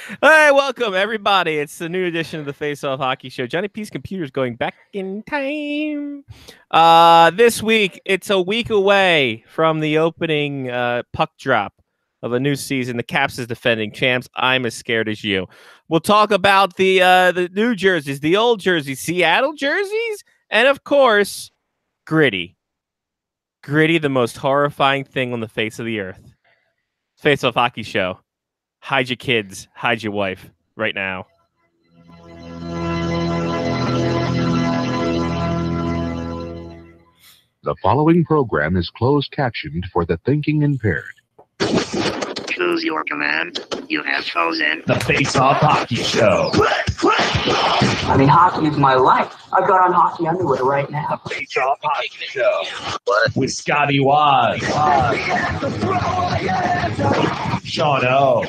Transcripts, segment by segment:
Hey, welcome everybody. It's the new edition of the Face Off Hockey Show. Johnny P's computer's going back in time. This week, it's a week away from the opening puck drop of a new season. The Caps is defending champs. I'm as scared as you. We'll talk about the new jerseys, the old jerseys, Seattle jerseys, and of course, Gritty. Gritty, the most horrifying thing on the face of the earth. Face Off Hockey Show. Hide your kids, hide your wife right now. The following program is closed captioned for the thinking impaired. Choose your command. You have chosen the Face Off Hockey Show. I mean, hockey is my life. I've got on hockey underwear right now. The Face Off Hockey Show. With Scotty Waz. Sean O.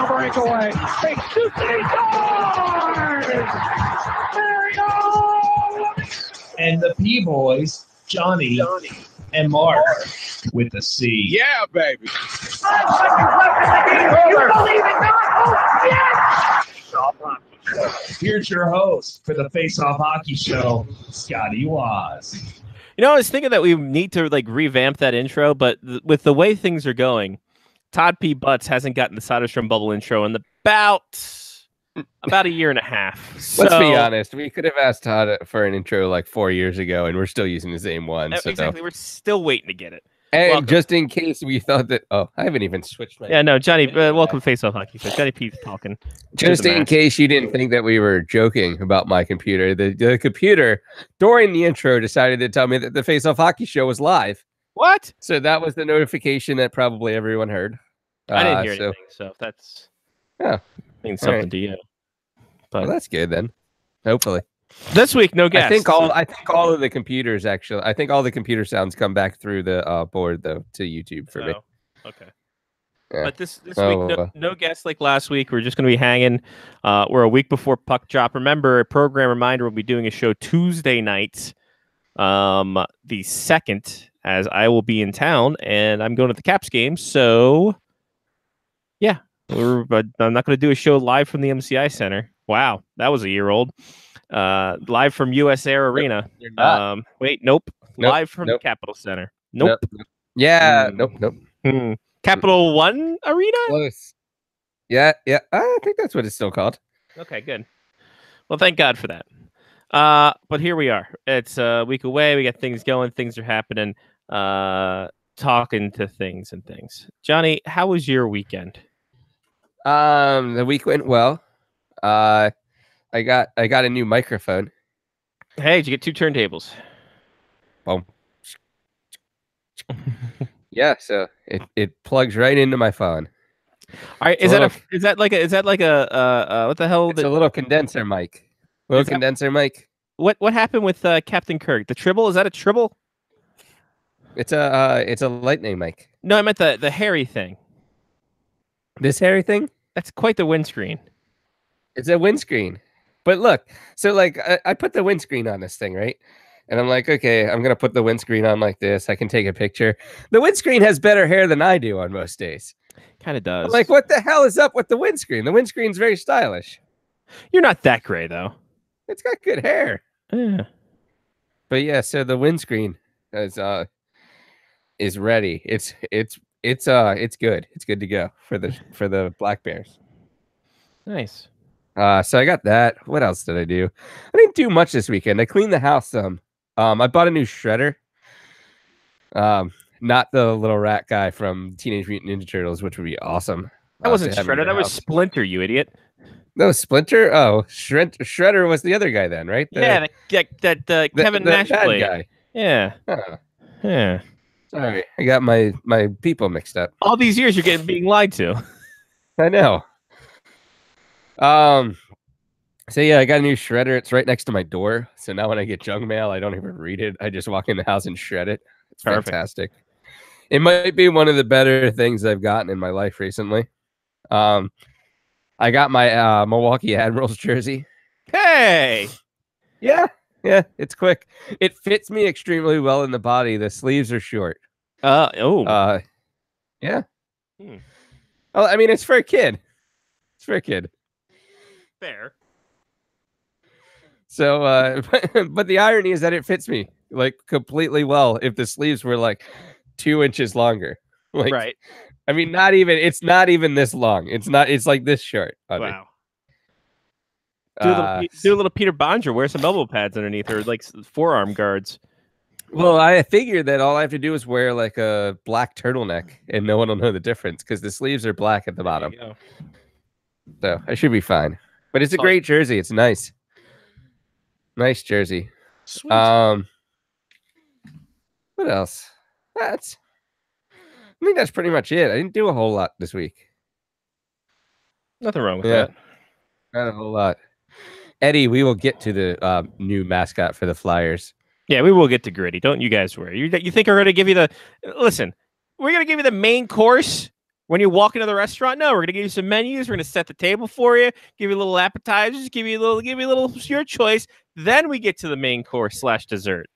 breakaway. And the P-Boys, Johnny and Mark with the C. Yeah, baby. You believe it not? Oh, yes! Here's your host for the Face Off Hockey Show, Scotty Waz. You know, I was thinking that we need to revamp that intro, but with the way things are going, Todd P. Butts hasn't gotten the Soderstrom bubble intro in about a year and a half. Let's be honest. We could have asked Todd for an intro like 4 years ago, and we're still using the same one. Exactly. We're still waiting to get it. And welcome. Just in case we thought that... Oh, I haven't even switched my... Yeah, no, Johnny, welcome Face Off Hockey. So Johnny P's talking. Just in case you didn't think that we were joking about my computer, the computer, during the intro, decided to tell me that the Face Off Hockey Show was live. What? So that was the notification that probably everyone heard. I didn't hear anything, so that's... Yeah. Means something to you. But well, that's good then. Hopefully. This week, no guests. I think all of the computers actually. I think all the computer sounds come back through the board though to YouTube for me. Okay. Yeah. But this week, no guests like last week. We're just going to be hanging. We're a week before puck drop. Remember, a program reminder: we'll be doing a show Tuesday nights, the 2nd, as I will be in town and I'm going to the Caps game. So, yeah, I'm not going to do a show live from the MCI Center. Wow, that was a year old. Live from US Air Arena. You're not. Wait, nope. Live from the Capitol Center. Nope. Yeah, nope. Capital One Arena? Close. Yeah. I think that's what it's still called. Okay, good. Well, thank God for that. But here we are. It's a week away. We got things going. Things are happening. Talking to things and things. Johnny, how was your weekend? The week went well. I got a new microphone. Hey, did you get 2 turntables? Boom. Yeah, so it plugs right into my phone. All right, is that like a what the hell? It's a little condenser mic. Condenser mic. What happened with Captain Kirk? The Tribble? Is that a Tribble? It's a lightning mic. No, I meant the hairy thing. This hairy thing? That's quite the windscreen. It's a windscreen. But look, so like I put the windscreen on this thing, right? And I'm like, okay, I'm going to put the windscreen on like this. I can take a picture. The windscreen has better hair than I do on most days. Kind of does. I'm like, what the hell is up with the windscreen? The windscreen's very stylish. You're not that gray, though. It's got good hair. Yeah. But yeah, so the windscreen is ready. It's good. It's good to go for the Black Bears. Nice. So I got that. What else did I do? I didn't do much this weekend. I cleaned the house some. I bought a new shredder. Not the little rat guy from Teenage Mutant Ninja Turtles, which would be awesome. That wasn't Shredder. That was Splinter, you idiot. No, Splinter? Oh, Shredder was the other guy then, right? That Kevin Nash played. Guy. Yeah. Oh. Yeah. Sorry, I got my people mixed up. All these years you're being lied to. I know. So yeah, I got a new shredder. It's right next to my door. So now when I get junk mail, I don't even read it. I just walk in the house and shred it. It's fantastic. It might be one of the better things I've gotten in my life recently. I got my Milwaukee Admirals jersey. Hey! Yeah, it's quick. It fits me extremely well in the body. The sleeves are short. Yeah. Well, I mean, it's for a kid. It's for a kid. Fair. So, but the irony is that it fits me like completely well. If the sleeves were like 2 inches longer, like, Right. I mean, it's not even this long. It's like this short. Wow. Do a little Peter Bonner. Wear some elbow pads underneath, or like forearm guards. Well, I figured that all I have to do is wear like a black turtleneck, and no one will know the difference because the sleeves are black at the bottom. So I should be fine. But it's a great jersey. It's nice. Nice jersey. Sweet. What else? I think that's pretty much it. I didn't do a whole lot this week. Nothing wrong with that. Not a whole lot. Eddie, we will get to the new mascot for the Flyers. Yeah, we will get to Gritty. Don't you guys worry. You think we're going to give you the... Listen, we're going to give you the main course when you walk into the restaurant? No, we're going to give you some menus. We're going to set the table for you, give you a little appetizers, give you a little your choice. Then we get to the main course / dessert.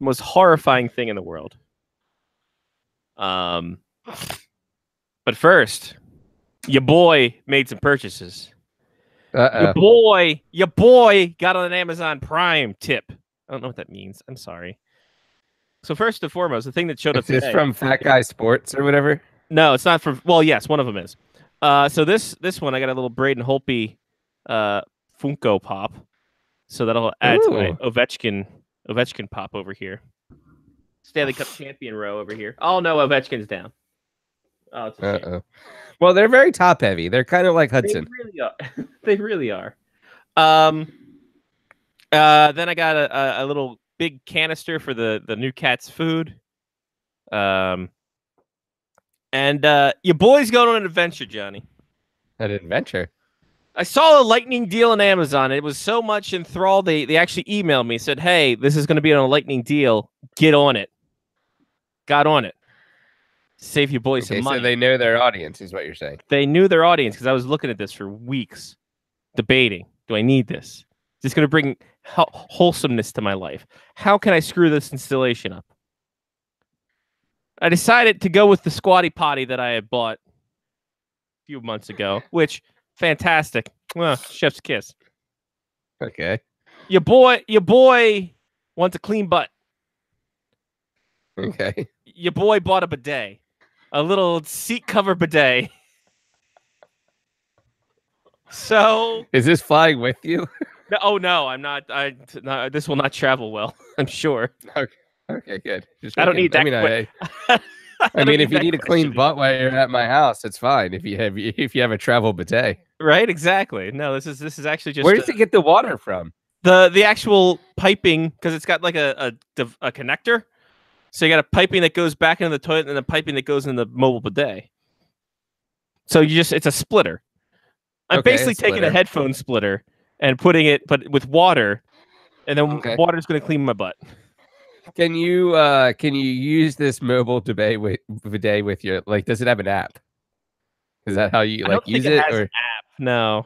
Most horrifying thing in the world. But first, your boy made some purchases. Your boy got on an Amazon Prime tip. I don't know what that means. I'm sorry. So first and foremost, the thing that showed up today. Is this from Fat Guy Sports or whatever? No, it's not from. Well, yes, one of them is. So this one, I got a little Braden Holtby Funko Pop. So that'll add to my Ovechkin pop over here. Stanley Cup champion row over here. Oh no, Ovechkin's down. Oh, it's a shame. Well, they're very top heavy. They're kind of like Hudson. They really are. They really are. Then I got a little big canister for the new cat's food. And your boy's going on an adventure, Johnny. An adventure? I saw a lightning deal on Amazon. It was so much enthralled. They actually emailed me, said, hey, this is going to be on a lightning deal. Get on it. Got on it. Save your boys some money. So they know their audience is what you're saying. They knew their audience because I was looking at this for weeks, debating. Do I need this? Is this going to bring wholesomeness to my life? How can I screw this installation up? I decided to go with the Squatty Potty that I had bought a few months ago, which, fantastic. Well, chef's kiss. Okay. Your boy wants a clean butt. Okay. Your boy bought a bidet. A little seat cover bidet. So... Is this flying with you? No, oh, no, I'm not. This will not travel well, I'm sure. Okay, good. I don't need that. I mean, if you need a clean butt while you're at my house, it's fine. If you have a travel bidet, right? Exactly. No, this is actually just. Where does it get the water from? The actual piping, because it's got like a connector. So you got a piping that goes back into the toilet and a piping that goes in the mobile bidet. So it's a splitter. I'm basically taking a headphone splitter and putting it, but with water, and then water's going to clean my butt. Can you use this mobile bidet with your, like, does it have an app? Is that how you use it? Or? An app. No.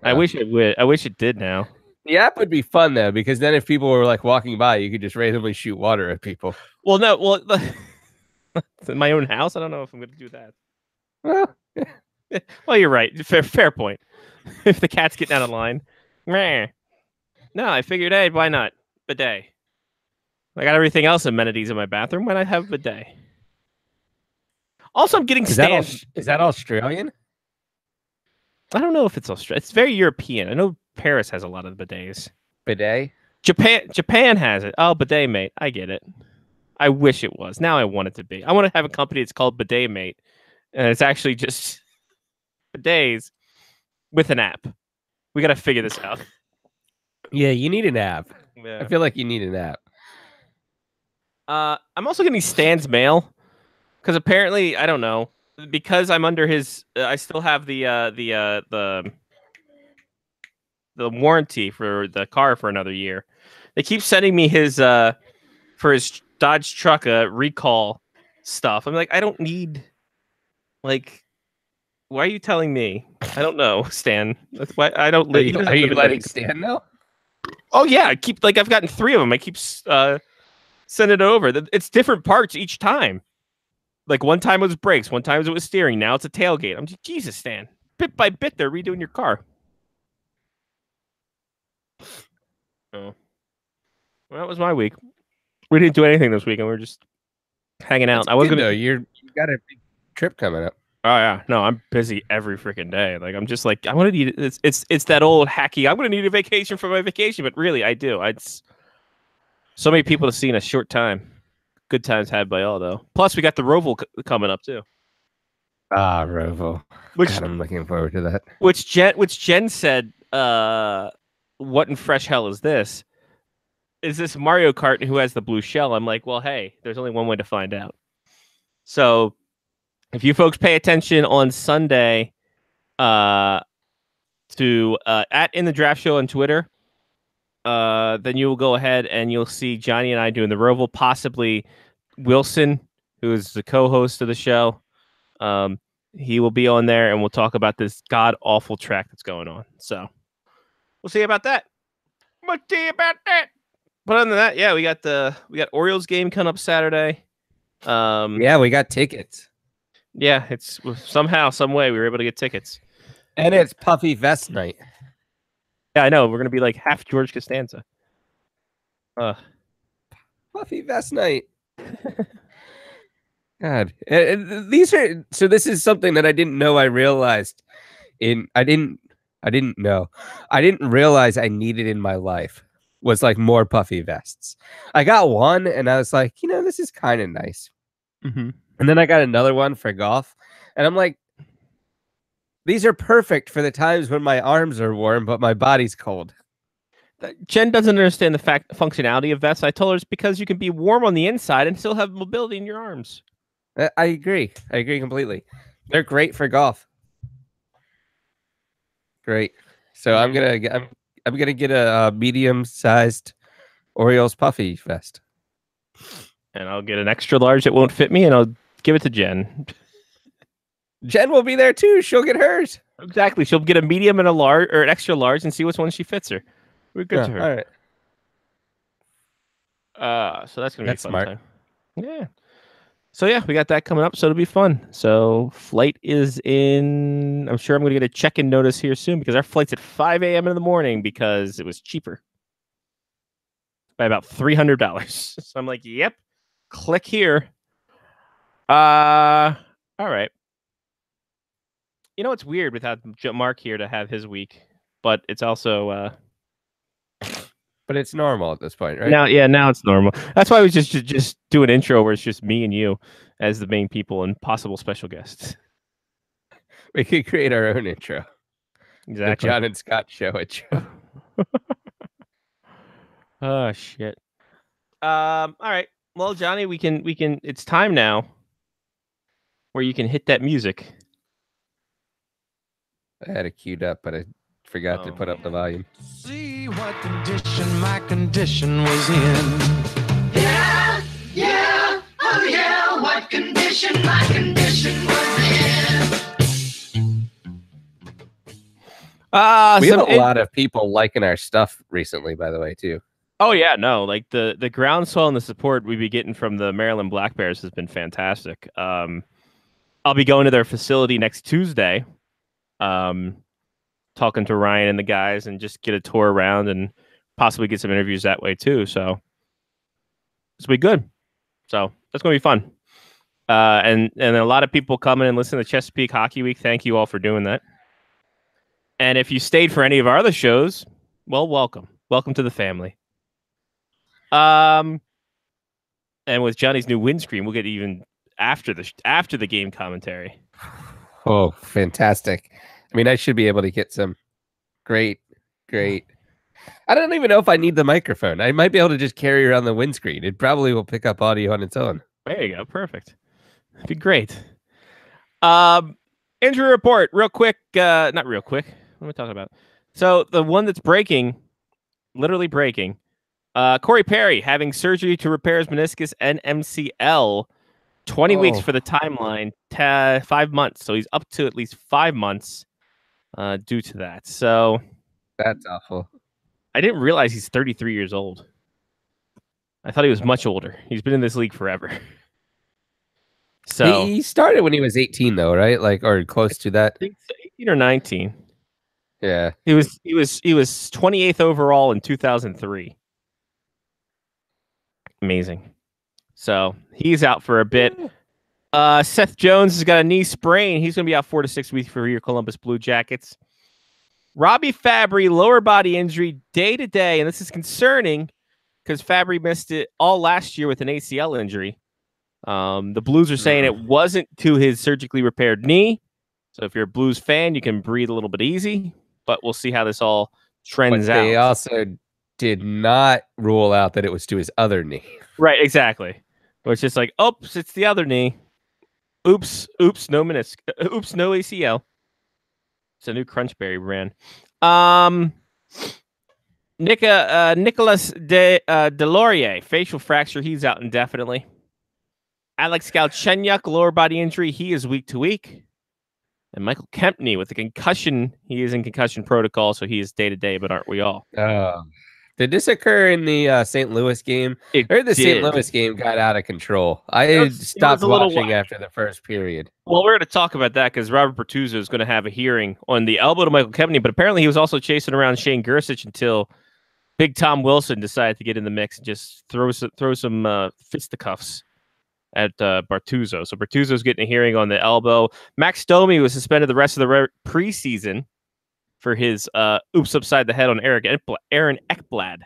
I wish it would. I wish it did now. The app would be fun though, because then if people were like walking by, you could just randomly shoot water at people. Well, no, in my own house, I don't know if I'm going to do that. Well, you're right. Fair point. If the cat's getting out of line, no, I figured, hey, why not bidet? I got everything else amenities in my bathroom. Why not have a bidet? Also, I'm getting stands. Is that Australian? I don't know if it's Australian. It's very European. I know Paris has a lot of bidets. Bidet? Japan has it. Oh, bidet mate. I get it. I wish it was. Now I want it to be. I want to have a company that's called Bidet Mate. And it's actually just bidets with an app. We got to figure this out. Yeah, you need an app. Yeah. I feel like you need an app. I'm also getting Stan's mail because apparently, I don't know, because I'm under his. I still have the warranty for the car for another year. They keep sending me his for his Dodge truck recall stuff. I'm like, I don't need. Like, why are you telling me? I don't know, Stan. That's why I don't. Are you letting Stan know? Oh yeah, I've gotten 3 of them. I keep send it over. It's different parts each time. Like one time it was brakes, one time it was steering. Now it's a tailgate. I'm just, Jesus, Stan. bit by bit, they're redoing your car. Oh, well, that was my week. We didn't do anything this weekend. We were just hanging out. I was gonna. You got a big trip coming up. Oh yeah, no, I'm busy every freaking day. Like I'm just like I want to need it's that old hacky. I'm gonna need a vacation for my vacation, but really I do. It's so many people to see in a short time. Good times had by all though. Plus we got the Roval coming up too. Ah, Roval. Which God, I'm looking forward to that. Which Jen said, what in fresh hell is this? Is this Mario Kart who has the blue shell? I'm like, well, hey, there's only one way to find out. So if you folks pay attention on Sunday to at In the Draft Show on Twitter, then you will go ahead and you'll see Johnny and I doing the Roval, possibly Wilson, who is the co-host of the show. He will be on there and we'll talk about this god-awful track that's going on. So we'll see about that. We'll see about that. But other than that, yeah, we got Orioles game coming up Saturday. Yeah, we got tickets. Yeah, it's somehow, some way we were able to get tickets. And it's Puffy Vest night. Yeah, I know. We're gonna be like half George Costanza. Puffy Vest night. God, these are so. This is something that I didn't know. I realized I didn't realize I needed in my life was like more puffy vests. I got one, and I was like, this is kind of nice. Mm-hmm. And then I got another one for golf, and I'm like, these are perfect for the times when my arms are warm, but my body's cold. Jen doesn't understand the functionality of vests. I told her it's because you can be warm on the inside and still have mobility in your arms. I agree. I agree completely. They're great for golf. Great. So I'm gonna get a medium-sized Orioles puffy vest, and I'll get an extra large that won't fit me, and I'll give it to Jen. Jen will be there too. She'll get hers. Exactly. She'll get a medium and a large or an extra large and see which one she fits her. We're good to her. All right. So that's gonna be fun smart. time. Yeah. So yeah, we got that coming up, so it'll be fun. So flight is in. I'm sure I'm gonna get a check-in notice here soon because our flight's at 5 a.m. in the morning because it was cheaper by about $300. So I'm like, yep, click here. All right. It's weird without Mark here to have his week, but it's also. But it's normal at this point, right? Now it's normal. That's why we just do an intro where it's just me and you as the main people and possible special guests. We could create our own intro. Exactly. The John and Scott show intro. Oh shit. All right. Well, Johnny, we can. It's time now where you can hit that music. I had it queued up, but I forgot to put up the volume. See what condition my condition was in. Yeah, oh yeah, what condition my condition was in. We have a lot of people liking our stuff recently, by the way, too. Oh yeah, no, like the groundswell and the support we've been getting from the Maryland Black Bears has been fantastic. I'll be going to their facility next Tuesday. Talking to Ryan and the guys and just get a tour around and possibly get some interviews that way too. So it's be good. So that's going to be fun. And a lot of people coming and listening to Chesapeake Hockey Week. Thank you all for doing that. And if you stayed for any of our other shows, well, welcome to the family. And with Johnny's new windscreen, we'll get even after the game commentary. Oh, fantastic. I mean, I should be able to get some great. I don't even know if I need the microphone. I might be able to just carry around the windscreen. It probably will pick up audio on its own. There you go. Perfect. That'd be great. Injury report, real quick. Not real quick. What am I talking about? So the one that's literally breaking. Corey Perry having surgery to repair his meniscus and MCL. 20 weeks for the timeline, 5 months. So he's up to at least 5 months due to that. So that's awful. I didn't realize he's 33 years old. I thought he was much older. He's been in this league forever. So he started when he was 18, though, right? Like, or close to that. I think so. 18 or 19. Yeah. He was 28th overall in 2003. Amazing. So he's out for a bit. Seth Jones has got a knee sprain. He's going to be out 4 to 6 weeks for your Columbus Blue Jackets. Robbie Fabry, lower body injury day to day, and this is concerning because Fabry missed it all last year with an ACL injury. The Blues are saying it wasn't to his surgically repaired knee. So if you're a Blues fan, you can breathe a little bit easy, but we'll see how this all trends out. They also did not rule out that it was to his other knee. Right, exactly. Where it's just like, oops, it's the other knee. Oops, no meniscus. Oops, no ACL. It's a new Crunchberry brand. Nicolas Deslauriers, facial fracture. He's out indefinitely. Alex Galchenyuk, lower body injury. He is week to week. And Michael Kempney with the concussion. He is in concussion protocol, so he is day to day, but aren't we all? Did this occur in the St. Louis game? I heard the St. Louis game got out of control. I stopped watching after the first period. Well, we're going to talk about that because Robert Bertuzzo is going to have a hearing on the elbow to Michael Kempney, but apparently he was also chasing around Shane Gersich until Big Tom Wilson decided to get in the mix and just throw some fisticuffs at Bertuzzo. So Bertuzzo's getting a hearing on the elbow. Max Domi was suspended the rest of the preseason for his oops upside the head on Aaron Ekblad.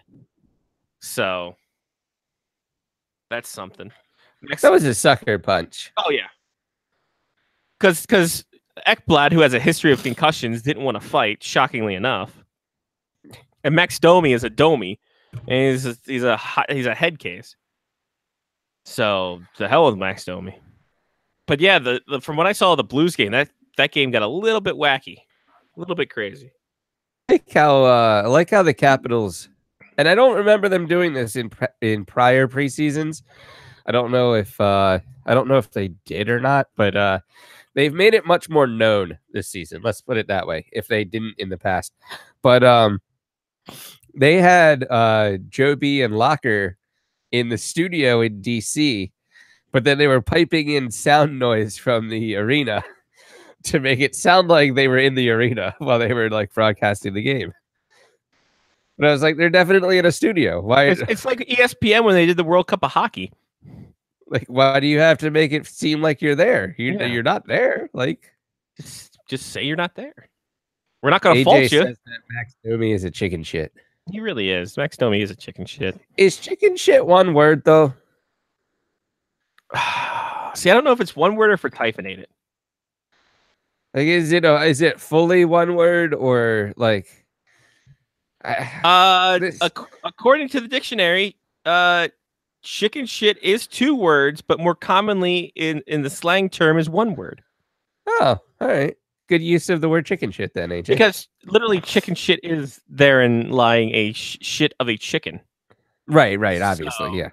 So that's something. That was a sucker punch. Oh, yeah. Because Ekblad, who has a history of concussions, didn't want to fight, shockingly enough. And Max Domi is a Domi, and he's a head case. So the hell with Max Domi. But yeah, from what I saw of the Blues game, that game got a little bit wacky. A little bit crazy. I like how the Capitals, and I don't remember them doing this in prior preseasons. I don't know if they did or not, but they've made it much more known this season. Let's put it that way. If they didn't in the past, but they had Joby and Locker in the studio in DC, but then they were piping in sound noise from the arena to make it sound like they were in the arena while they were like broadcasting the game. But I was like, they're definitely in a studio. Why? It's like ESPN when they did the World Cup of hockey. Like, why do you have to make it seem like you're there? You're not there. Like, just say you're not there. We're not going to fault you. Says that Max Domi is a chicken shit. He really is. Max Domi is a chicken shit. Is chicken shit one word though? See, I don't know if it's one word or if we're hyphenated. Like, is it fully one word or like? According to the dictionary, chicken shit is 2 words, but more commonly in the slang term is 1 word. Oh, all right. Good use of the word chicken shit then, AJ. Because literally chicken shit is therein lying a shit of a chicken. Right, obviously, yeah.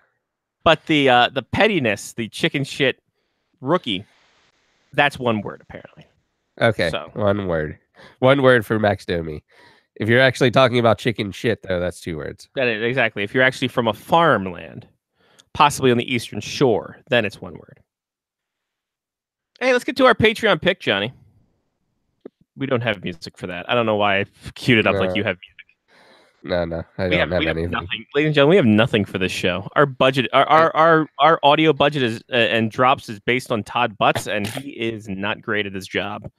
But the pettiness, the chicken shit rookie, that's 1 word apparently. Okay, so 1 word. 1 word for Max Domi. If you're actually talking about chicken shit, though, that's 2 words. That is, exactly. If you're actually from a farmland, possibly on the Eastern Shore, then it's 1 word. Hey, let's get to our Patreon pick, Johnny. We don't have music for that. I don't know why I queued it up like you have music. No, I don't have anything. Nothing. Ladies and gentlemen, we have nothing for this show. Our budget, our audio budget is and drops is based on Todd Butts, and he is not great at his job.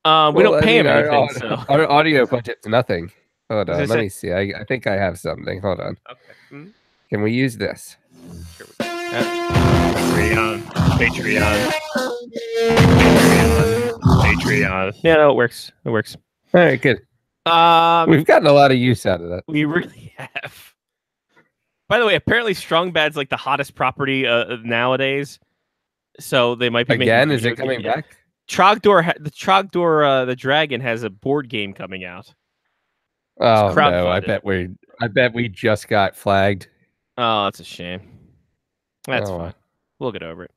We don't pay him anything. Our audio budget's nothing. Hold on, let me see. I think I have something. Hold on. Okay. Can we use this? Patreon. Yeah, no, it works. It works. All right, good. We've gotten a lot of use out of that. We really have. By the way, apparently Strong Bad's like the hottest property nowadays. So they might be again. Is it coming back? Trogdor, the dragon has a board game coming out. Oh no! I bet we just got flagged. Oh, that's a shame. That's fine. We'll get over it.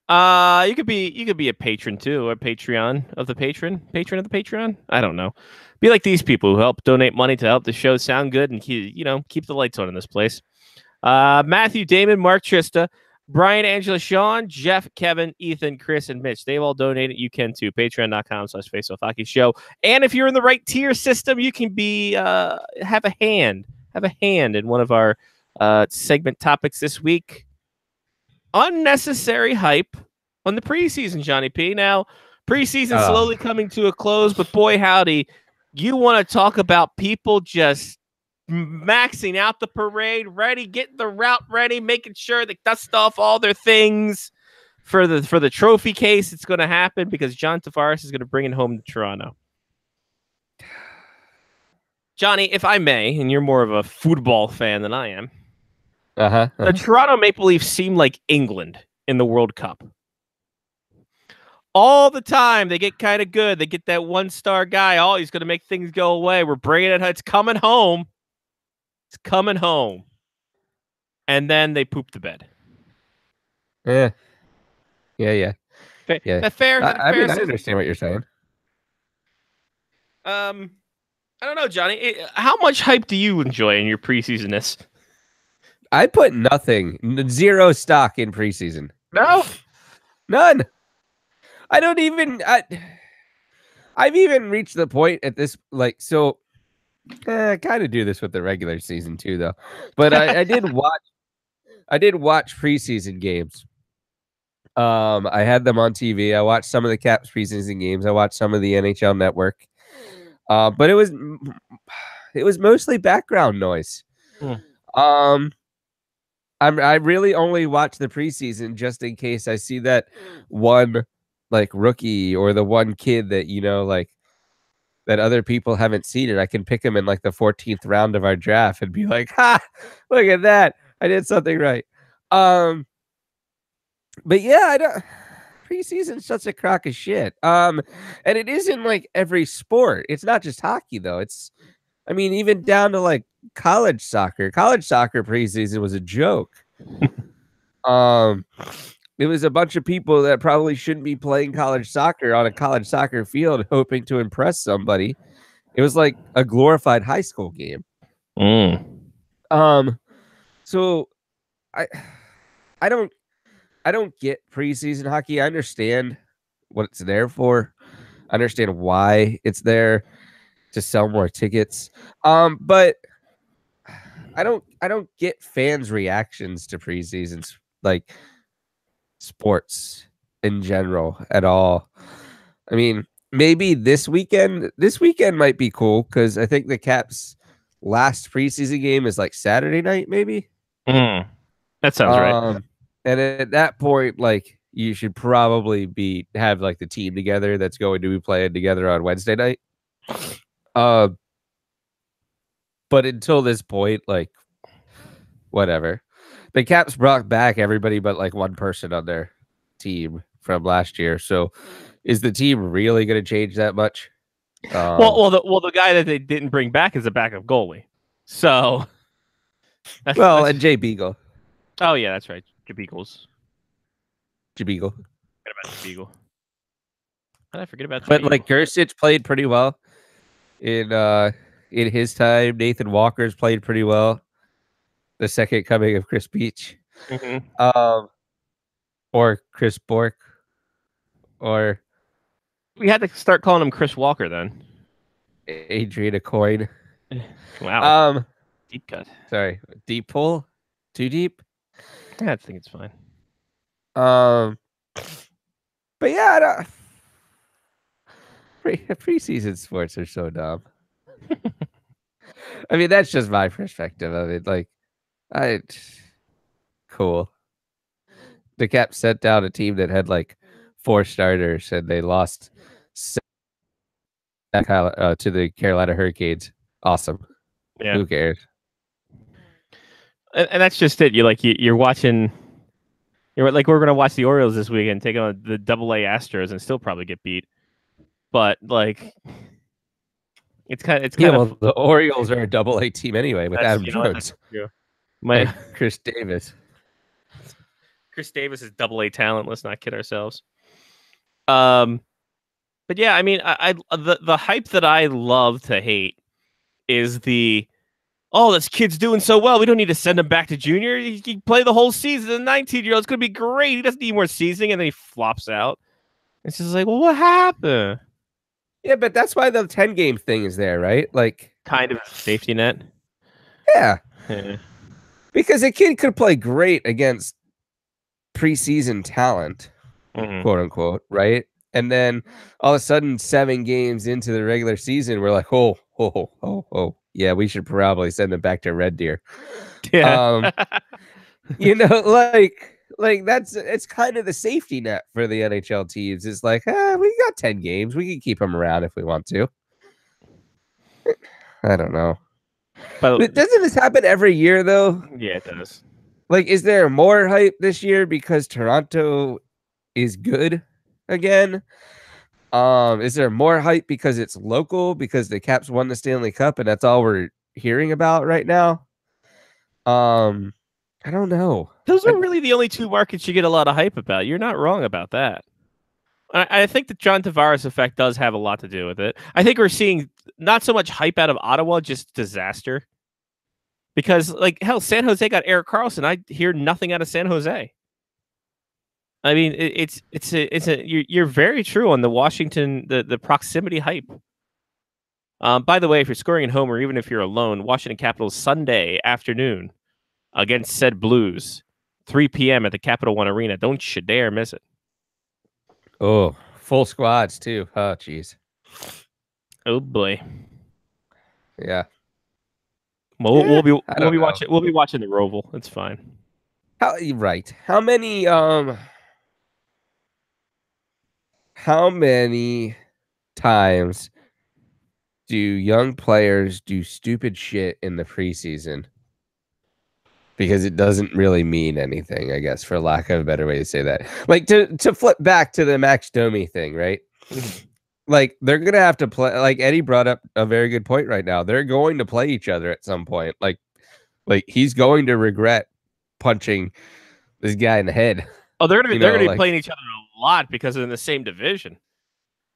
You could be a patron too, a Patreon of the patron of the Patreon. I don't know. Be like these people who help donate money to help the show sound good and keep the lights on in this place. Matthew Damon, Mark Trista, Brian, Angela, Sean, Jeff, Kevin, Ethan, Chris, and Mitch. They've all donated. You can too. Patreon.com/FaceOffHockeyShow. And if you're in the right tier system, you can be have a hand in one of our segment topics this week. Unnecessary hype on the preseason, Johnny P. Now, preseason slowly coming to a close, but boy, howdy, you want to talk about people just maxing out the parade, ready, getting the route ready, making sure they dust off all their things for the trophy case. It's going to happen because John Tavares is going to bring it home to Toronto. Johnny, if I may, and you're more of a football fan than I am, the Toronto Maple Leafs seem like England in the World Cup. All the time, they get kind of good. They get that one-star guy. Oh, he's going to make things go away. We're bringing it. It's coming home. It's coming home. And then they poop the bed. Yeah. Is that fair? I mean, I understand what you're saying. I don't know, Johnny. How much hype do you enjoy in your preseasonness? I put zero stock in preseason. No? None. I don't even... I've even reached the point at this... I kind of do this with the regular season too, though. But I did watch preseason games. I had them on TV. I watched some of the Caps preseason games. I watched some of the NHL Network. But it was mostly background noise. I really only watch the preseason just in case I see that one rookie or the one kid that that other people haven't seen it. I can pick him in the 14th round of our draft and be like, "Ha! Look at that! I did something right." But yeah, I don't. Preseason's such a crock of shit. And it isn't every sport. It's not just hockey though. Even down to college soccer. College soccer preseason was a joke. It was a bunch of people that probably shouldn't be playing college soccer on a college soccer field hoping to impress somebody. It was like a glorified high school game. So I don't get preseason hockey. I understand what it's there for. I understand why it's there to sell more tickets. But I don't get fans' reactions to preseasons sports in general at all. I mean, maybe this weekend might be cool because I think the Caps' last preseason game is Saturday night, maybe. That sounds right. And at that point, you should probably have the team together that's going to be playing together on Wednesday night. But until this point, whatever. The Caps brought back everybody but one person on their team from last year. So is the team really going to change that much? The guy that they didn't bring back is a backup goalie. So and Jay Beagle. Oh yeah, that's right. Jabeagles. Jabeagle. Forget about Jabeagle. How did I forget about But Jabeagle? Gersich played pretty well in his time. Nathan Walker's played pretty well. The second coming of Chris Beach. Or Chris Bork. Or we had to start calling him Chris Walker then. Adrian Coyne. Wow. Deep cut. Sorry. Deep pull? Too deep? Yeah, I think it's fine. But yeah, preseason sports are so dumb. I mean, that's just my perspective of it. Cool. The Caps sent down a team that had 4 starters and they lost to the Carolina Hurricanes. Awesome. Yeah. Who cares? And that's just it. You're watching. We're going to watch the Orioles this weekend, take on the AA Astros, and still probably get beat. But it's kind of the Orioles are a AA team anyway with Adam Jones. Chris Davis. Chris Davis is AA talent. Let's not kid ourselves. But yeah, I mean, I the hype that I love to hate is the oh, this kid's doing so well. We don't need to send him back to junior. He can play the whole season. The 19-year-old is going to be great. He doesn't need more seasoning. And then he flops out. It's just like, well, what happened? Yeah, but that's why the 10-game thing is there, right? Like, kind of safety net. Yeah. Yeah. Because a kid could play great against preseason talent, quote unquote, right? And then all of a sudden, 7 games into the regular season, we're like, oh, yeah, we should probably send him back to Red Deer. Yeah. Like it's kind of the safety net for the NHL teams. It's like, we got 10 games. We can keep them around if we want to. I don't know. But doesn't this happen every year, though? Yeah, it does. Like, is there more hype this year because Toronto is good again? Is there more hype because it's local, because the Caps won the Stanley Cup and that's all we're hearing about right now? I don't know. Those are really the only 2 markets you get a lot of hype about. You're not wrong about that. I think the John Tavares effect does have a lot to do with it. I think we're seeing not so much hype out of Ottawa, just disaster. Because, like, hell, San Jose got Erik Karlsson. I hear nothing out of San Jose. I mean, you're very true on the Washington, the proximity hype. By the way, if you're scoring at home or even if you're alone, Washington Capitals Sunday afternoon against said Blues, 3 p.m. at the Capital One Arena. Don't you dare miss it. Oh, full squads too. Oh, jeez. Oh boy. Yeah. Well, we'll be watching. We'll be watching the Roval. It's fine. Right. How many times do young players do stupid shit in the preseason? Because it doesn't really mean anything, I guess, for lack of a better way to say that. Like, to flip back to the Max Domi thing, right? Like, they're going to have to play. Like, Eddie brought up a very good point right now. They're going to play each other at some point. Like he's going to regret punching this guy in the head. Oh, they're going to be playing each other a lot because they're in the same division.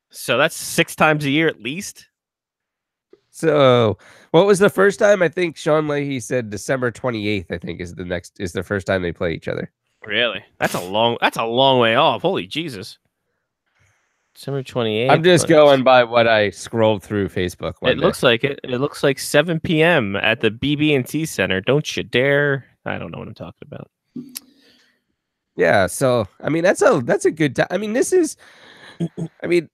So that's 6 times a year at least. So, what was the first time? I think Sean Leahy said December 28th. I think is the first time they play each other. Really? That's a long way off. Holy Jesus! December 28th. I'm just going by what I scrolled through Facebook. Looks like it. It looks like 7 p.m. at the BB&T Center. Don't you dare! I don't know what I'm talking about. Yeah. So, I mean, that's a good time. I mean, this is. I mean,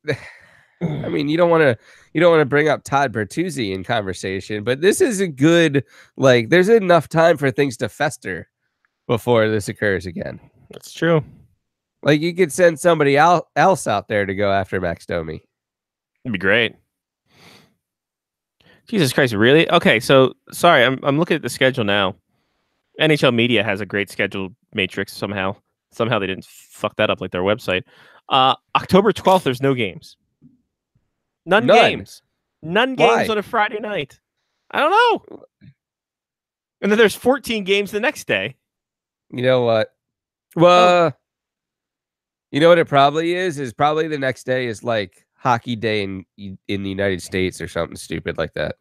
you don't want to bring up Todd Bertuzzi in conversation, but this is a good, like, there's enough time for things to fester before this occurs again. That's true. Like, you could send somebody else out there to go after Max Domi. It'd be great. Jesus Christ, really? Okay, so sorry, I'm looking at the schedule now. NHL Media has a great schedule matrix somehow. Somehow they didn't fuck that up like their website. October 12th, there's no games. None games. None games on a Friday night. I don't know. And then there's 14 games the next day. You know what? Well, you know what it probably is? Is probably the next day is like Hockey Day in the United States or something stupid like that.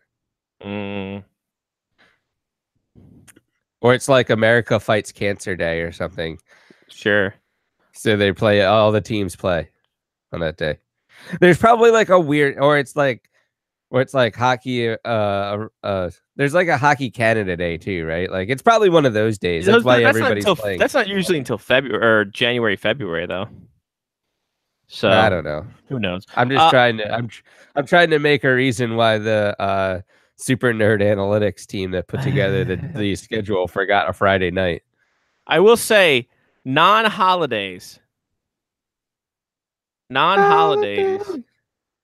Or it's like America Fights Cancer Day or something. Sure. So they play, all the teams play on that day. There's probably like a weird, or it's like hockey. There's like a Hockey Canada Day too, right? Like it's probably one of those days. That's why everybody's playing. That's not usually until February or January, February though. So I don't know. Who knows? I'm just trying to. I'm trying to make a reason why the Super Nerd Analytics team that put together the schedule forgot a Friday night. I will say non-holidays.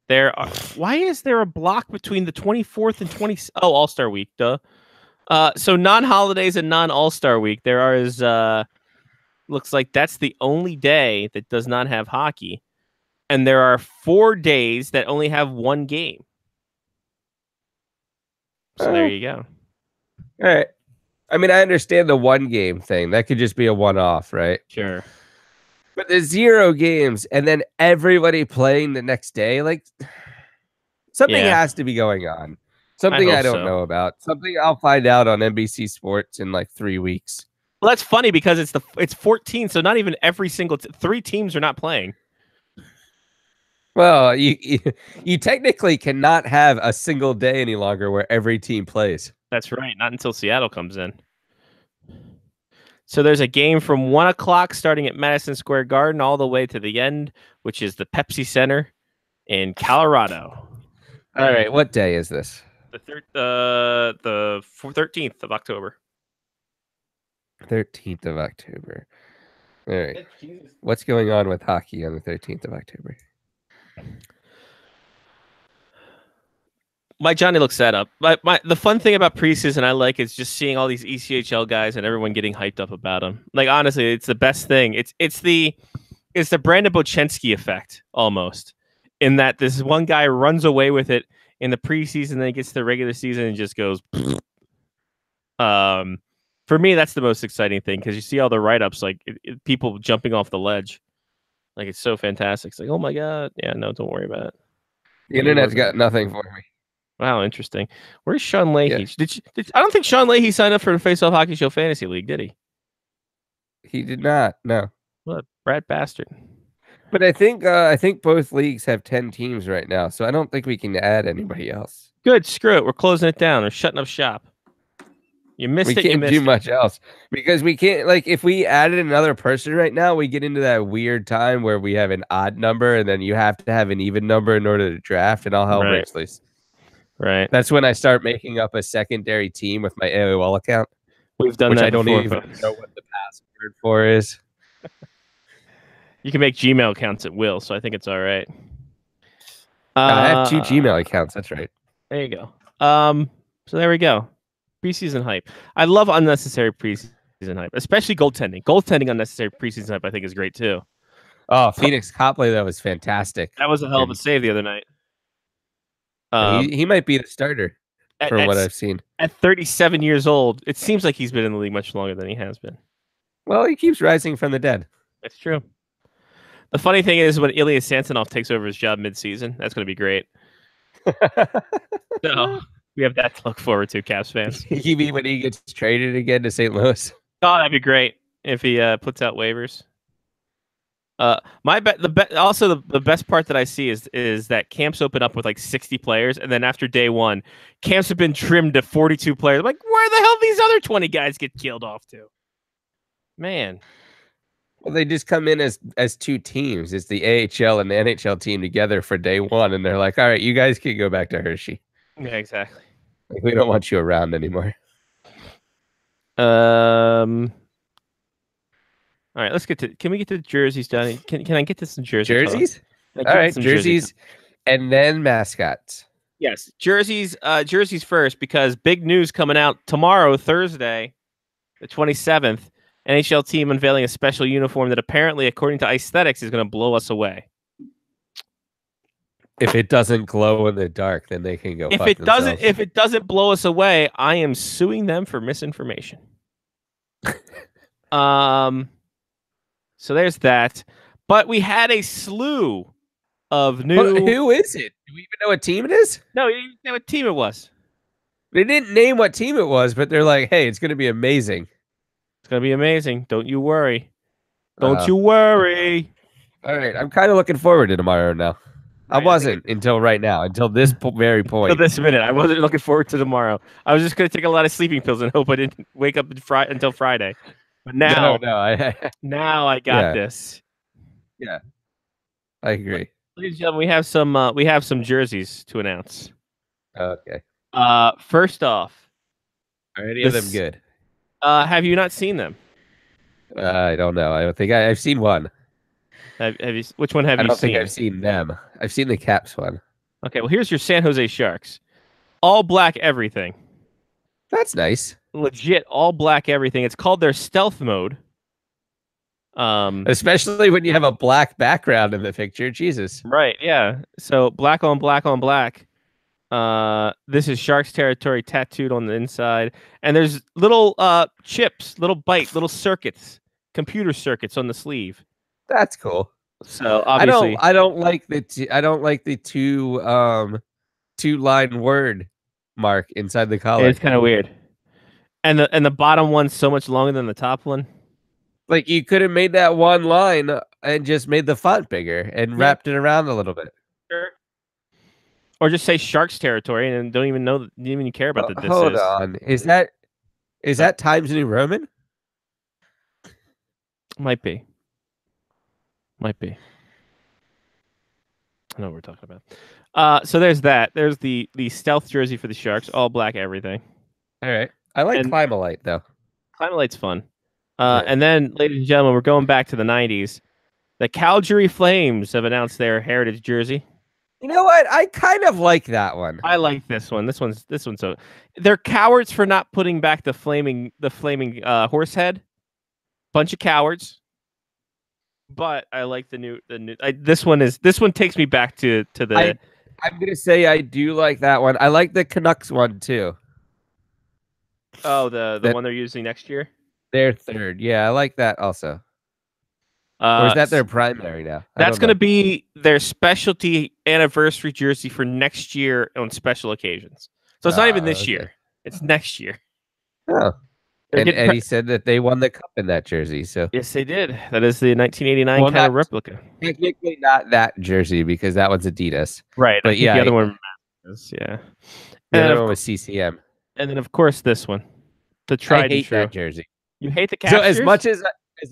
There are. Why is there a block between the 24th and 20th? Oh, All-Star Week, duh. So non-holidays and non-All-Star Week. There is. Looks like that's the only day that does not have hockey, and there are 4 days that only have 1 game. So there you go. All right. I mean, I understand the 1 game thing. That could just be a one-off, right? Sure. But there's 0 games, and then everybody playing the next day. Like, something has to be going on. Something hope I don't so. know about. Something I'll find out on NBC Sports in like 3 weeks. Well, that's funny because it's 14, so not even every single 3 teams are not playing. Well, you technically cannot have a single day any longer where every team plays. That's right. Not until Seattle comes in. So there's a game from 1 o'clock starting at Madison Square Garden all the way to the end, which is the Pepsi Center in Colorado. All right, what day is this? The 13th of October. 13th of October. All right. What's going on with hockey on the 13th of October? My Johnny looks that up. The fun thing about preseason I like is just seeing all these ECHL guys and everyone getting hyped up about them. Like honestly, it's the best thing. It's the Brandon Bochenski effect almost, in that this one guy runs away with it in the preseason, then he gets to the regular season and just goes. For me, that's the most exciting thing because you see all the write-ups, like people jumping off the ledge. Like it's so fantastic. It's like, oh my god, yeah, no, don't worry about it. The internet's got nothing for me. Wow, interesting. Where's Sean Leahy? Yeah. I don't think Sean Leahy signed up for the Face Off Hockey Show Fantasy League, did he? He did not. No. What a brat bastard. But I think both leagues have 10 teams right now, so I don't think we can add anybody else. Good. Screw it. We're closing it down. We're shutting up shop. You missed it. We can't do much else because we can't. Like, if we added another person right now, we get into that weird time where we have an odd number, and then you have to have an even number in order to draft, and all hell breaks loose. Right. That's when I start making up a secondary team with my AOL account. We've done that. I don't before, even know what the password for is. You can make Gmail accounts at will, so I think it's all right. I have 2 Gmail accounts. That's right. There you go. So there we go. Preseason hype. I love unnecessary preseason hype, especially goaltending. Goaltending unnecessary preseason hype, I think, is great too. Oh, Phoenix Copley, that was fantastic. That was a hell of a save the other night. He might be the starter from what I've seen. At 37 years old, it seems like he's been in the league much longer than he has been. Well, he keeps rising from the dead. That's true. The funny thing is when Ilya Samsonov takes over his job mid-season, that's going to be great. So we have that to look forward to, Caps fans. You mean when he gets traded again to St. Louis? Oh, that'd be great if he puts out waivers. The best part that I see is that camps open up with like 60 players, and then after day 1, camps have been trimmed to 42 players. I'm like, where the hell did these other 20 guys get killed off to? Man. Well, they just come in as 2 teams. It's the AHL and the NHL team together for day 1, and they're like, all right, you guys can go back to Hershey. Yeah, exactly. Like, we don't want you around anymore. All right, can we get to the jerseys, Johnny? Can I get to some jerseys? Jerseys? All right, jerseys and then mascots. Yes, jerseys first, because big news coming out tomorrow, Thursday, the 27th. NHL team unveiling a special uniform that apparently, according to Aesthetics, is going to blow us away. If it doesn't glow in the dark, then they can go. If it doesn't blow us away, I am suing them for misinformation. So there's that. But we had a slew of new. But who is it? Do we even know what team it is? No, you didn't know what team it was. They didn't name what team it was, but they're like, "Hey, it's going to be amazing." It's going to be amazing. Don't you worry. Don't you worry. All right, I'm kind of looking forward to tomorrow now. Right, I wasn't until right now, until this very point. Until this minute, I wasn't looking forward to tomorrow. I was just going to take a lot of sleeping pills and hope I didn't wake up until Friday. But now, now I got this. Yeah, I agree. Ladies and gentlemen, we have some jerseys to announce. Okay. First off, are any of them good? Have you not seen them? I don't know. I don't think I've seen one. Have you? Which one have you seen? I don't think I've seen them. I've seen the Caps one. Okay, well, here's your San Jose Sharks. All black everything. That's nice. Legit, all black everything. It's called their stealth mode. Especially when you have a black background in the picture. Jesus. Right, yeah. So black on black on black. This is Sharks territory tattooed on the inside. And there's little chips, little little circuits, computer circuits on the sleeve. That's cool. So obviously, I don't like the 2-line word mark inside the collar. It's kind of weird. And the bottom one's so much longer than the top one. Like you could have made that one line and just made the font bigger and wrapped it around a little bit. Sure. Or just say Sharks territory and don't even know, didn't even care about the this Hold is. on. Is that Times New Roman? Might be. I know what we're talking about. So there's that. There's the stealth jersey for the Sharks, all black everything. All right. I like And- Climalite though. Climalite's fun. Right. And then, ladies and gentlemen, we're going back to the 90s. The Calgary Flames have announced their heritage jersey. You know what? I kind of like that one. I like this one. This one's so. They're cowards for not putting back the flaming horse head. Bunch of cowards. But I like the new. This one takes me back to the. I'm gonna say I do like that one. I like the Canucks one too. The one they're using next year. Their third. Yeah, I like that also. Or is that their primary now? That's going to be their specialty anniversary jersey for next year on special occasions. So it's not even this year. It's next year. Oh. They're And getting Eddie said that they won the cup in that jersey. So Yes, they did. That is the 1989 Well, kind of not- replica. technically not that jersey because that one's Adidas. Right. But yeah, the other one is, yeah. The And, other of, one was CCM. and then, of course, this one. The I tried and hate true. that jersey. You hate the Caps So as jersey?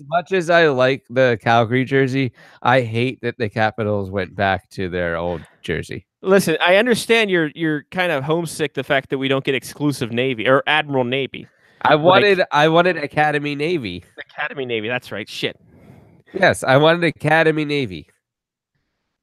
much as I like the Calgary jersey, I hate that the Capitals went back to their old jersey. Listen, I understand you're kind of homesick the fact that we don't get exclusive Navy or Admiral Navy. I wanted Academy Navy. Academy Navy, that's right. Shit. Yes, I wanted Academy Navy.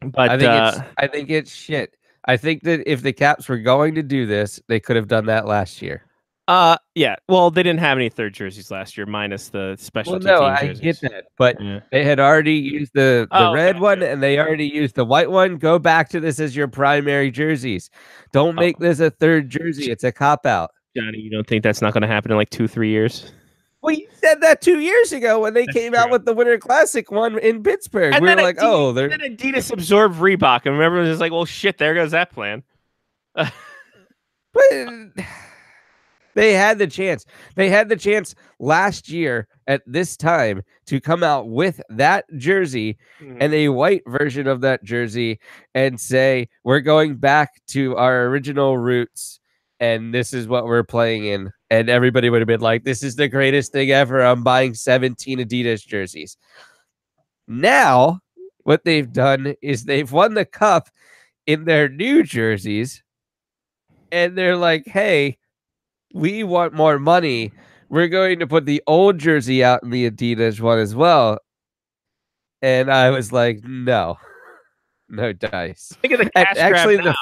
But I think it's shit. I think that if the Caps were going to do this, they could have done that last year. yeah. Well, they didn't have any third jerseys last year, minus the Well, specialty no, team I jerseys. get that, but Yeah. they had already used the Oh, red gotcha. one and they already used the white one. Go back to this as your primary jerseys. Don't make this a third jersey. It's a cop out. Johnny, you don't think that's not going to happen in like 2-3 years? Well, you said that 2 years ago when they That's cout true. with the Winter Classic one in Pittsburgh. And We were then like, Adidas- oh, they're Then Adidas absorbed Reebok, and remember, it was just like, well, shit, there goes that plan. But they had the chance. They had the chance last year at this time to come out with that jersey and a white version of that jersey and say, we're going back to our original roots and this is what we're playing in. And everybody would have been like, this is the greatest thing ever. I'm buying 17 Adidas jerseys. Now, what they've done is they've won the cup in their new jerseys. And they're like, hey, we want more money. We're going to put the old jersey out in the Adidas one as well. And I was like, no dice. Think of the And cash actually, grab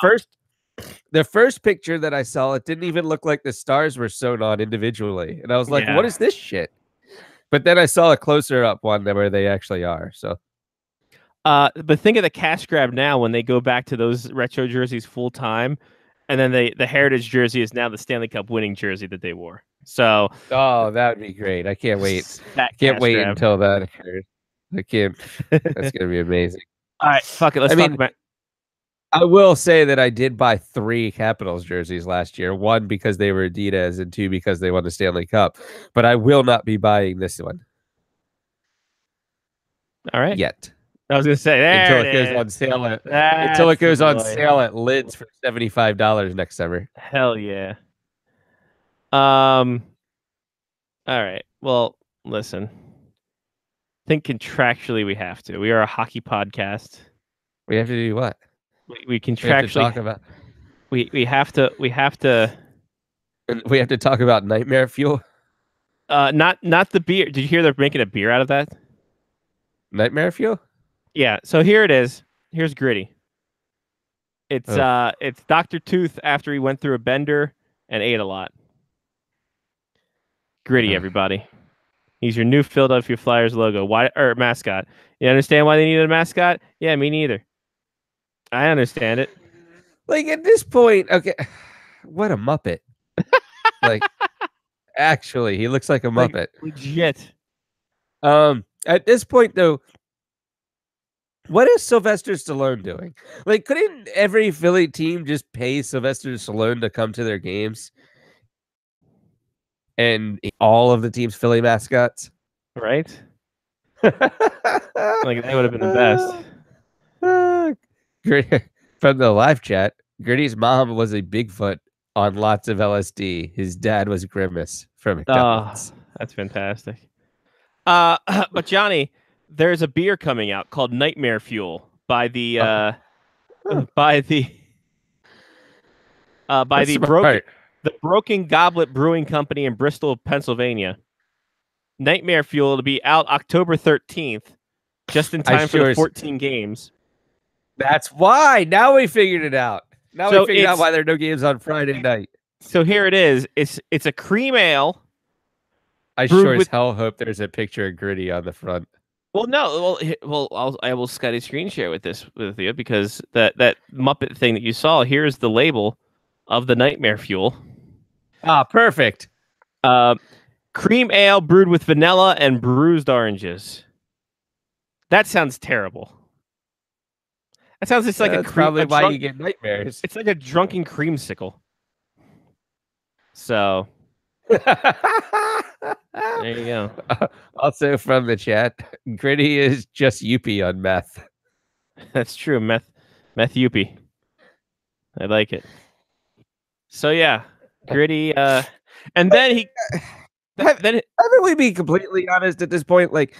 the first picture that I saw, it didn't even look like the stars were sewn on individually. And I was like, Yeah. what is this shit? But then I saw a closer up one where they actually are. So But think of the cash grab now when they go back to those retro jerseys full time, and then the heritage jersey is now the Stanley Cup winning jersey that they wore. So oh, that would be great. I can't wait. that Can't cash wait grab. until that occurs. I can't. That's gonna be amazing. All right, fuck it. Let's I talk mean, about. I will say that I did buy 3 Capitals jerseys last year. 1 because they were Adidas, and 2 because they won the Stanley Cup. But I will not be buying this one All right. yet I was gonna say there until it goes is. on sale. Until it That's goes the on boy. sale at Lids for $75 next summer. Hell yeah. All right. Well, listen. I think contractually we have to. We are a hockey podcast. We have to do what? We We have to contractually talk about. we have to We have to talk about Nightmare Fuel. not the beer. Did you hear they're making a beer out of that? Nightmare Fuel. Yeah. So here it is. Here's Gritty. It's it's Dr. Tooth after he went through a bender and ate a lot. Gritty, Ugh. everybody. He's your new Philadelphia Flyers logo. Why or mascot? You understand why they needed a mascot? Yeah, me neither. I understand it. Like at this point, okay, what a muppet! Like, actually, he looks like a Like, muppet. Legit. At this point, though, What is Sylvester Stallone doing? Like, couldn't every Philly team just pay Sylvester Stallone to come to their games? And all of the team's Philly mascots? Right? Like, they would have been the best. From the live chat, Gritty's mom was a Bigfoot on lots of LSD. His dad was Grimace from McDonald's. That's fantastic. But Johnny, there's a beer coming out called Nightmare Fuel by the Broken Goblet Brewing Company in Bristol, Pennsylvania. Nightmare Fuel to be out October 13th, just in time for the 14 games. That's why. Now we figured it out. Now we figured out why there are no games on Friday night. So here it is. It's a cream ale. I sure as hell hope there's a picture of Gritty on the front. Well, no. I will Scotty screen share with you because that Muppet thing that you saw. Here's the label of the Nightmare Fuel. Ah, perfect. Cream ale brewed with vanilla and bruised oranges. That sounds terrible. That sounds just like probably why you get nightmares. It's like a drunken creamsicle. So there you go. Also from the chat, Gritty is just Youpie on meth. That's true. Meth Youpie. I like it. So yeah, Gritty. And then haven't we be completely honest at this point? Like,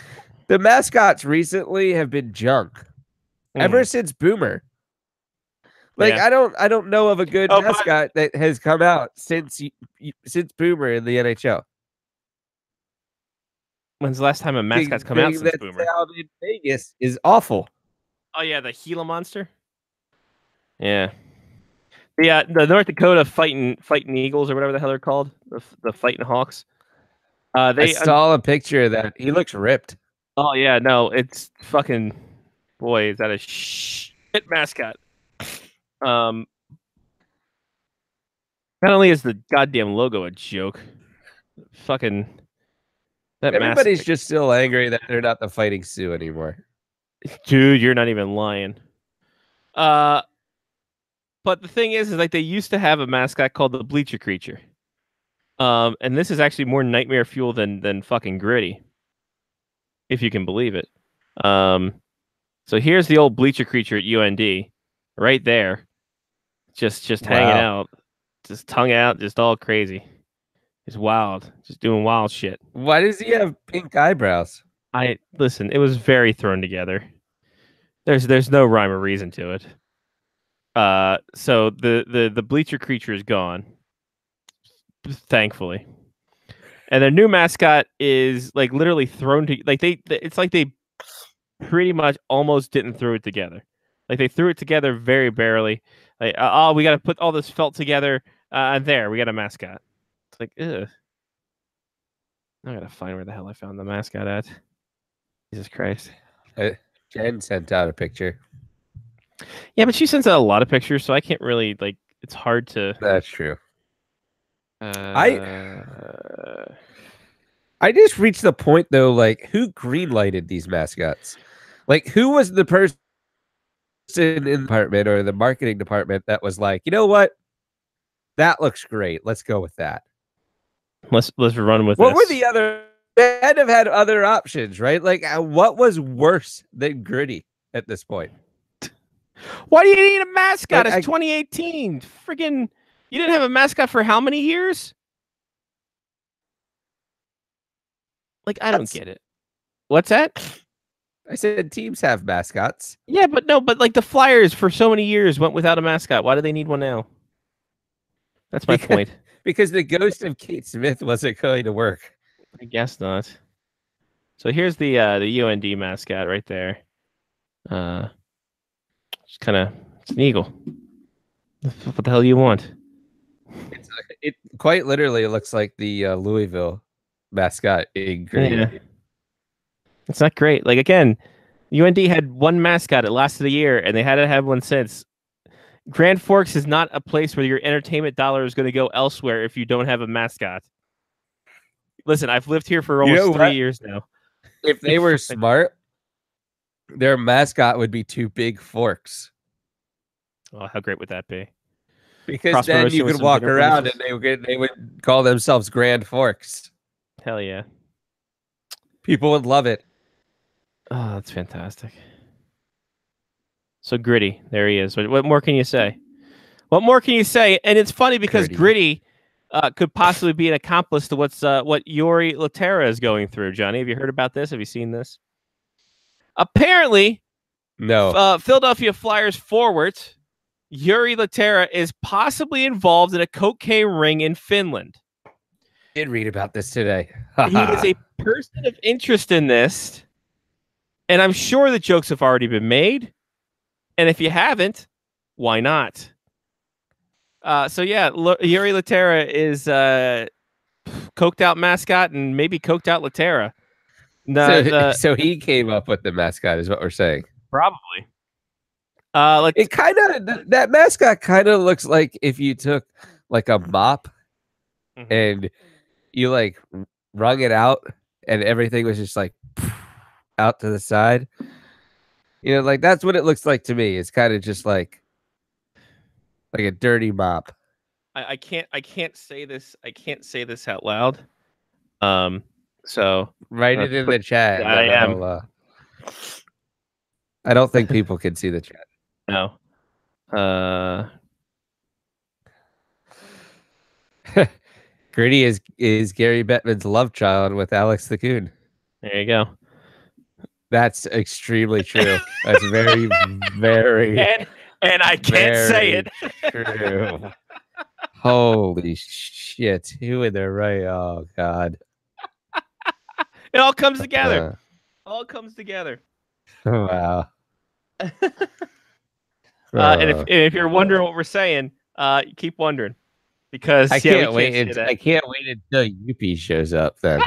the mascots recently have been junk. Ever since Boomer. Like, yeah. I don't know of a good mascot that has come out since Boomer in the NHL. When's the last time a mascot's come out since Boomer? In Vegas is awful. Oh yeah, the Gila monster. Yeah. The North Dakota fighting Eagles or whatever the hell they're called, the fighting Hawks. I saw a picture of that. He looks ripped. Oh yeah, no, it's fucking. Boy, is that a shit mascot. Not only is the goddamn logo a joke, fucking everybody's just still angry that they're not the Fighting Sioux anymore. Dude, you're not even lying. But the thing is like they used to have a mascot called the Bleacher Creature. And this is actually more Nightmare Fuel than fucking Gritty, if you can believe it. So here's the old Bleacher Creature at UND, right there, just hanging out, just tongue out, just all crazy. He's wild, just doing wild shit. Why does he have pink eyebrows? Listen, it was very thrown together. There's no rhyme or reason to it. So the Bleacher Creature is gone, thankfully, and their new mascot is like literally thrown to it's like they pretty much almost didn't throw it together. Like they threw it together very barely. Like, we got to put all this felt together. And there, we got a mascot. It's like, ugh. I gotta find where the hell I found the mascot at. Jesus Christ. Jen sent out a picture. Yeah, but she sends out a lot of pictures, so I can't really it's hard to. That's true. I just reached the point though, like, who greenlighted these mascots? Like, who was the person in the department or the marketing department that was like, you know what? That looks great. Let's go with that. Let's run with what this. Were the other? They had to have had other options, right? Like, what was worse than Gritty at this point? Why do you need a mascot? It's 2018. Friggin', you didn't have a mascot for how many years? Like, I don't get it. What's that? I said teams have mascots. Yeah, but like the Flyers for so many years went without a mascot. Why do they need one now? That's my point. Because the ghost of Kate Smith wasn't going to work. I guess not. So here's the UND mascot right there. It's an eagle. What the hell do you want? It quite literally looks like the Louisville mascot in green. Yeah. It's not great. Like, again, UND had one mascot. It lasted a year, and they hadn't had one since. Grand Forks is not a place where your entertainment dollar is going to go elsewhere if you don't have a mascot. Listen, I've lived here for almost 3 years now. If they were smart, Their mascot would be two big forks. Oh, how great would that be? Because Cross then promotion you with could some walk dinner around and promotions. they would call themselves Grand Forks. Hell yeah. People would love it. Oh, that's fantastic. So Gritty, there he is. What more can you say? What more can you say? And it's funny because Gritty could possibly be an accomplice to what Yuri Laterra is going through. Johnny, have you heard about this? Have you seen this? Apparently, No. Philadelphia Flyers forward Yuri Laterra is possibly involved in a cocaine ring in Finland. I did read about this today. He is a person of interest in this, and I'm sure the jokes have already been made. And if you haven't, why not? So yeah, Yuri Laterra is coked out mascot and maybe coked out Laterra. So he came up with the mascot, is what we're saying. Probably. It kind of that mascot kind of looks like if you took like a mop and you like wrung it out and everything was just like out to the side. You know, like that's what it looks like to me. It's kind of just like a dirty mop. I can't say this. I can't say this out loud. So write it in the chat. I am. I don't think people can see the chat. No. Gritty is Gary Bettman's love child with Alex the Coon. There you go. That's extremely true. That's very, very and I can't say it. True. Holy shit. Who in their right? Oh God. It all comes together. All comes together. Wow. And if you're wondering what we're saying, keep wondering. Because I can't wait until Yuppie shows up then.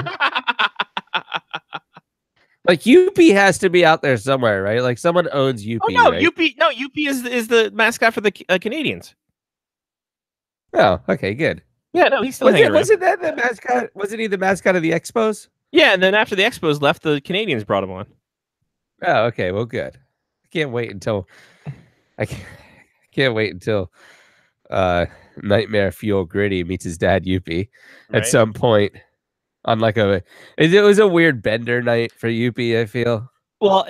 Like Yuppie has to be out there somewhere, right? Like someone owns Yuppie. Oh no, right? Yuppie is the mascot for the Canadians. Oh, okay, good. Yeah, no, he's still hanging around. Wasn't that the mascot? Wasn't he the mascot of the Expos? Yeah, and then after the Expos left, the Canadians brought him on. Oh, okay, well, good. I can't wait until Nightmare Fuel Gritty meets his dad Yuppie at some point on like it was a weird bender night for Yuppie, I feel. Well,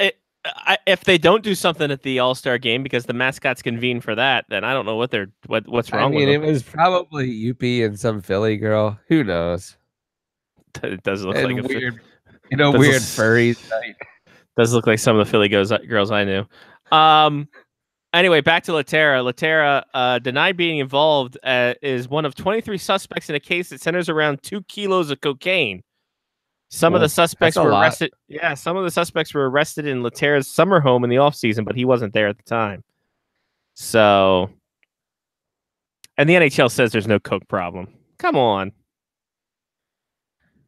if they don't do something at the All-Star game because the mascots convene for that, then I don't know what's wrong with them. It was probably Yuppie and some Philly girl. Who knows? It does look like a weird, weird furry night. Does look like some of the Philly girls I knew. Anyway, back to Laterra. Laterra denied being involved. Is one of 23 suspects in a case that centers around 2 kilos of cocaine. Some of the suspects were arrested. Yeah, some of the suspects were arrested in Laterra's summer home in the offseason, but he wasn't there at the time. So, and the NHL says there's no coke problem. Come on.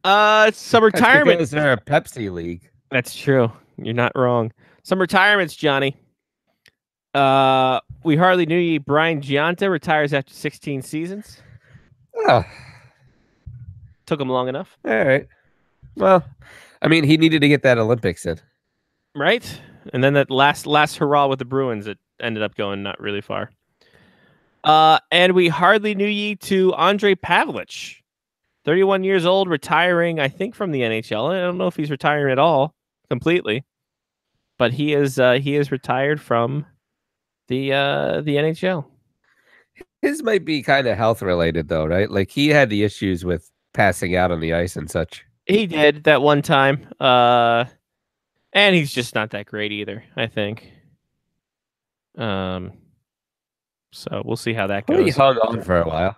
Some retirement. Because they're a Pepsi league. That's true. You're not wrong. Some retirements, Johnny. We hardly knew you. Brian Giunta retires after 16 seasons. Oh. Took him long enough. All right. Well, I mean, he needed to get that Olympics in. Right? And then that last hurrah with the Bruins, it ended up going not really far. And we hardly knew ye to Andre Pavlich. 31 years old, retiring, I think, from the NHL. I don't know if he's retiring at all completely. But he is retired from the NHL. His might be kind of health related though, right? Like he had the issues with passing out on the ice and such. He did that one time. And he's just not that great either, I think. So we'll see how that goes. He hung on for a while.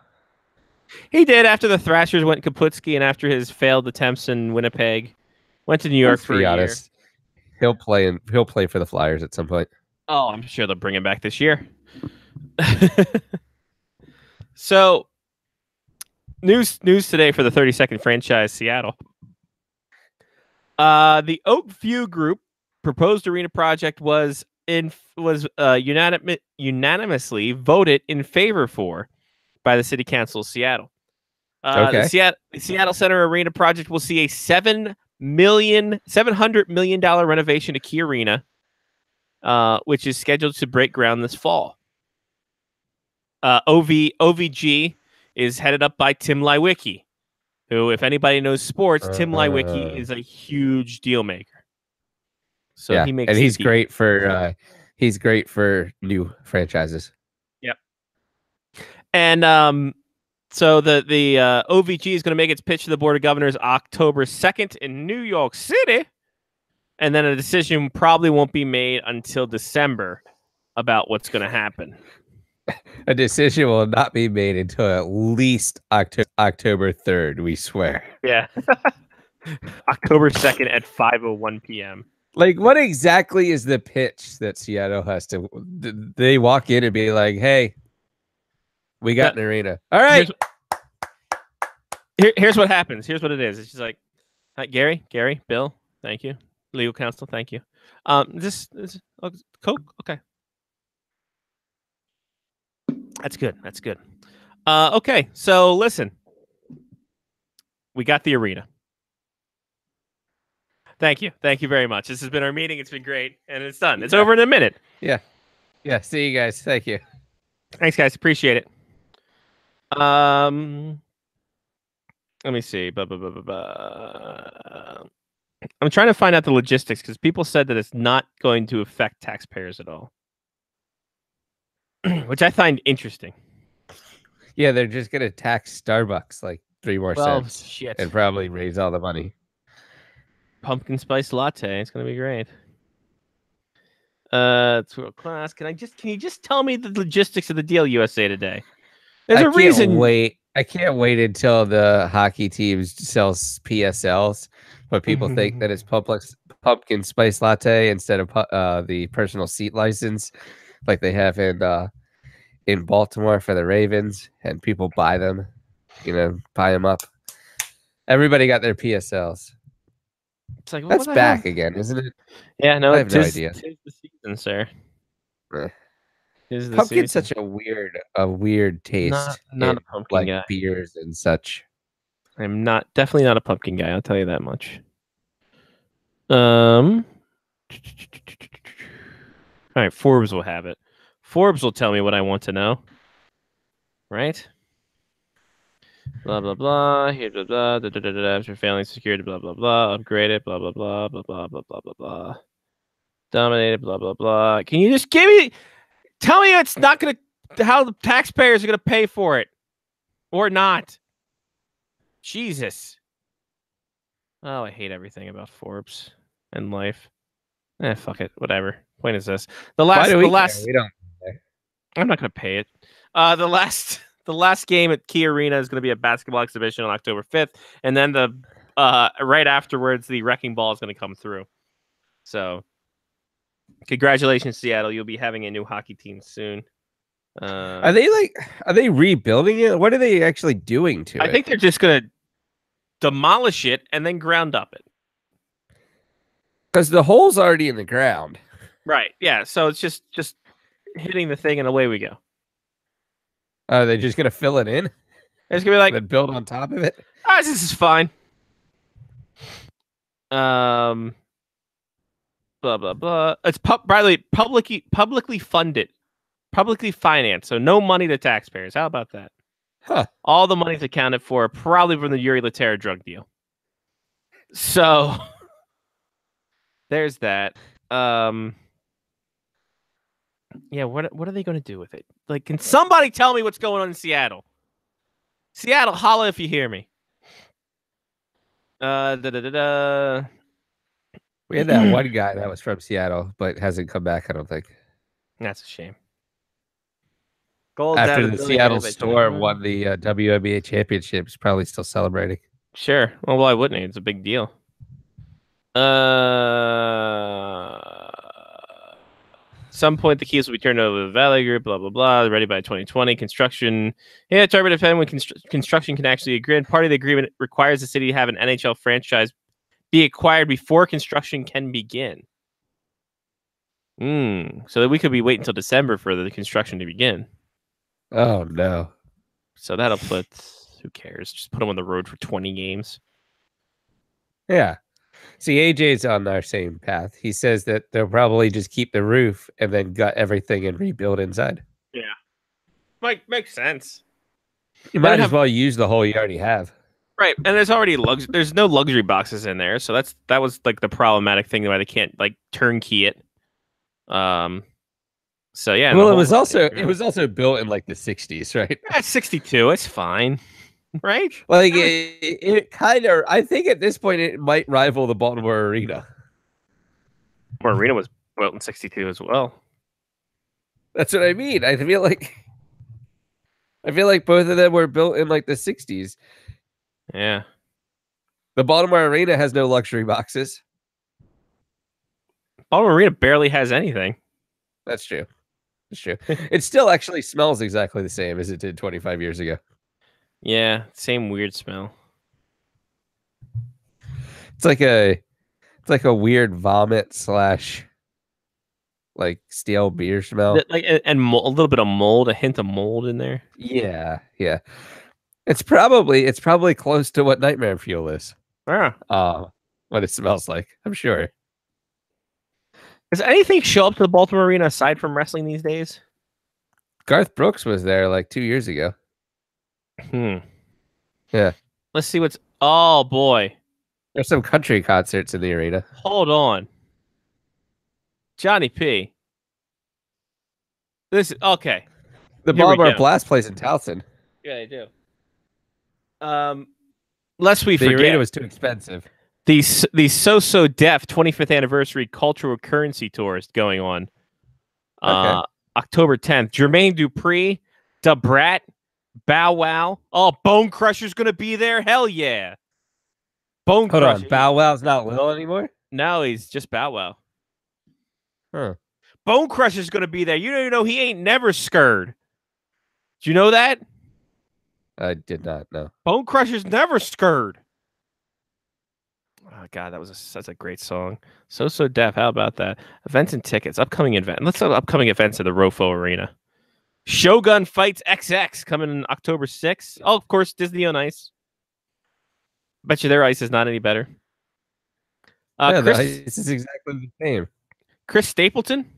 He did after the Thrashers went Kaputski and after his failed attempts in Winnipeg. Went to New York for a year. He'll play for the Flyers at some point. Oh, I'm sure they'll bring him back this year. So, news today for the 32nd franchise, Seattle. The Oak View Group proposed arena project was unanimously voted in favor for by the City Council of Seattle. The Seattle Center Arena project will see a $700 million renovation to Key Arena which is scheduled to break ground this fall. OVG is headed up by Tim Leiweke, who, if anybody knows sports, Tim Leiweke is a huge deal maker. So yeah, he makes and he's great for new franchises. Yep. And so the OVG is going to make its pitch to the Board of Governors October 2nd in New York City, and then a decision probably won't be made until December about what's going to happen. A decision will not be made until at least October 3rd, we swear. Yeah. October 2nd at 5:01 p.m. Like, what exactly is the pitch that Seattle has to... They walk in and be like, hey, we got an arena. All right. Here's what happens. Here's what it is. It's just like, hi, Gary, Bill, thank you. Legal counsel, thank you. This Coke? Okay. That's good. Okay, so listen. We got the arena. Thank you very much. This has been our meeting. It's been great, and it's done. It's over in a minute. Yeah. See you guys. Thank you. Thanks, guys. Appreciate it. Let me see. I'm trying to find out the logistics because people said that it's not going to affect taxpayers at all, which I find interesting. Yeah, they're just gonna tax Starbucks like 3 more cents shit. and probably raise all the money. Pumpkin spice latte. It's gonna be great. It's world class. Can you just tell me the logistics of the deal, USA Today? There's a reason. I can't wait until the hockey teams sells PSLs, but people think that it's pumpkin spice latte instead of the personal seat license, like they have in Baltimore for the Ravens, and people buy them, buy them up. Everybody got their PSLs. It's like, that's back again, isn't it? Yeah, no, I have no idea. It's the season, sir. Pumpkin's such a weird taste. Not a pumpkin guy. Beers and such. I'm definitely not a pumpkin guy. I'll tell you that much. All right, Forbes will have it. Forbes will tell me what I want to know. Right? Blah blah blah. Here blah blah. Da, da, da, da, after failing security. Blah blah blah. Upgraded. Blah blah blah. Blah blah blah blah blah blah. Dominated. Blah blah blah. Can you just tell me it's not gonna how the taxpayers are gonna pay for it, or not? Jesus. Oh, I hate everything about Forbes and life. Fuck it. Whatever. Point is this: the last. We don't. I'm not gonna pay it. The last game at Key Arena is going to be a basketball exhibition on October 5th, and then the right afterwards, the Wrecking Ball is going to come through. So, congratulations, Seattle! You'll be having a new hockey team soon. Are they rebuilding it? What are they actually doing to it? I think they're just going to demolish it and then ground up it. Because the hole's already in the ground. Right. Yeah. So it's just hitting the thing and away we go. Are they just gonna fill it in? It's gonna be like then build on top of it. This is fine. Blah blah blah. It's publicly funded, publicly financed. So no money to taxpayers. How about that? Huh. All the money's accounted for, probably from the Yuri Laterra drug deal. So there's that. Yeah, what are they going to do with it? Like, can somebody tell me what's going on in Seattle? Seattle, holla if you hear me. We had that one guy that was from Seattle, but hasn't come back, I don't think. That's a shame. After the Seattle Storm won the WNBA championships, probably still celebrating. Sure. Well, why wouldn't he? It's a big deal. Some point the keys will be turned over to the Valley Group, blah, blah, blah. Ready by 2020. Construction. Yeah, it's hard to defend when construction can actually agree. Part of the agreement requires the city to have an NHL franchise be acquired before construction can begin. So that we could be waiting until December for the construction to begin. Oh, no. So that'll put... Who cares? Just put them on the road for 20 games. Yeah. See, AJ's on our same path. He says that they'll probably just keep the roof and then gut everything and rebuild inside. Yeah, makes sense. You might as well use the hole you already have. Right, and there's already there's no luxury boxes in there, so that was like the problematic thing why they can't like turnkey it. So yeah. Well, it was also built in like the 60s, right? At 62, it's fine, right? Like it kind of. I think at this point it might rival the Baltimore Arena. Baltimore Arena was built in 62 as well. That's what I mean. I feel like both of them were built in like the 60s. Yeah. The Baltimore Arena has no luxury boxes. Baltimore Arena barely has anything. That's true. That's true. It still actually smells exactly the same as it did 25 years ago. Yeah, same weird smell. It's like a weird vomit / like stale beer smell. Like and a little bit of mold, a hint of mold in there. Yeah. It's probably close to what Nightmare Fuel is. Yeah. What it smells like, I'm sure. Does anything show up to the Baltimore Arena aside from wrestling these days? Garth Brooks was there like 2 years ago. Yeah. Let's see what's. Oh boy. There's some country concerts in the arena. Hold on. Johnny P. This okay. The Baltimore Blast plays in Towson. Yeah, they do. Lest we forget, the arena was too expensive. The So Def 25th anniversary cultural currency tour is going on. October 10th. Jermaine Dupri, Da Brat, Bow Wow. Oh, Bone Crusher's gonna be there. Hell yeah. Hold on, Bow Wow's not Lil anymore? No, he's just Bow Wow. Huh. Bone Crusher's gonna be there. You know he ain't never scared. Do you know that? I did not know. Bone Crusher's never scared. Oh God, that's a great song. So Def. How about that? Events and tickets. Upcoming event. Let's talk upcoming events at the Rofo Arena. Shogun Fights XX coming in October 6th. Oh, of course, Disney on Ice. Bet you their ice is not any better. The ice is exactly the same. Chris Stapleton.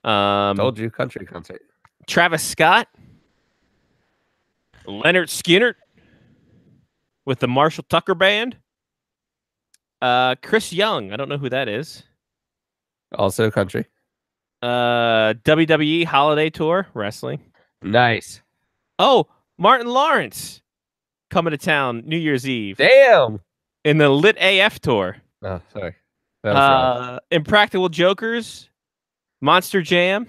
Told you, country concert. Travis Scott. Leonard Skinner with the Marshall Tucker Band. Chris Young. I don't know who that is. Also country. WWE Holiday Tour wrestling. Nice. Oh, Martin Lawrence coming to town New Year's Eve. Damn. In the Lit AF Tour. Oh, sorry. That was wrong. Impractical Jokers. Monster Jam.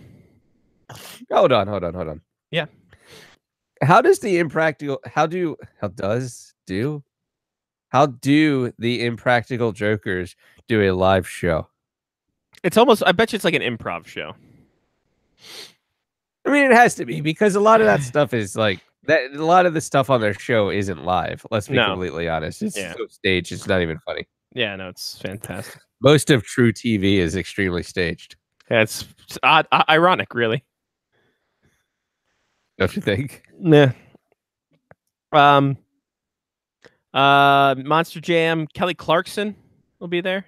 Hold on. Yeah. How does the Impractical the Impractical Jokers do a live show? It's almost, I bet you it's like an improv show. I mean, it has to be because a lot of that stuff is like that. A lot of the stuff on their show isn't live. Let's be completely honest. It's so staged. It's not even funny. Yeah, no, it's fantastic. Most of true TV is extremely staged. Yeah, it's odd, ironic, really. Don't you think? Yeah. Monster Jam. Kelly Clarkson will be there.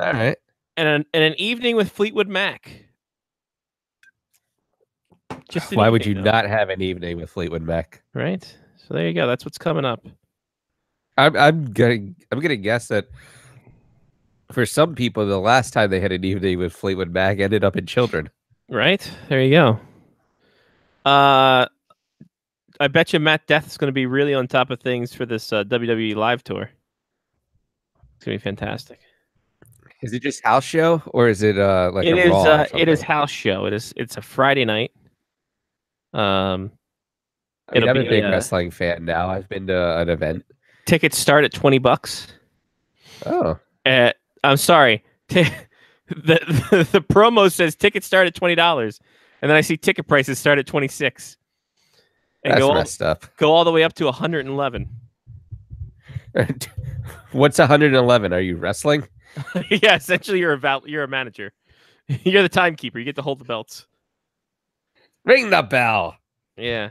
All right. And an evening with Fleetwood Mac. Why would you not have an evening with Fleetwood Mac? Right. So there you go. That's what's coming up. I'm gonna guess that for some people, the last time they had an evening with Fleetwood Mac ended up in Children. Right. There you go. I bet you Matt Death is going to be really on top of things for this WWE live tour. It's going to be fantastic. Is it just house show or is it like it a is? Raw It is house show. It's a Friday night. I'm a big wrestling fan now. I've been to an event. Tickets start at $20. Oh, I'm sorry. The promo says tickets start at $20, and then I see ticket prices start at $26. And that's messed up. Go all the way up to 111. What's 111? Are you wrestling? Yeah, essentially you're a manager. You're the timekeeper. You get to hold the belts. Ring the bell. Yeah.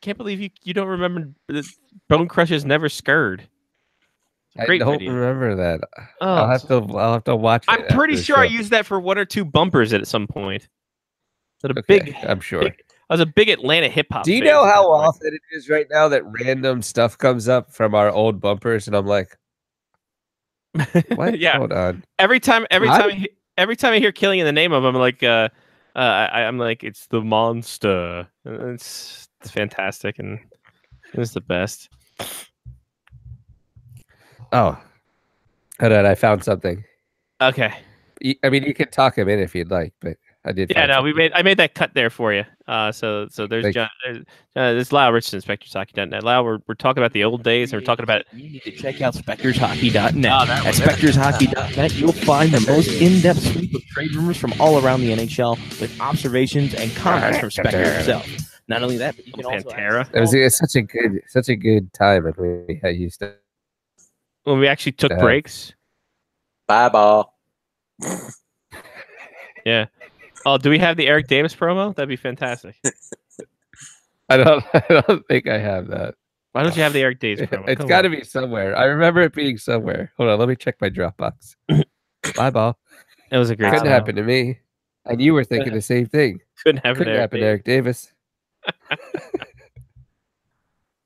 Can't believe you don't remember Bone Crusher's Never Scared. I Great don't video. remember that. Oh, I'll have to watch it. I'm pretty after the sure I show. used that for 1 or 2 bumpers at some point. That a Okay, big, I'm sure. I was a big Atlanta hip hop. Do you know how often it is right now that random stuff comes up from our old bumpers, and I'm like, what? Yeah. Hold on. Every time I hear "Killing in the Name of," I'm like, I'm like, it's the monster. It's fantastic, and it's the best. Oh, hold on. I found something. Okay. I mean, you can talk him in if you'd like, but I did. Yeah, find no, something. I made that cut there for you. So there's Thank John. There's Lyle Richardson, SpectorsHockey.net. Lyle, we're talking about the old days, and we're talking about. You need to check out SpectorsHockey.net. Oh, that At one. SpectorsHockey.net, you'll find the most in-depth sweep of trade rumors from all around the NHL with observations and comments from Spector himself. Not only that, but you can also Pantera. It was such a good time when we had used to. When we actually took Yeah. breaks. Bye, ball. Yeah. Oh, do we have the Eric Davis promo? That'd be fantastic. I don't think I have that. Why don't you have the Eric Davis promo? It's Come got to on. be somewhere. I remember it being somewhere. Hold on, let me check my Dropbox. Bye, ball. It was a great Couldn't time. happen to me, and you were thinking the same thing. Couldn't happen. Couldn't happen to Eric Davis.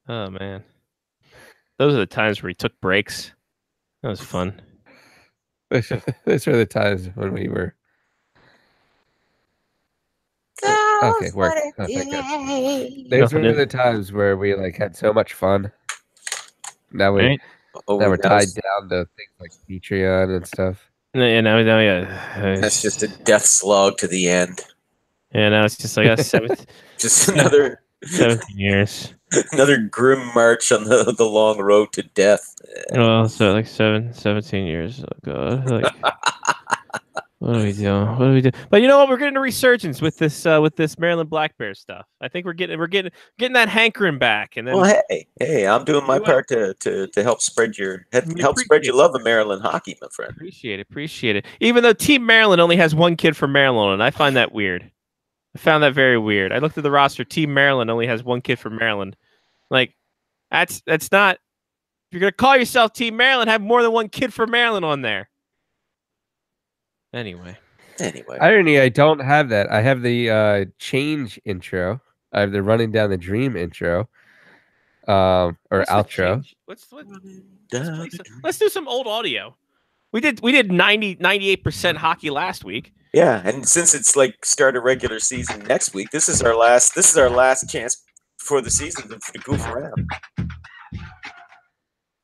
Oh man, those are the times where we took breaks. That was fun. Those were the times when we were. Okay, work. Oh, thank God. Those Nothing were in- the times where we like had so much fun. Now we Right? Oh, now we're now tied it's- down to things like Patreon and stuff. Yeah, yeah. That's just a death slog to the end. Yeah, now it's just like 17 Just another 17 years. another grim march on the long road to death. Well, so like 17 years. Oh god. Like, what are we doing? What do we do? But you know what? We're getting a resurgence with this Maryland Black Bear stuff. I think we're getting that hankering back. And then Well, hey, I'm doing my You part to help spread your We help spread appreciate your love of Maryland hockey, my friend. appreciate it. Even though Team Maryland only has 1 kid from Maryland, and I find that weird. I found that very weird. I looked at the roster. Team Maryland only has 1 kid from Maryland. Like, that's not. If you're gonna call yourself Team Maryland, have more than 1 kid from Maryland on there. Anyway, Irony, I don't have that. I have the change intro. I have the running down the dream intro. Or What's the outro. change? Let's do some old audio. We did 98% hockey last week. Yeah, and since it's like start a regular season next week, this is our last chance before the season to goof around.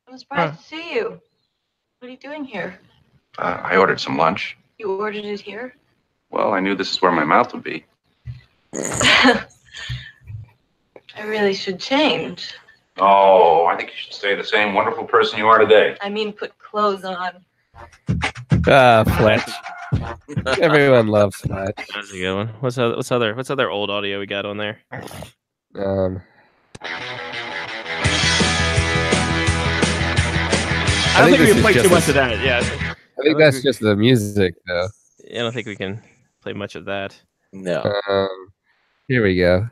I'm surprised to see you. What are you doing here? I ordered some lunch. You ordered it here? Well, I knew this is where my mouth would be. I really should change. Oh, I think you should stay the same wonderful person you are today. I mean, put clothes on. Fletch. Everyone loves Fletch. That's a good one. What's other old audio we got on there? I don't think we this can is play just too much a- of that. Yeah. I think that's just the music, though. I don't think we can play much of that. No. Here we go.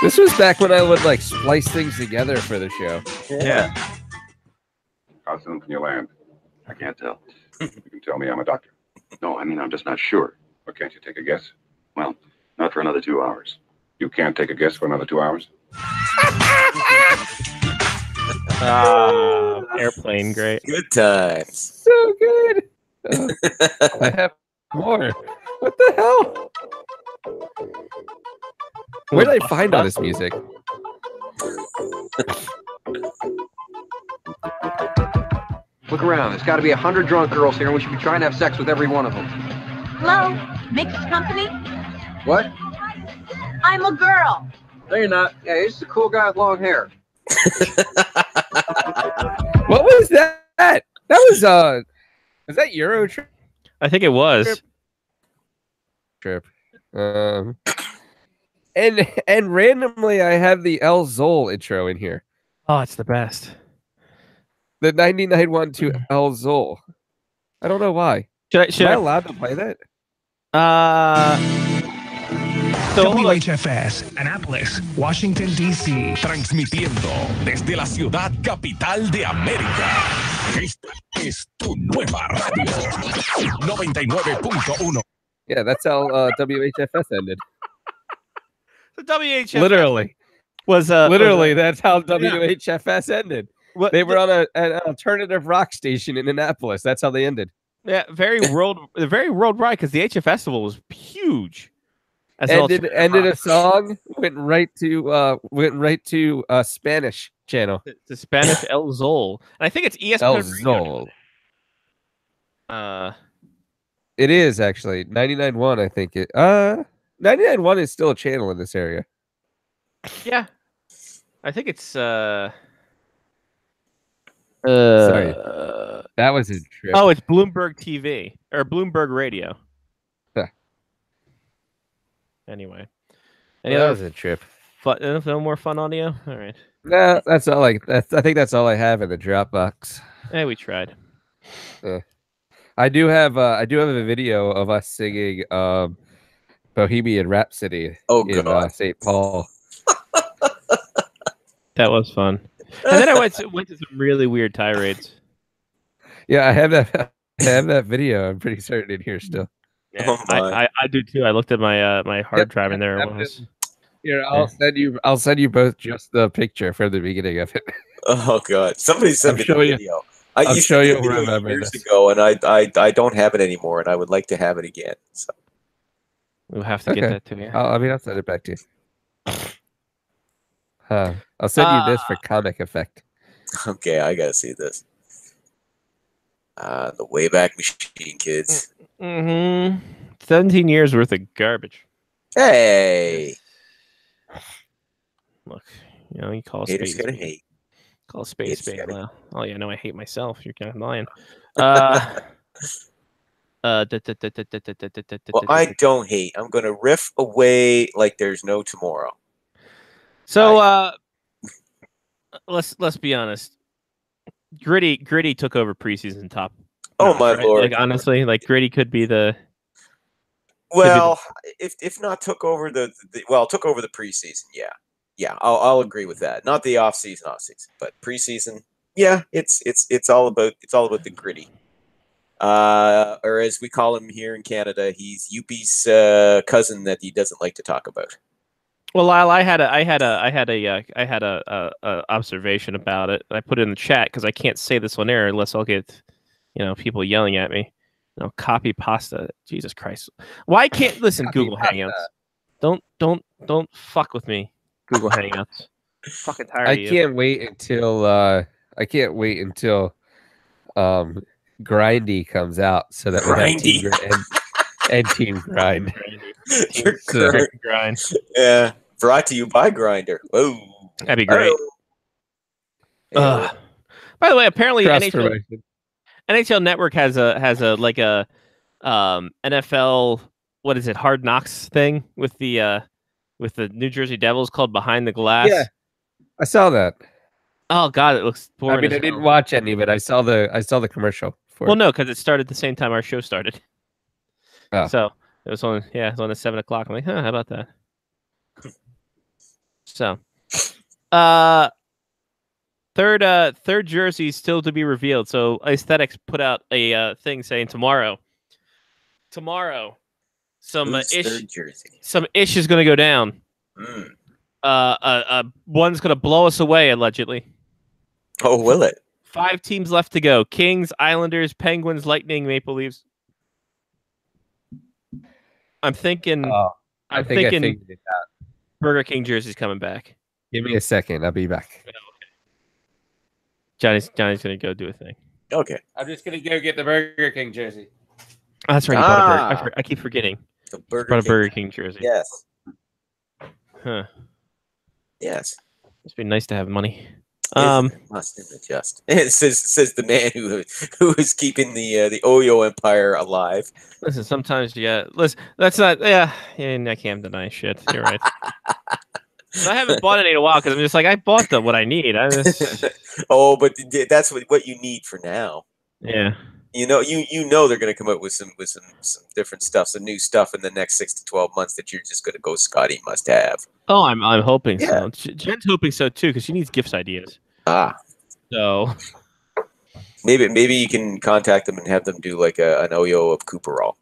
This was back when I would like splice things together for the show. Yeah. How soon can you land? I can't tell. You can tell me I'm a doctor. No, I mean, I'm just not sure. Or can't you take a guess? Well, not for another 2 hours. You can't take a guess for another 2 hours? Airplane, great. Good times. So good. I have more. What the hell? Where did I find all this music? Look around. There's got to be 100 drunk girls here, and we should be trying to have sex with every one of them. Hello? Mixed company? What? I'm a girl. No, you're not. Yeah, he's just a cool guy with long hair. What was that? That was that Euro Trip? I think it was. And randomly I have the El Zol intro in here. Oh, it's the best. The 99 1 to El Zol. I don't know why. Should Am I I allowed to play that? WHFS, Annapolis, Washington, D.C. Transmitiendo desde la ciudad capital de América. Esta es tu nueva radio. 99.1. Yeah, that's how WHFS ended. The WHFS Literally. Literally, that's how WHFS ended. They were on an alternative rock station in Annapolis. That's how they ended. Yeah, very worldwide because the HF Festival was huge. Ended a song, went right to Spanish channel. The Spanish El Zol. And I think it's ESPN. El Zol. It is actually 99.1. I think it. 99.1 is still a channel in this area. Yeah, I think it's. Sorry, that was a trip. Oh, it's Bloomberg TV or Bloomberg Radio. Anyway, that was a trip. No more fun audio. All right. No, that's all. I think that's all I have in the Dropbox. Hey, we tried. I do have a video of us singing Bohemian Rhapsody in St. Paul. That was fun. And then I went to some really weird tirades. Yeah, I have that video. I'm pretty certain in here still. Yeah, I do too. I looked at my my hard drive and there it was. Here, I'll send you both just the picture from the beginning of it. Oh God! Somebody sent me the video. I'll show you years ago, and I don't have it anymore, and I would like to have it again. So we'll have to get that to you. I'll send it back to you. I'll send you this for comic effect. Okay, I gotta see this. The Wayback Machine, kids. 17 years worth of garbage. Hey, look, you call a haters spade. gonna hate. Call a spade spade. Well, oh yeah, no, I hate myself. You're kind of lying. Well, I don't hate. I'm gonna riff away like there's no tomorrow. So let's be honest. Gritty took over preseason top. Oh my lord! Like honestly, like Gritty could be the. Well, if not took over took over the preseason. Yeah, I'll agree with that. Not the off season, but preseason. Yeah, it's all about the Gritty. Or as we call him here in Canada, he's Youpie's cousin that he doesn't like to talk about. Well, Lyle, I had a observation about it. I put it in the chat because I can't say this on air unless I'll get, people yelling at me. Copy pasta. Jesus Christ! Why can't listen? Copy Google pasta. Hangouts. Don't fuck with me. Google Hangouts. Fucking tired. I of you. can't wait until Grindy comes out so that we have Team Grind. Your current Grind. Yeah, brought to you by Grinder. Whoa, that'd be great. By the way, apparently NHL Network has a NFL, what is it, Hard Knocks thing with the New Jersey Devils called Behind the Glass. Yeah, I saw that. Oh God, it looks boring. I mean, I didn't watch any of it. I saw the commercial. Well, no, because it started the same time our show started. Oh. So it was on at 7:00. I'm like, how about that? So, third jersey still to be revealed. So Aesthetics put out a thing saying tomorrow, some ish is going to go down. One's going to blow us away allegedly. Oh, will it? 5 teams left to go: Kings, Islanders, Penguins, Lightning, Maple Leafs. I'm thinking. I think Burger King jersey's coming back. Give me a second. I'll be back. Johnny's gonna go do a thing. Okay. I'm just gonna go get the Burger King jersey. Oh, that's right. You bought a burger. I keep forgetting. The Burger King jersey. Yes. Huh. Yes. Must be nice to have money. Must adjust. It says the man who is keeping the Oyo Empire alive. Listen, sometimes listen, that's not. Yeah, I can't deny shit. You're right. I haven't bought it in a while because I'm just like I bought what I need. Oh, but that's what you need for now. Yeah. You know they're going to come up with some different stuff, some new stuff in the next 6 to 12 months that you're just going to go Scotty must have. Oh, I'm hoping so. Jen's hoping so too because she needs gifts ideas. So maybe you can contact them and have them do like an Oyo of Cooperall.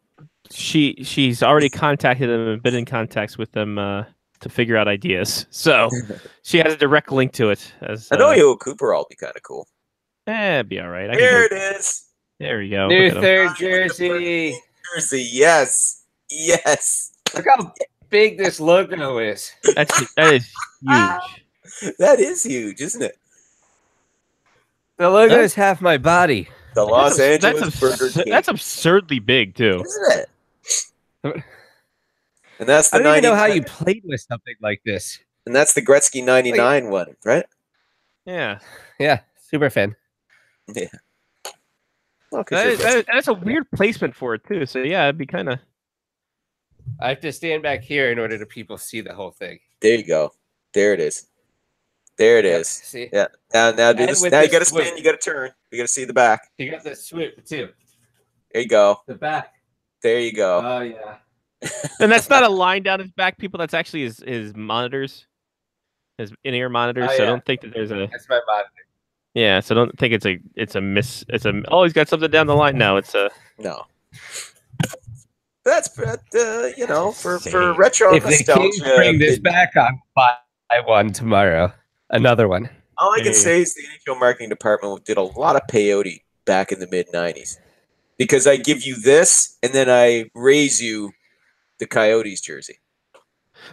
She's already contacted them and been in contacts with them to figure out ideas. So she has a direct link to it. As an Oyo of Cooperall would be kind of cool. It'd be all right. There it is. There we go. New third jersey. Jersey, yes. Look how big this logo is. That is huge. That is huge, isn't it? The logo is half my body. The Los Angeles Burger King. That's absurdly big too, isn't it? And that's the I don't even know how you played with something like this. And that's the Gretzky 99 one, right? Yeah. Yeah. Super fan. Yeah. Well, that's a weird placement for it too. So yeah, it'd be kind of. I have to stand back here in order to people see the whole thing. There you go. There it is. There it is. See? Yeah. Now do this. Now you got to spin. You got to turn. You got to see the back. You got the swoop too. There you go. The back. There you go. Oh yeah. And that's not a line down his back, people. That's actually his monitors, his in-ear monitors. Oh, So I yeah. don't think that there's a. That's my monitor. Yeah, so I don't think it's a miss. Oh, he's got something down the line. No, it's a no. That's for retro If the Kings nostalgia. bring this back, I'll buy one tomorrow. Another one. All I can say is the NHL marketing department did a lot of peyote back in the mid '90s, because I give you this and then I raise you the Coyotes jersey.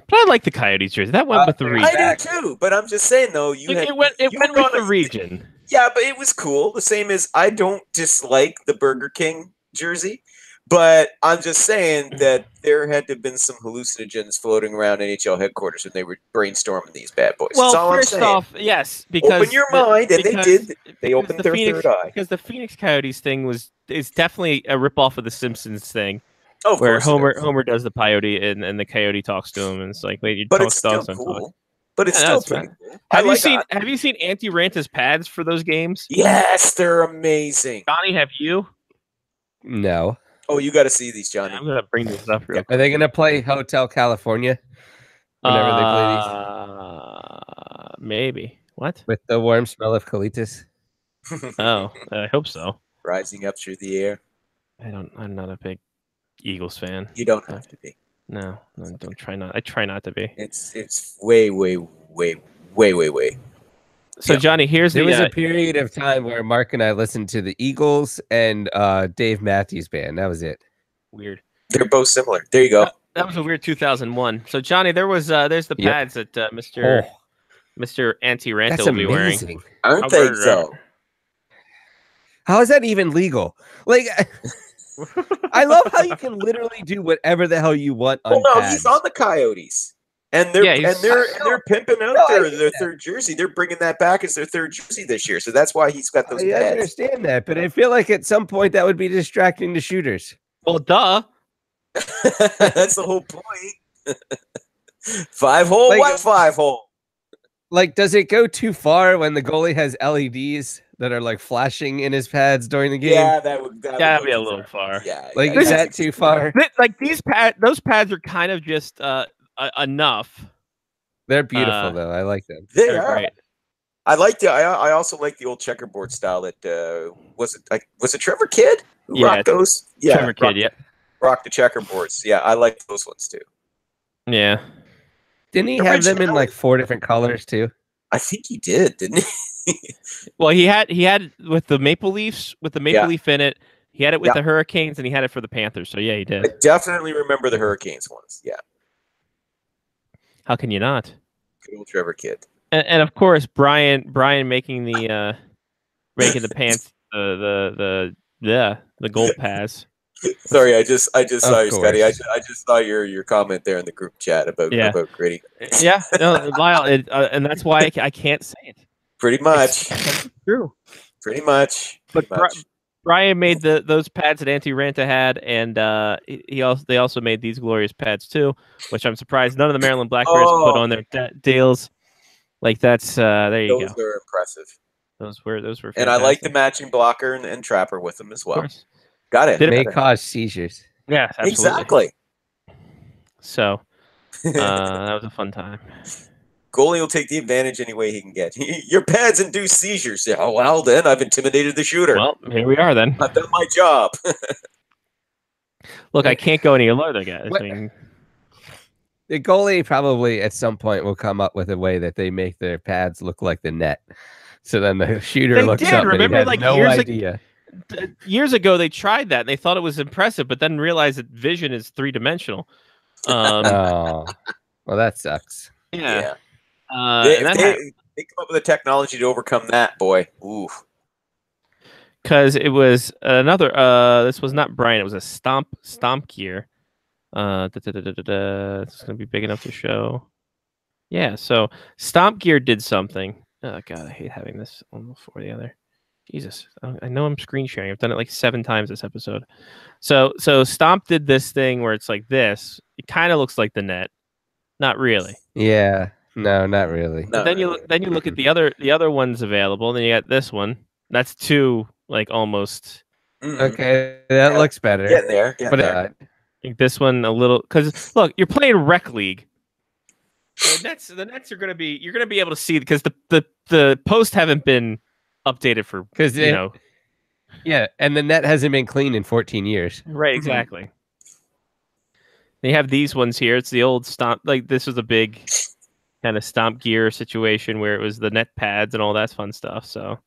But I like the Coyotes jersey. That went with the region. I do too, but I'm just saying though, It went with the region. Yeah, but it was cool. The same as I don't dislike the Burger King jersey, but I'm just saying that there had to have been some hallucinogens floating around NHL headquarters when they were brainstorming these bad boys. Well, That's all first I'm saying. off, yes, because Open your mind, and they did. They opened their Phoenix, third eye. because the Phoenix Coyotes thing is definitely a ripoff of the Simpsons thing. Oh, of where course it is. Homer does the peyote and the coyote talks to him, and it's like, wait, you But talk it's still dogs, I'm cool. talking. But it's Yeah, still that's pretty fine. cool. Have you seen Auntie Ranta's pads for those games? Yes, they're amazing. Johnny, have you? No. Oh, you got to see these, Johnny. I'm gonna bring this up real quick. Are they gonna play Hotel California whenever they play Maybe. What? these? With the warm smell of colitis. Oh, I hope so. Rising up through the air. I'm not a big Eagles fan. You don't have to be. No, don't try not. I try not to be. It's way. So Johnny, here's There the. was a period of time where Mark and I listened to the Eagles and Dave Matthews Band. That was it. Weird. They're both similar. There you go. That was a weird 2001. So Johnny, there's the Yep. pads that Mr. Auntie Ranta That's will be wearing. amazing. Aren't they so? How is that even legal? Like, I love how you can literally do whatever the hell you want on Well, no, pads. he's on the Coyotes, and they're Yeah, they're pimping out No, I their get third jersey. They're bringing that back as their third jersey this year, so that's why he's got those I pads. understand that, but I feel like at some point that would be distracting to shooters. Well, duh. That's the whole point. 5-hole, Like- what 5-hole? Like, does it go too far when the goalie has LEDs that are like flashing in his pads during the game? Yeah, that would That'd go be a too little far. Yeah, Like, yeah, is yeah. that too far? Like those pads are kind of just enough. They're beautiful though. I like them. They They're are. great. I like the. I also like the old checkerboard style. That was it Trevor Kidd who Yeah, rocked those? Yeah, Trevor Kidd, yeah. rocked the checkerboards. Yeah, I like those ones too. Yeah. Didn't he have them in Original. like 4 different colors too? I think he did, didn't he? Well, he had with the Maple Leafs, with the Maple Yeah. Leaf in it. He had it with Yeah. the Hurricanes, and he had it for the Panthers. So yeah, he I did. definitely remember the Hurricanes ones. Yeah, How can you not? good old Trevor Kidd. And of course, Brian making the pants the gold pass. Sorry, I just saw you, Scotty. I course. just saw your comment there in the group chat about Yeah. Gritty. Yeah, no, Lyle, and that's why I can't say it. Pretty much. True. Pretty much. But Pretty much. Brian made those pads that Auntie Ranta had, and they also made these glorious pads too, which I'm surprised none of the Maryland Black Bears put on their deals. Like that's there you Those go. are impressive. Those were And I like the fantastic. matching blocker and trapper with them as well. course. Got it. Did it- May cause seizures. Yeah, absolutely. Exactly. So that was a fun time. Goalie will take the advantage any way he can get. Your pads induce seizures. Yeah, well, then I've intimidated the shooter. Well, here we are then. I've done my job. Look, I can't go any lower, guys. What- I mean, The goalie probably at some point will come up with a way that they make their pads look like the net. So then the shooter They looks did, up and remember, he has like, no years ag- idea. years ago they tried that and they thought it was impressive, but then realized that vision is 3-dimensional. Oh, well, that sucks. Yeah. They, and that they come up with the technology to overcome that, boy. Ooh. because it was another. This was not Brian. It was a stomp gear. It's gonna be big enough to show. Yeah. So stomp gear did something. Oh god, I hate having this one before the other. Jesus, I know I'm screen sharing. I've done it like 7 times this episode. So Stomp did this thing where it's like this. It kind of looks like the net, not really. Yeah, no, not really. But then you look at the other ones available. And then you got this one. That's 2 like almost. Okay, that looks better. Getting there. But I think this one a little because look, you're playing rec league. The nets are gonna be you're gonna be able to see because the posts haven't been updated for because you know. Yeah, and the net hasn't been cleaned in 14 years. Right, exactly. They have these ones here. It's the old stomp. Like this was a big kind of stomp gear situation where it was the net pads and all that fun stuff. So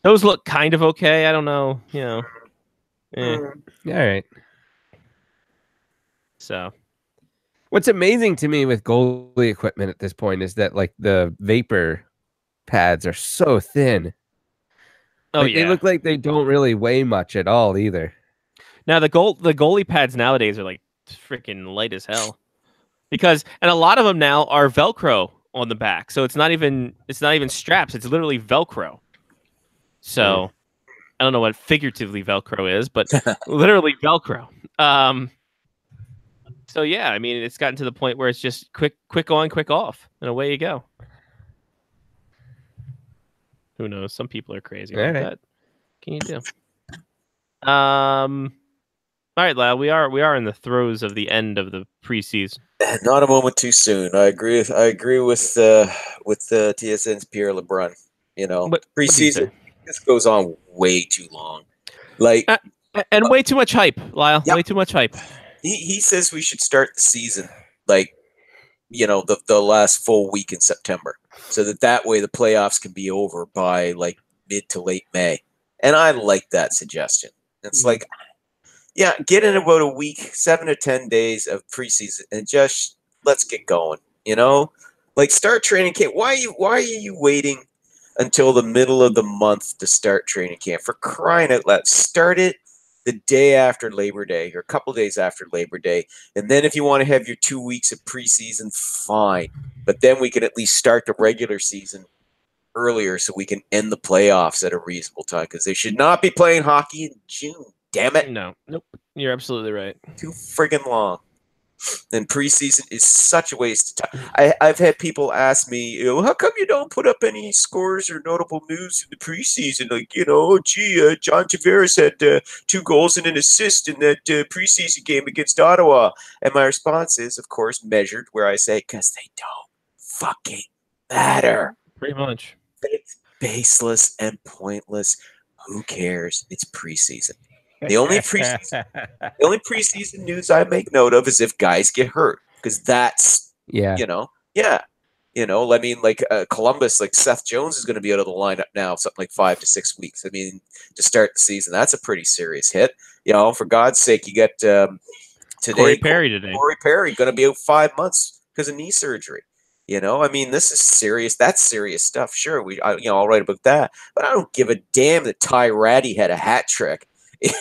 those look kind of okay. I don't know, you know. All right. So what's amazing to me with goalie equipment at this point is that like the vapor pads are so thin. Oh, Like, yeah. They look like they don't really weigh much at all either. now the goalie pads nowadays are like freaking light as hell. And a lot of them now are Velcro on the back. So it's not even straps, it's literally Velcro. So I don't know what figuratively Velcro is, but literally Velcro. So yeah, I mean, it's gotten to the point where it's just quick on, quick off, and away you go. Who knows? Some people are crazy like All right. that. What can you do? All right, Lyle. We are in the throes of the end of the preseason. Not a moment too soon. I agree with TSN's Pierre LeBrun. You know, What do you preseason this goes on way too long. Like And way too much hype, Lyle. Yep. Way too much hype. he says we should start the season like the last full week in September, so that way the playoffs can be over by like mid to late May. And I like that suggestion. It's like, yeah, get in about a week, 7 to 10 days of preseason, and just let's get going. You know, like start training camp. Why are you waiting until the middle of the month to start training camp? For crying out loud, start it the day after Labor Day or a couple days after Labor Day. And then if you want to have your 2 weeks of preseason, fine. But then we can at least start the regular season earlier so we can end the playoffs at a reasonable time, because they should not be playing hockey in June. Damn it. No, nope. You're absolutely right. Too friggin' long. And preseason is such a waste of time. I've had people ask me, how come you don't put up any scores or notable news in the preseason? Like, John Tavares had 2 goals and an assist in that preseason game against Ottawa. And my response is, of course, measured, where I say, because they don't fucking matter. Pretty much. It's baseless and pointless. Who cares? It's preseason. The only preseason news I make note of is if guys get hurt, because that's Yeah. I mean, like Columbus, like Seth Jones is going to be out of the lineup now, something like 5 to 6 weeks. I mean, to start the season, that's a pretty serious hit. For God's sake, you got today Corey Perry today. Corey Perry going to be out 5 months because of knee surgery. I mean, this is serious. That's serious stuff. Sure, I'll write about that, but I don't give a damn that Ty Ratty had a hat trick in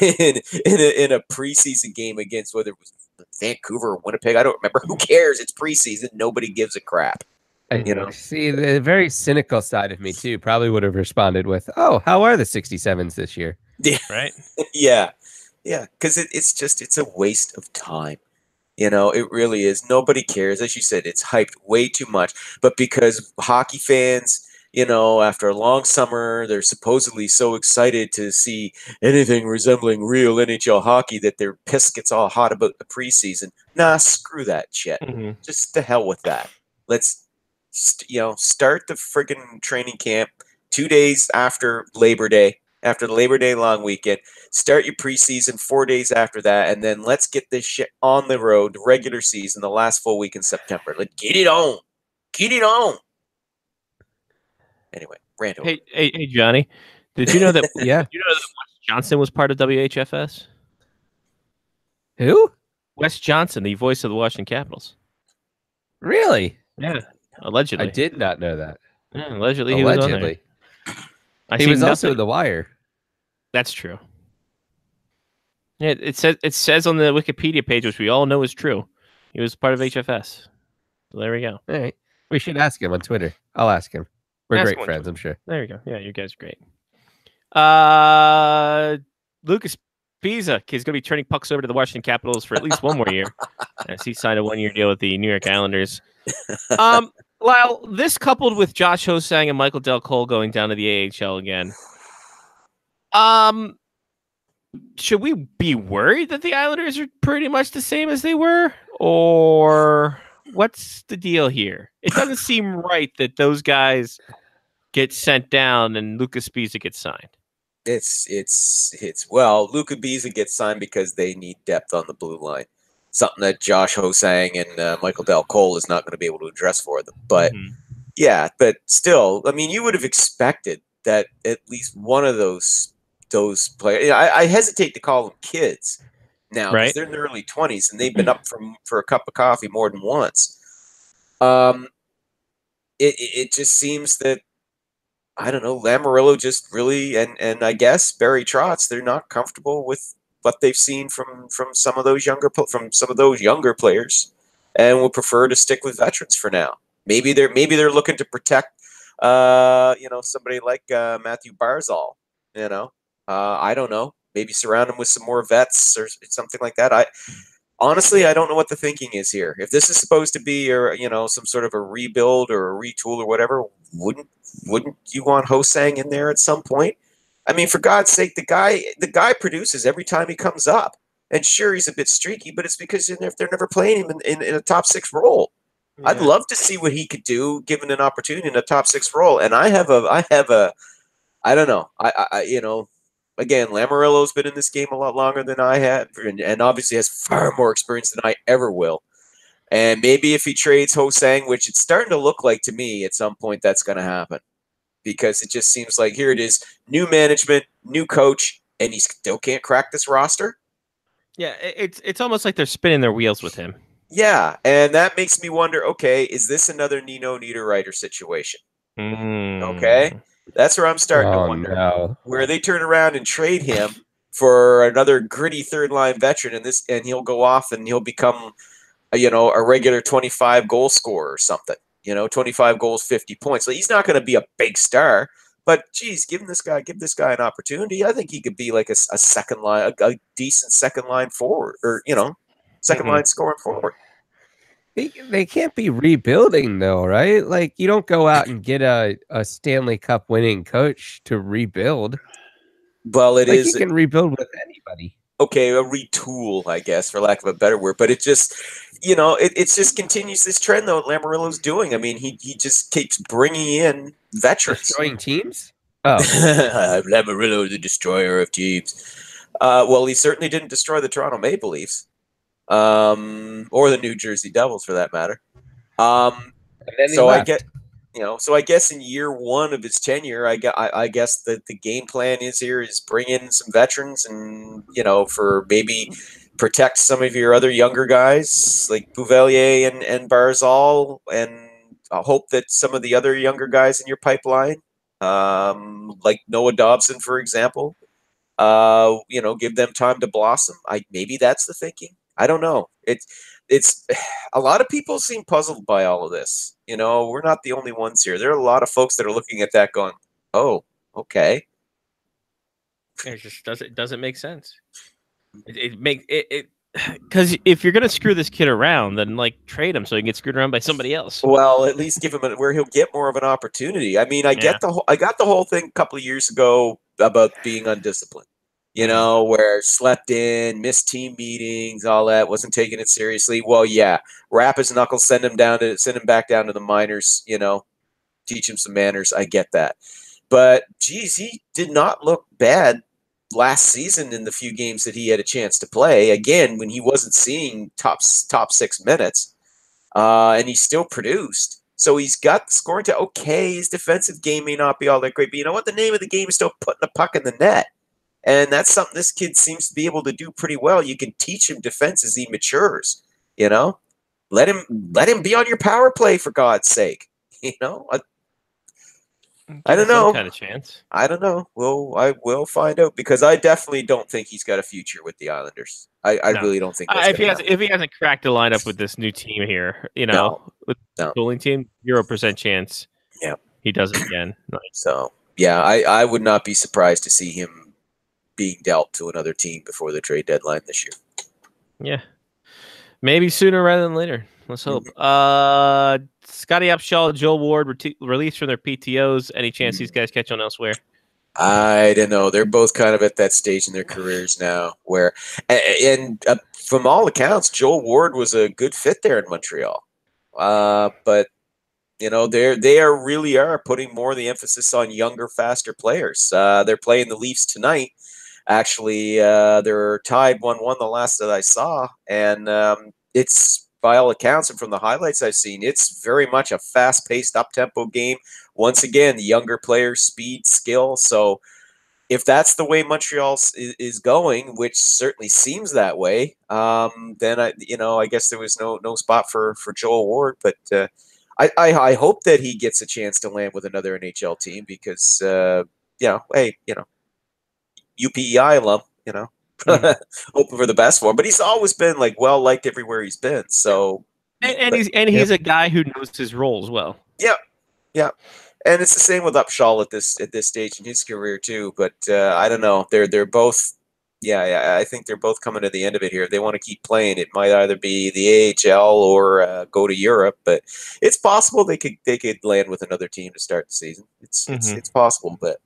a preseason game against whether it was Vancouver or Winnipeg. I don't remember. Who cares? It's preseason. Nobody gives a crap. See, the very cynical side of me too probably would have responded with, "Oh, how are the 67s this year?" Yeah. Right? Yeah, because it's a waste of time. It really is. Nobody cares. As you said, it's hyped way too much. But because hockey fans after a long summer, they're supposedly so excited to see anything resembling real NHL hockey that their piss gets all hot about the preseason. Nah, screw that shit. Just to hell with that. Let's, start the friggin' training camp 2 days after Labor Day, after the Labor Day long weekend. Start your preseason 4 days after that, and then let's get this shit on the road, the regular season, the last full week in September. Let's get it on. Get it on. Anyway, rant over. Hey, Johnny, did you know that? Yeah. Did you know that Wes Johnson was part of WHFS? Who? Wes Johnson, the voice of the Washington Capitals. Really? Yeah, allegedly. I did not know that. Yeah, allegedly, he was on there. He was also in The Wire. That's true. Yeah, it says on the Wikipedia page, which we all know is true. He was part of HFS. So there we go. All right. We should ask him on Twitter. I'll ask him. We're Ask great him on friends, Twitter. I'm sure. There you go. Yeah, you guys are great. Lucas Pisa is going to be turning pucks over to the Washington Capitals for at least one more year, as he signed a one-year deal with the New York Islanders. Lyle, this coupled with Josh Hosang and Michael Del Cole going down to the AHL again. Should we be worried that the Islanders are pretty much the same as they were, or what's the deal here? It doesn't seem right that those guys get sent down and Lucas Pisa gets signed. Well, Luca Biza gets signed because they need depth on the blue line. Something that Josh Hosang and Michael Del Cole is not going to be able to address for them. But yeah, but still, I mean, you would have expected that at least one of those players. I hesitate to call them kids now because they're in their early 20s and they've been up for a cup of coffee more than once. It just seems that, I don't know, Lamoriello just really, and I guess Barry Trotz, they're not comfortable with what they've seen from some of those younger players, and would prefer to stick with veterans for now. Maybe they're looking to protect, somebody like Matthew Barzal. I don't know. Maybe surround him with some more vets or something like that. Honestly, I don't know what the thinking is here. If this is supposed to be, some sort of a rebuild or a retool or whatever, wouldn't you want Hosang in there at some point? I mean, for God's sake, the guy produces every time he comes up. And sure, he's a bit streaky, but it's because they're never playing him in a top six role. Yeah. I'd love to see what he could do given an opportunity in a top six role. And I don't know. Again, Lamoriello's been in this game a lot longer than I have, and obviously has far more experience than I ever will. And maybe if he trades Hosang, which it's starting to look like to me at some point that's going to happen, because it just seems like here it is, new management, new coach, and he still can't crack this roster. Yeah, it's almost like they're spinning their wheels with him. Yeah, and that makes me wonder, okay, is this another Nino Niederreiter situation? Okay? That's where I'm starting to wonder. No. Where they turn around and trade him for another gritty third-line veteran, and he'll go off and he'll become, a regular 25 goal scorer or something. 25 goals, 50 points. So he's not going to be a big star, but geez, give this guy an opportunity. I think he could be like a second line, a decent second line forward, or second line scoring forward. They can't be rebuilding though, right? Like you don't go out and get a Stanley Cup winning coach to rebuild. Well, you can rebuild with anybody. Okay, a retool, I guess, for lack of a better word. But it just, it just continues this trend though. Lamoriello's doing. I mean, he just keeps bringing in veterans, destroying teams. Oh, Lamoriello, the destroyer of teams. Well, he certainly didn't destroy the Toronto Maple Leafs. Or the New Jersey Devils for that matter. So I guess in year one of his tenure, I guess that the game plan is bring in some veterans and, for maybe protect some of your other younger guys like Bouvellier and Barzal, and hope that some of the other younger guys in your pipeline, like Noah Dobson, for example, give them time to blossom. Maybe that's the thinking. I don't know. It's a lot of people seem puzzled by all of this. We're not the only ones here. There are a lot of folks that are looking at that going, "Oh, okay." It just doesn't make sense. Because if you're gonna screw this kid around, then like trade him so he can get screwed around by somebody else. Well, at least give him where he'll get more of an opportunity. I mean, I got the whole thing a couple of years ago about being undisciplined. You know, where slept in, missed team meetings, all that, wasn't taking it seriously. Well, yeah, wrap his knuckles, send him back down to the minors. You know, teach him some manners. I get that, but geez, he did not look bad last season in the few games that he had a chance to play. Again, when he wasn't seeing top 6 minutes, and he still produced. So he's got the scoring to okay. His defensive game may not be all that great, but you know what? The name of the game is still putting the puck in the net. And that's something this kid seems to be able to do pretty well. You can teach him defense as he matures. You know, let him be on your power play for God's sake. You know, I don't know. Some kind of chance. I don't know. I will find out because I definitely don't think he's got a future with the Islanders. I really don't think. If he hasn't cracked the lineup with this new team here, you know, with the bowling team, 0% chance. Yeah, he does it again. So yeah, I would not be surprised to see him being dealt to another team before the trade deadline this year. Yeah, maybe sooner rather than later. Let's hope. Scotty Upshall, Joel Ward released from their PTOs. Any chance these guys catch on elsewhere? I don't know. They're both kind of at that stage in their careers now where, and from all accounts, Joel Ward was a good fit there in Montreal. But you know, they really are putting more of the emphasis on younger, faster players. They're playing the Leafs tonight. Actually, they're tied 1-1 the last that I saw, and it's by all accounts and from the highlights I've seen, it's very much a fast-paced, up-tempo game. Once again, the younger players, speed, skill. So if that's the way Montreal is going, which certainly seems that way, then I guess there was no spot for Joel Ward. But I hope that he gets a chance to land with another NHL team because UPEI alum, hoping for the best for him. But he's always been like well liked everywhere he's been. So he's a guy who knows his role as well. Yeah. And it's the same with Upshall at this stage in his career too. But I don't know. They're both. Yeah. I think they're both coming to the end of it here. If they want to keep playing, it might either be the AHL or go to Europe. But it's possible they could land with another team to start the season. It's possible, but.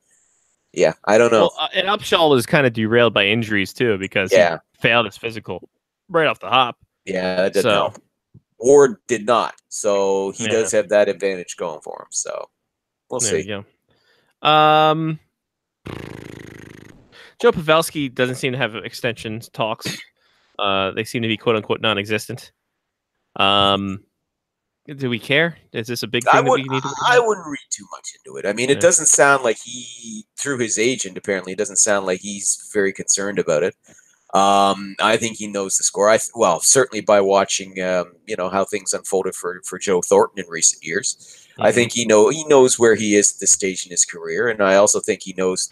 Yeah, I don't know. Well, and Upshall was kind of derailed by injuries too because he failed his physical right off the hop. Yeah, that didn't help. Ward did not, so he does have that advantage going for him. So we'll see. There you go. Joe Pavelski doesn't seem to have extension talks. They seem to be quote unquote non-existent. Do we care? Is this a big thing that we need to I wouldn't read too much into it. I mean, it doesn't sound like through his agent, apparently, it doesn't sound like he's very concerned about it. I think he knows the score. Certainly by watching, how things unfolded for Joe Thornton in recent years. Mm-hmm. I think he knows where he is at this stage in his career. And I also think he knows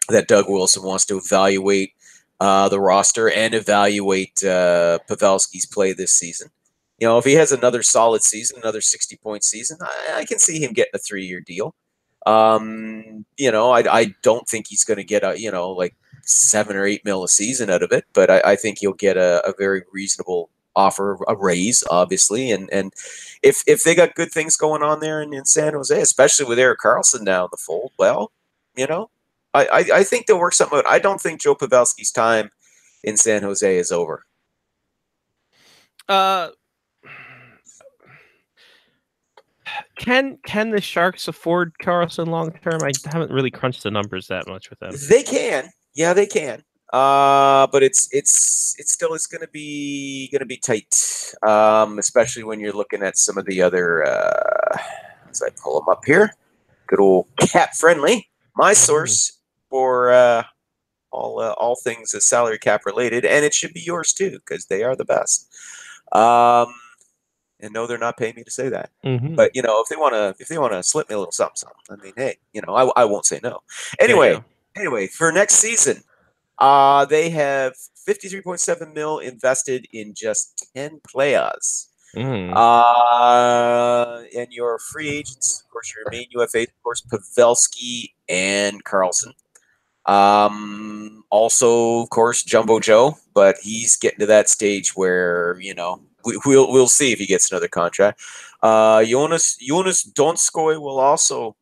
that Doug Wilson wants to evaluate the roster and evaluate Pavelski's play this season. You know, if he has another solid season, another 60-point season, I can see him getting a 3-year deal. I don't think he's going to get like $7 or $8 million a season out of it, but I think he'll get a very reasonable offer, a raise, obviously. And if they got good things going on there in San Jose, especially with Erik Karlsson now in the fold, well, I think they'll work something out. I don't think Joe Pavelski's time in San Jose is over. Can the Sharks afford Karlsson long term? I haven't really crunched the numbers that much with them. They can, yeah, they can. But it's going to be tight, especially when you're looking at some of the other. As I pull them up here, good old Cap Friendly, my source for all things salary cap related, and it should be yours too because they are the best. And no, they're not paying me to say that. Mm-hmm. But if they want to slip me a little something, I mean, hey, I won't say no. Anyway, for next season, they have $53.7 million invested in just 10 players. And your free agents, of course, your main UFA, of course, Pavelski and Karlsson. Also, of course, Jumbo Joe, but he's getting to that stage where, you know, we'll see if he gets another contract. Jonas Donskoy will also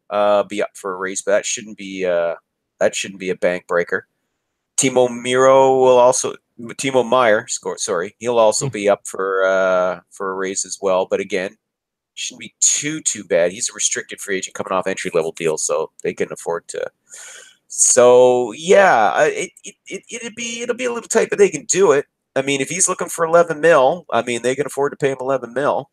be up for a race, but that shouldn't be a bank breaker. Timo Meyer, he'll also be up for a raise as well. But again, shouldn't be too bad. He's a restricted free agent coming off entry level deal, so they can afford to. So yeah, it'll be a little tight, but they can do it. I mean, if he's looking for 11 mil, I mean they can afford to pay him 11 mil.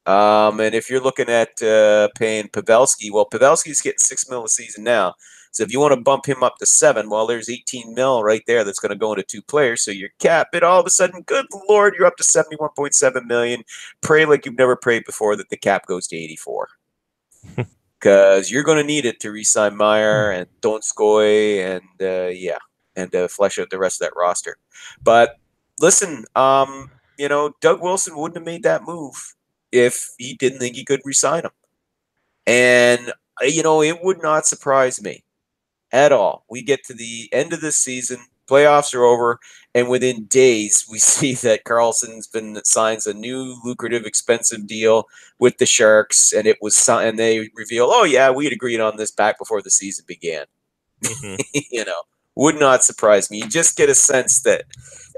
And if you're looking at paying Pavelski, well, Pavelski's getting 6 mil a season now. So if you want to bump him up to 7, well, there's 18 mil right there that's going to go into 2 players. So your cap, it all of a sudden, good Lord, you're up to 71.7 million. Pray like you've never prayed before that the cap goes to 84. Because you're going to need it to re-sign Meyer and Donskoy and flesh out the rest of that roster. But listen, you know, Doug Wilson wouldn't have made that move if he didn't think he could re-sign him. And, you know, it would not surprise me at all. We get to the end of this season, playoffs are over, and within days we see that Karlsson's signs a new lucrative, expensive deal with the Sharks, and and they reveal, oh yeah, we had agreed on this back before the season began. Mm-hmm. You know, would not surprise me. You just get a sense that,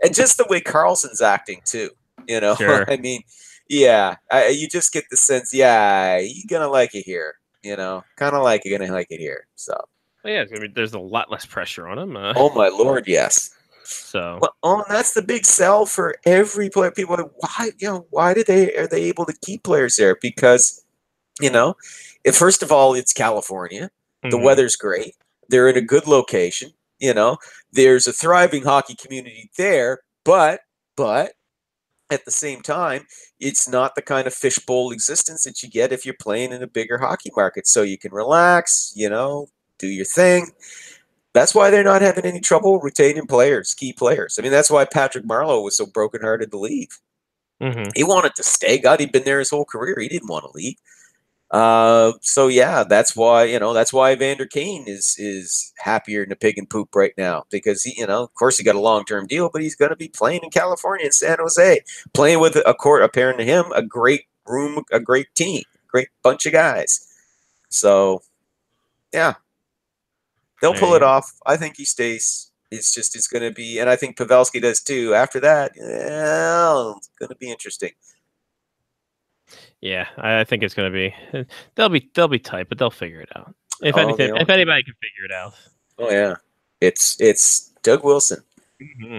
and just the way Karlsson's acting too. You know, sure. I mean, yeah, you just get the sense, yeah, you're gonna like it here. You know, kind of like you're gonna like it here. So. Well, yeah, there's a lot less pressure on him. Oh my Lord, yes. So, well, and that's the big sell for every player. People are like, why? You know, why are they able to keep players there? Because, you know, first of all, it's California. The weather's great. They're in a good location. You know, there's a thriving hockey community there. But at the same time, it's not the kind of fishbowl existence that you get if you're playing in a bigger hockey market. So you can relax. You know. Do your thing. That's why they're not having any trouble retaining players, key players. I mean, that's why Patrick Marleau was so brokenhearted to leave. Mm-hmm. He wanted to stay. God, he'd been there his whole career. He didn't want to leave. So yeah, that's why Evander Kane is happier than a pig and poop right now, because he, you know, of course he got a long-term deal, but he's going to be playing in California in San Jose, playing with apparent to him, a great team, great bunch of guys. So yeah. They'll pull it off. I think he stays. It's going to be, and I think Pavelski does too. After that, it's going to be interesting. Yeah, I think it's going to be. They'll be tight, but they'll figure it out. If anybody can figure it out. Oh yeah, it's Doug Wilson,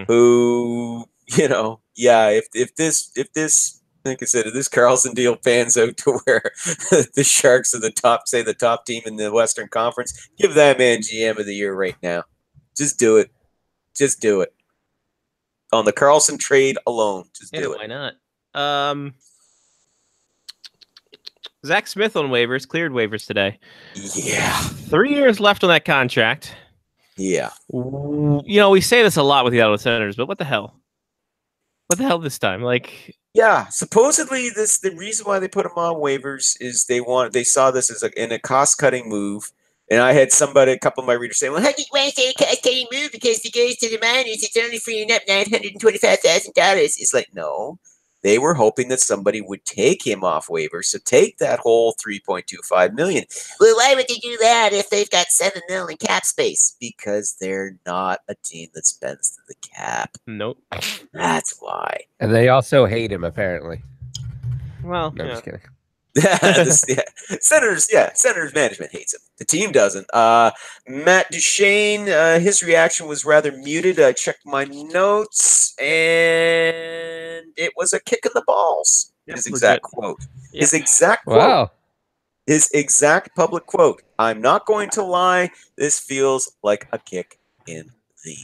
who, you know, yeah. If this. Like I said, if this Karlsson deal pans out to where the Sharks are the top team in the Western Conference, give that man GM of the year right now. Just do it. Just do it. On the Karlsson trade alone, just do it. Why not? Zach Smith on waivers, cleared waivers today. Yeah. 3 years left on that contract. Yeah. You know, we say this a lot with the Ottawa Senators, but what the hell? What the hell this time? Like... Yeah, supposedly the reason why they put him on waivers is they saw this as a cost-cutting move, and I had a couple of my readers say, "Well, how do you want to say a cost-cutting move? Because he goes to the minors, it's only freeing up $925,000." It's like, no, they were hoping that somebody would take him off waivers, so take that whole $3.25 million. Well, why would they do that if they've got $7 million in cap space? Because they're not a team that spends to the cap. Nope. That's why. And they also hate him, apparently. Well, no, I'm just kidding. Senators management hates him. The team doesn't. Matt Duchene, his reaction was rather muted. I checked my notes, and it was a kick in the balls. His exact quote. His exact quote. Wow. His exact public quote. I'm not going to lie. This feels like a kick in the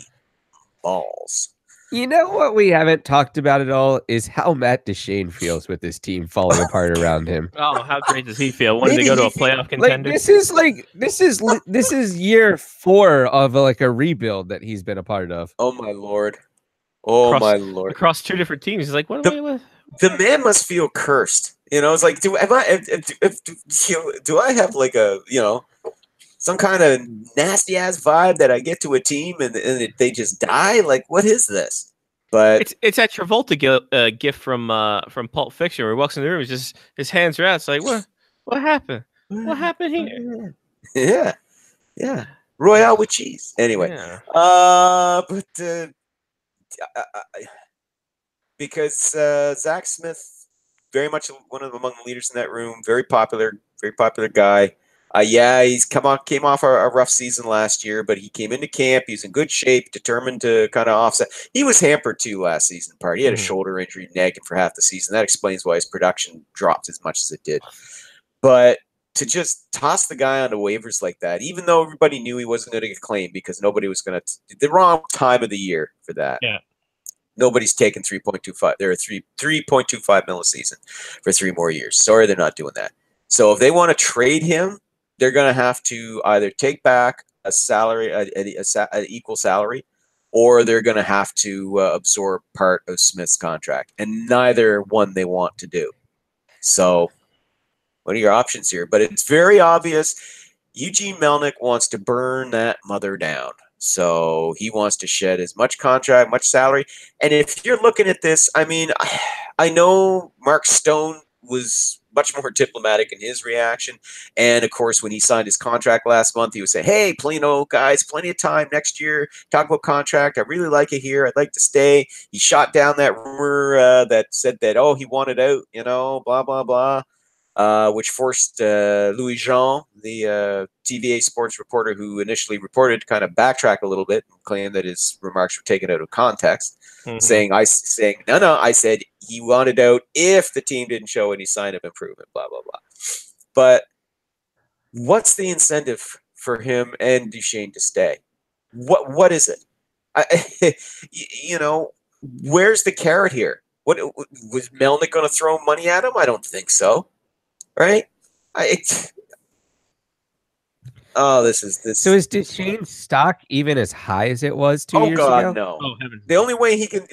balls. You know what we haven't talked about at all is how Matt Duchene feels with this team falling apart around him. Oh, how great does he feel? When did they go to a playoff contender? This is year 4 of a rebuild that he's been a part of. Oh my Lord. Oh my Lord. Across 2 different teams. He's like, what am I with? The man must feel cursed. You know, it's like, do I have like a, you know, some kind of nasty ass vibe that I get to a team and they just die. Like, what is this? But it's that Travolta gift from Pulp Fiction where he walks in the room, he's just his hands are out. It's like, what happened? What happened here? Yeah. Royale with cheese. Anyway, because Zach Smith, very much among the leaders in that room, very popular guy. He's came off a rough season last year, but he came into camp. He's in good shape, determined to kind of offset. He was hampered too last season. He had a shoulder injury, nagging for half the season. That explains why his production dropped as much as it did. But to just toss the guy onto waivers like that, even though everybody knew he wasn't going to get claimed because nobody was going to, the wrong time of the year for that. Yeah. Nobody's taking 3.25. They're 3.25 mil a season for 3 more years. Sorry, they're not doing that. So if they want to trade him, they're going to have to either take back a salary, an equal salary, or they're going to have to absorb part of Smith's contract. And neither one they want to do. So what are your options here? But it's very obvious Eugene Melnyk wants to burn that mother down. So he wants to shed as much contract, much salary. And if you're looking at this, I mean, I know Mark Stone was much more diplomatic in his reaction. And of course, when he signed his contract last month, he would say, hey, guys, plenty of time next year. Talk about contract. I really like it here. I'd like to stay. He shot down that rumor that said that, he wanted out, blah, blah, blah. Which forced Louis Jean, the TVA sports reporter who initially reported, to kind of backtrack a little bit and claim that his remarks were taken out of context, saying, no, I said he wanted out if the team didn't show any sign of improvement, blah, blah, blah. But what's the incentive for him and Duchesne to stay? What is it? Where's the carrot here? What was Melnyk going to throw money at him? I don't think so. Right? This. So is Duchesne's stock even as high as it was 2 years ago? No. The only way he can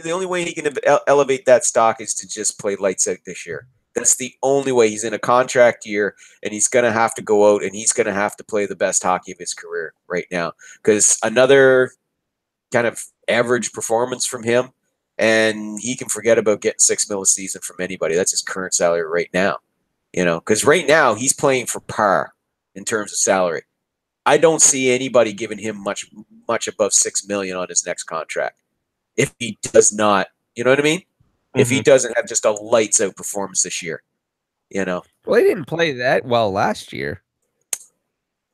elevate that stock is to just play lights out this year. That's the only way. He's in a contract year, and he's going to have to go out, and he's going to have to play the best hockey of his career right now. Because another kind of average performance from him, and he can forget about getting $6 million a season from anybody. That's his current salary right now. Because right now he's playing for par in terms of salary. I don't see anybody giving him much above $6 million on his next contract. If he does not, you know what I mean? If he doesn't have just a lights out performance this year, Well, he didn't play that well last year.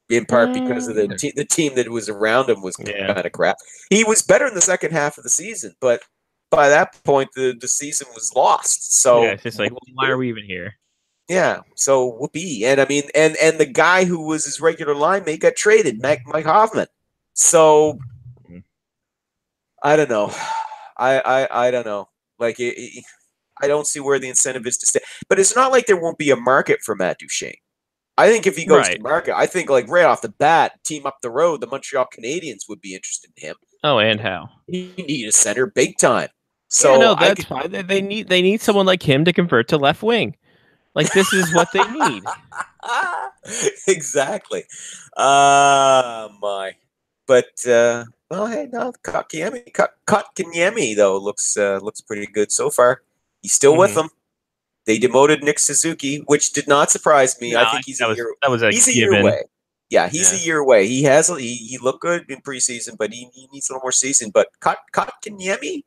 In part because of the team that was around him was kind of crap. He was better in the second half of the season, but by that point the season was lost. So it's just like, why are we even here? Yeah, so whoopee. And I mean, and the guy who was his regular line mate got traded, Mike Hoffman. So I don't know. I don't know. Like, I don't see where the incentive is to stay. But it's not like there won't be a market for Matt Duchesne. I think if he goes to market, I think like right off the bat, team up the road, the Montreal Canadiens would be interested in him. Oh, and how? You need a center big time. So that's fine. They need someone like him to convert to left wing. Like, this is what they need. Exactly. My. But well, hey, no, Kotkaniemi though looks pretty good so far. He's still with them. They demoted Nick Suzuki, which did not surprise me. I think he's a year away. Yeah, he's a year away. He looked good in preseason, but he needs a little more season. But Kotkaniemi,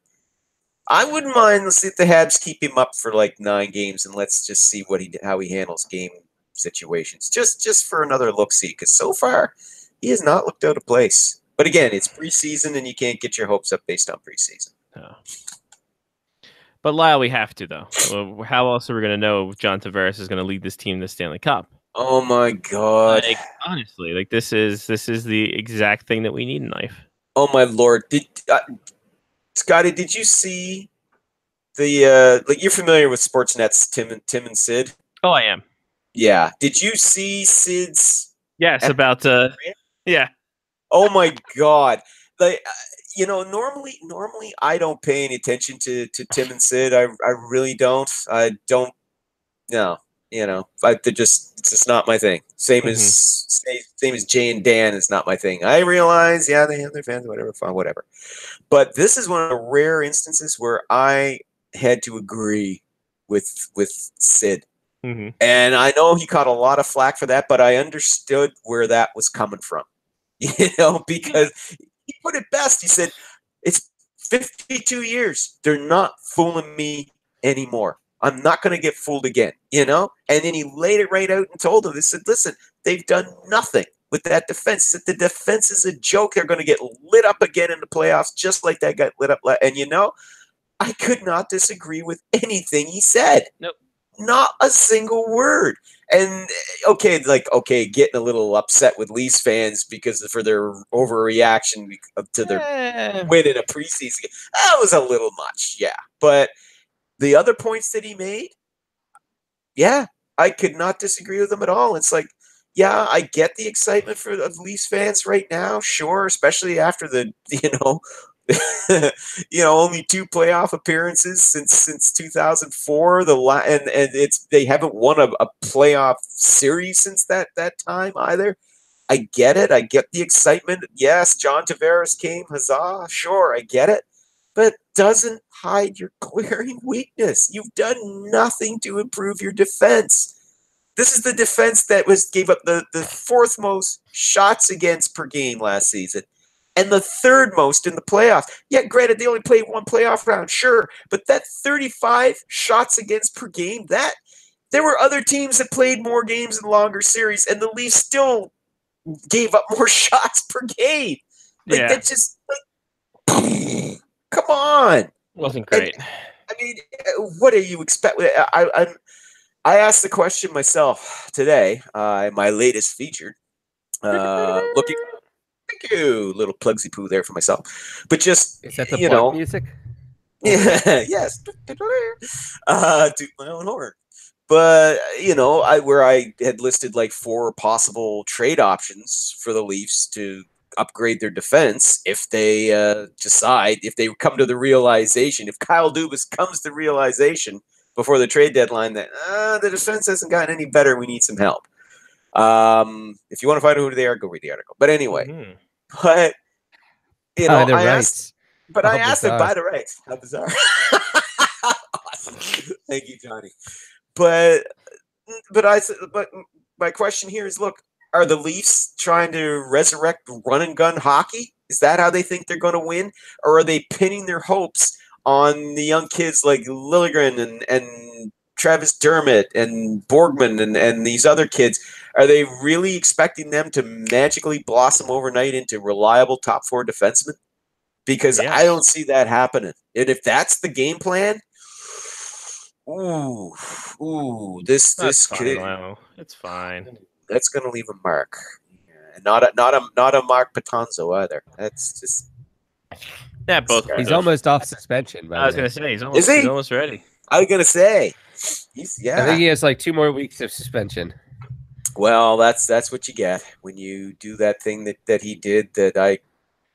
I wouldn't mind. Let's see if the Habs keep him up for like 9 games, and let's just see how he handles game situations. Just for another look-see, because so far he has not looked out of place. But again, it's preseason, and you can't get your hopes up based on preseason. Oh. But Lyle, we have to though. How else are we going to know if John Tavares is going to lead this team to the Stanley Cup? Oh my God! Like, honestly, like this is the exact thing that we need in life. Oh my Lord! Scotty, did you see the like? You're familiar with Sportsnet's Tim and Sid? Oh, I am. Yeah. Did you see Sid's? Yes, about yeah. Oh my God! Like, normally I don't pay any attention to Tim and Sid. I really don't. I don't. No. it's just not my thing. Same as Jay and Dan is not my thing. I realize, yeah, they have their fans, whatever, fine, whatever. But this is one of the rare instances where I had to agree with Sid. And I know he caught a lot of flack for that, but I understood where that was coming from. Because he put it best. He said, it's 52 years. They're not fooling me anymore. I'm not going to get fooled again, And then he laid it right out and told them, he said, listen, they've done nothing with that defense. He said, the defense is a joke. They're going to get lit up again in the playoffs, just like that got lit up. And I could not disagree with anything he said. Nope. Not a single word. And getting a little upset with Leafs fans for their overreaction to their win in a preseason game. That was a little much, yeah. But the other points that he made, yeah, I could not disagree with them at all. It's like, yeah, I get the excitement of Leafs fans right now, sure, especially after the only 2 playoff appearances since 2004. And they haven't won a playoff series since that time either. I get it. I get the excitement. Yes, John Tavares came, huzzah. Sure, I get it. But doesn't hide your glaring weakness. You've done nothing to improve your defense. This is the defense that gave up the 4th most shots against per game last season. And the 3rd most in the playoffs. Yeah, granted, they only played 1 playoff round, sure. But that 35 shots against per game, there were other teams that played more games and longer series, and the Leafs still gave up more shots per game. That just, come on. Wasn't great. What do you expect? I asked the question myself today, my latest feature, looking. Thank you, little plugsy poo there for myself. But just is that the plug music? Yeah, yes. Toot my own horn. But where I had listed like 4 possible trade options for the Leafs to upgrade their defense if they if they come to the realization, if Kyle Dubas comes to realization before the trade deadline that the defense hasn't gotten any better, we need some help. If you want to find out who they are, go read the article. But anyway, but I asked them by the rights. How bizarre! Awesome. Thank you, Johnny. But my question here is: look, are the Leafs trying to resurrect run and gun hockey? Is that how they think they're going to win, or are they pinning their hopes on the young kids like Liljegren and Travis Dermott and Borgman and these other kids? Are they really expecting them to magically blossom overnight into reliable top 4 defensemen? Because I don't see that happening. And if that's the game plan, this kid, it's fine. That's going to leave a mark. And not a Mark Patonzo either. That's just both. He's almost off suspension. I was going to say he's almost ready. I was going to say I think he has like 2 more weeks of suspension. Well, that's what you get when you do that thing that he did that I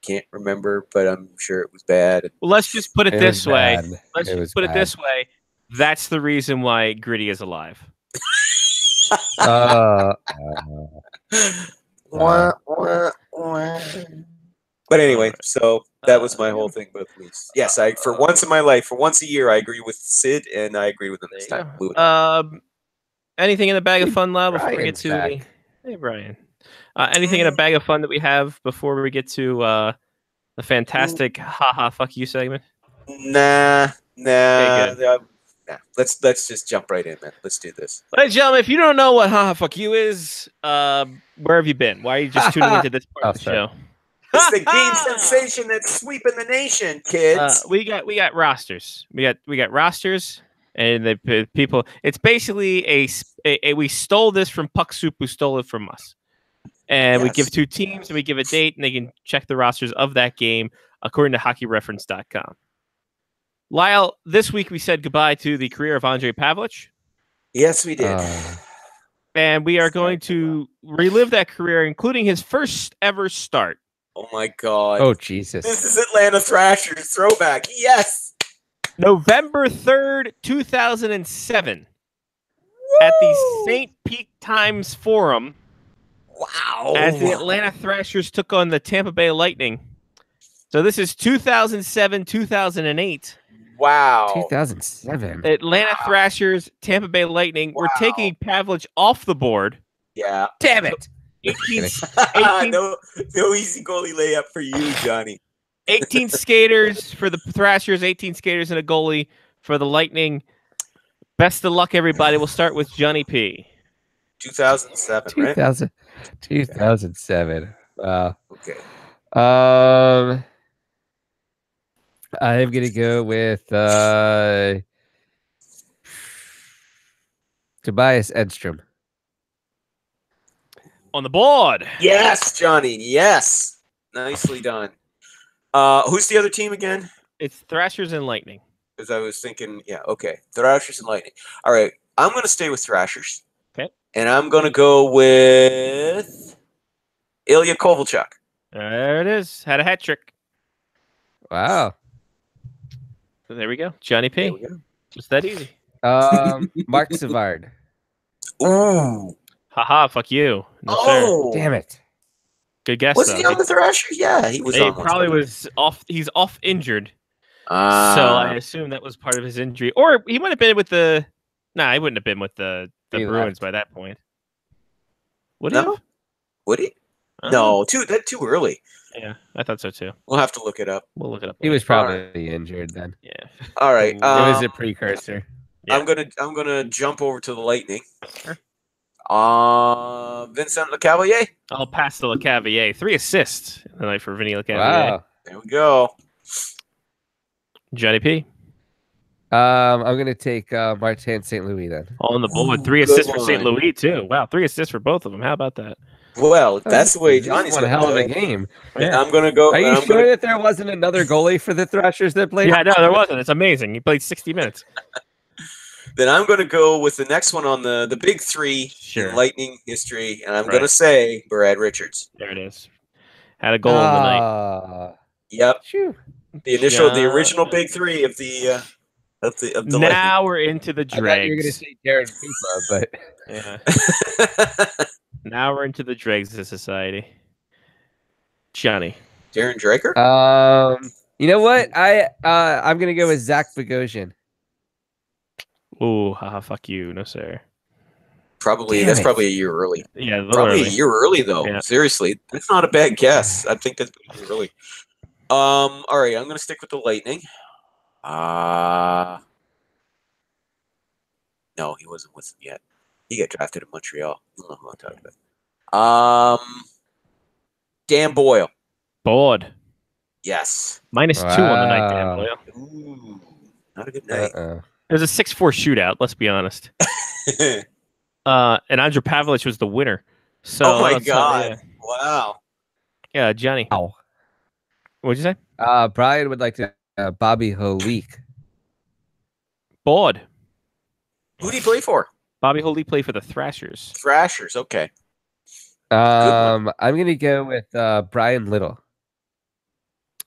can't remember, but I'm sure it was bad. Well, let's just put it this way. Let's just put it this way. That's the reason why Gritty is alive. But anyway, so that was my whole thing about the Leafs. Yes, for once in my life, for once a year, I agree with Sid, and I agree with him this time. Anything in the bag of fun, Lau, before we get to hey, Brian. Anything in a bag of fun that we have before we get to the fantastic haha fuck you segment? Nah. Let's just jump right in, man. Let's do this. Ladies and gentlemen, if you don't know what haha fuck you is, where have you been? Why are you just tuning into this part of the show? It's the game sensation that's sweeping the nation, kids. We got rosters. We got rosters, and the people. It's basically a we stole this from Puck Soup, who stole it from us. And we give 2 teams, and we give a date, and they can check the rosters of that game according to HockeyReference.com. Lyle, this week we said goodbye to the career of Andrei Pavlich. Yes, we did. And we are going to relive that career, including his first ever start. Oh, my God. Oh, Jesus. This is Atlanta Thrashers throwback. Yes. November 3rd, 2007. at the St. Pete Times Forum. Wow. As the Atlanta Thrashers took on the Tampa Bay Lightning. So this is 2007, 2008. Wow. 2007. Atlanta Thrashers, Tampa Bay Lightning. We're taking Pavlich off the board. Yeah. Damn it. 18 no easy goalie layup for you, Johnny. 18 skaters for the Thrashers, 18 skaters and a goalie for the Lightning. Best of luck, everybody. We'll start with Johnny P. 2007, right? 2007. Wow. Okay. I'm gonna go with Tobias Edstrom. On the board. Yes, Johnny. Yes. Nicely done. Who's the other team again? It's Thrashers and Lightning. Because I was thinking, yeah, okay. Thrashers and Lightning. All right. I'm going to stay with Thrashers. Okay. And I'm going to go with Ilya Kovalchuk. There it is. Had a hat trick. Wow. So there we go. Johnny P. Just that easy. Mark Savard. Ooh. Haha, fuck you. No, Oh. sir. Damn it. Good guess, Was though. he on the Thrashers? Yeah, he was He on one. probably was off. He's off injured. So I assume that was part of his injury. Or he might have been with the... Nah, he wouldn't have been with the He Bruins left. by that point. Would he No? have? Would he? I don't know. No, too early. Yeah, I thought so too. We'll have to look it up. We'll look it up. He was All probably injured then. Yeah. All right. It was a precursor. I'm gonna jump over to the Lightning. Sure. Vincent Lecavalier. I'll pass to LeCavalier. 3 assists in the night for Vinny LeCavalier. Wow. There we go. Johnny P. I'm gonna take Martin St. Louis then. On the board. Ooh, 3 good assists for St. one. Louis, too. Wow, 3 assists for both of them. How about that? Well, that's the way This Johnny's one a gonna hell of a go. game. Yeah. I'm gonna go. Are you I'm sure gonna- that there wasn't another goalie for the Thrashers that played? Yeah, no, there wasn't. It's amazing. He played 60 minutes. Then I'm going to go with the next one on the big three Sure. in Lightning history, and I'm Right. going to say Brad Richards. There it is. Had a goal in the night. Yep. Phew. The original big three of the Lightning. Now we're into the I thought you were gonna dregs. say Darren Pipa, but Yeah. Now we're into the dregs of society. Johnny. Darren Draker. you know what? I'm gonna go with Zach Bogosian. Ooh, haha, fuck you. No, sir. Probably Damn that's it. probably a year early. Yeah, Probably literally. a year early though. Yeah. Seriously, that's not a bad guess. I think that's a year early. All right, I'm going to stick with the Lightning. No, he wasn't with them yet. He got drafted in Montreal. I don't know who I'm talking about. Dan Boyle. Bored. Yes. -2 on the night, Dan Wow. Boyle. Ooh, not a good night. It was a 6-4 shootout, let's be honest. And Andrew Pavlich was the winner. So oh my that's, God! Wow. yeah, Johnny. Ow. What'd you say? Brian would like to Bobby Holik. Bored. Who did he play for? Bobby Holy played for the Thrashers. Thrashers. Okay. I'm gonna go with Brian Little.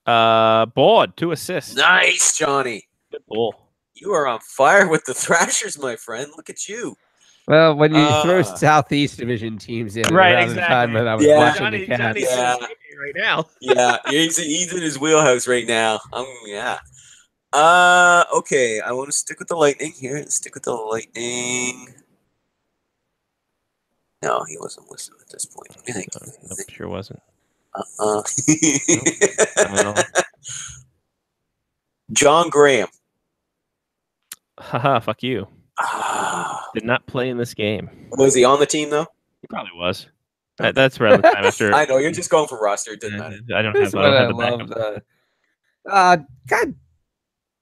Bored. 2 assists. Nice, Johnny. Good goal. You are on fire with the Thrashers, my friend. Look at you. Well, when you throw Southeast Division teams in, Right, around the time exactly. when I was Yeah. watching the Cavs. Johnny's Yeah. right now. Yeah, he's in his wheelhouse right now. Yeah. Okay. I want to stick with the Lightning here. Let's stick with the Lightning. No, he wasn't with them at this point. What do you think? Nope, sure wasn't. John Graham. Haha, fuck you. Did not play in this game. Was he on the team though? He probably was. That's around the time after. I know you're just going for roster. It doesn't matter. I don't This have, is I what don't I have the backup. love. God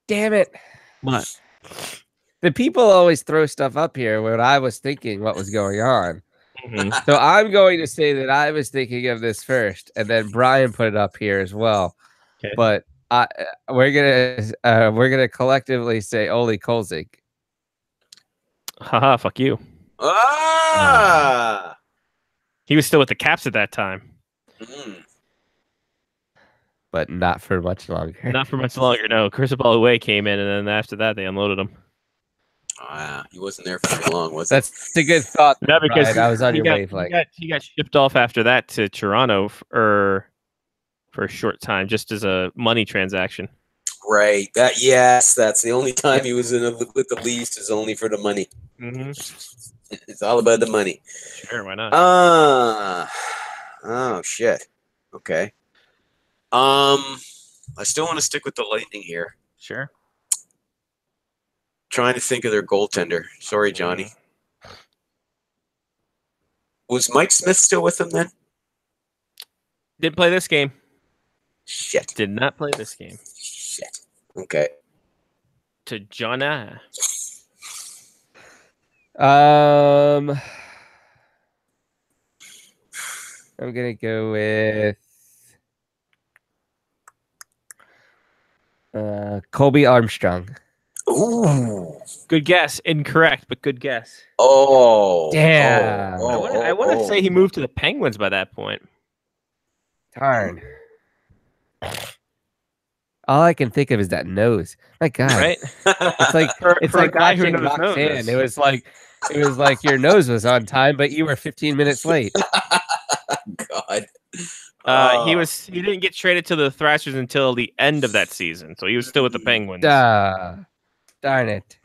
damn it! What? The people always throw stuff up here when I was thinking what was going on. Mhm. So I'm going to say that I was thinking of this first, and then Brian put it up here as well. Okay. But we're gonna collectively say Ole Kolzig. Haha, fuck you. Ah. He was still with the Caps at that time. Mm. But not for much longer. Not for much longer, no. Chris Away came in, and then after that, they unloaded him. He wasn't there for very long, was he? That's a good thought. No, because Brian. I was on he your got, wavelength. he got shipped off after that to Toronto for a short time, just as a money transaction. Right. That's the only time he was with the Leafs is only for the money. Mm-hmm. It's all about the money. Sure, why not? Oh shit. Okay. I still want to stick with the Lightning here. Sure. Trying to think of their goaltender. Sorry, Johnny. Was Mike Smith still with them then? Didn't play this game. Shit. Did not play this game. Shit. Okay. To Jonna. I'm gonna go with Colby Armstrong. Ooh. Good guess. Incorrect, but good guess. Oh. Damn. I want to say he moved to the Penguins by that point. Darn. All I can think of is that nose. My God. Right? It's like For it's a like guy who watching knows Roxanne. noses. It was like your nose was on time, but you were 15 minutes late. God. He didn't get traded to the Thrashers until the end of that season, so he was still with the Penguins. Darn it.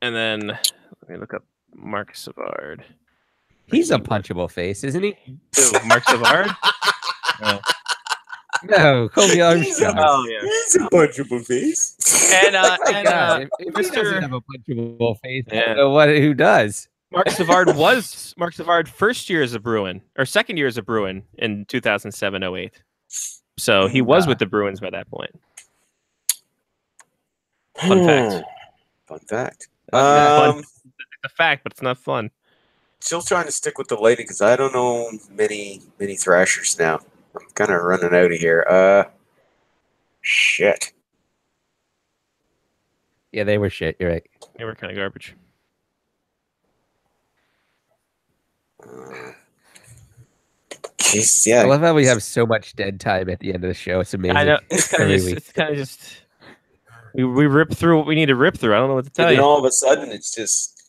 And then let me look up Mark Savard. He's a punchable face, isn't he? Who, Mark Savard? No, Colby Armstrong. Oh yeah, he's a punchable face. And God, if he Mr. doesn't have a punchable face, I Yeah. don't know who does. Mark Savard first year as a Bruin or second year as a Bruin in 2007-08. So he was with the Bruins by that point. Fun fact. Fun fact. It's a fact, but it's not fun. Still trying to stick with the Lightning because I don't know many Thrashers now. I'm kind of running out of here. Shit. Yeah, they were shit. You're right. They were kind of garbage. Jeez, yeah. I love how we have so much dead time at the end of the show. It's amazing. I know. It's kind of just. We rip through what we need to rip through. I don't know what to tell And you. then all of a sudden, it's just.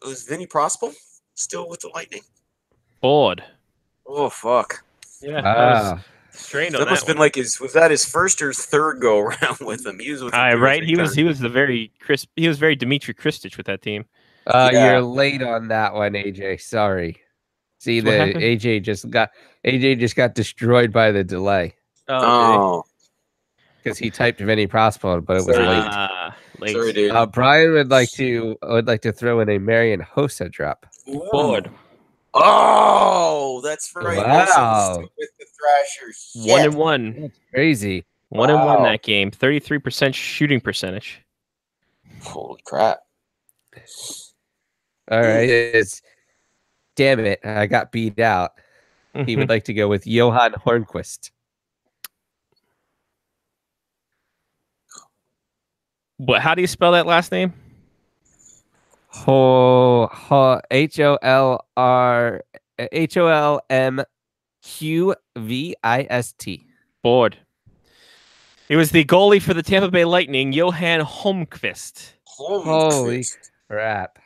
Was Vinny Prospel still with the Lightning? Bored. Oh fuck! Yeah. Ah. Strained on That must have been like was that his first or third go around with him? He was with him right. He was the very crisp. He was very Dmitry Kristich with that team. You're late on that one, AJ. Sorry. See, What happened? AJ just got destroyed by the delay Oh, because he typed Vinny Prospel, but it was late. Late. sorry, dude. Brian would like to throw in a Marian Hossa drop. Bored. Oh, that's right. Wow. Also with the Thrashers. 1-1. That's crazy. 1-1 that game. 33% shooting percentage. Holy crap! All right. Damn it. I got beat out. He would like to go with Johan Hornquist. But how do you spell that last name? HOLMQVIST. Bored. He was the goalie for the Tampa Bay Lightning, Johan Holmqvist. Holy crap.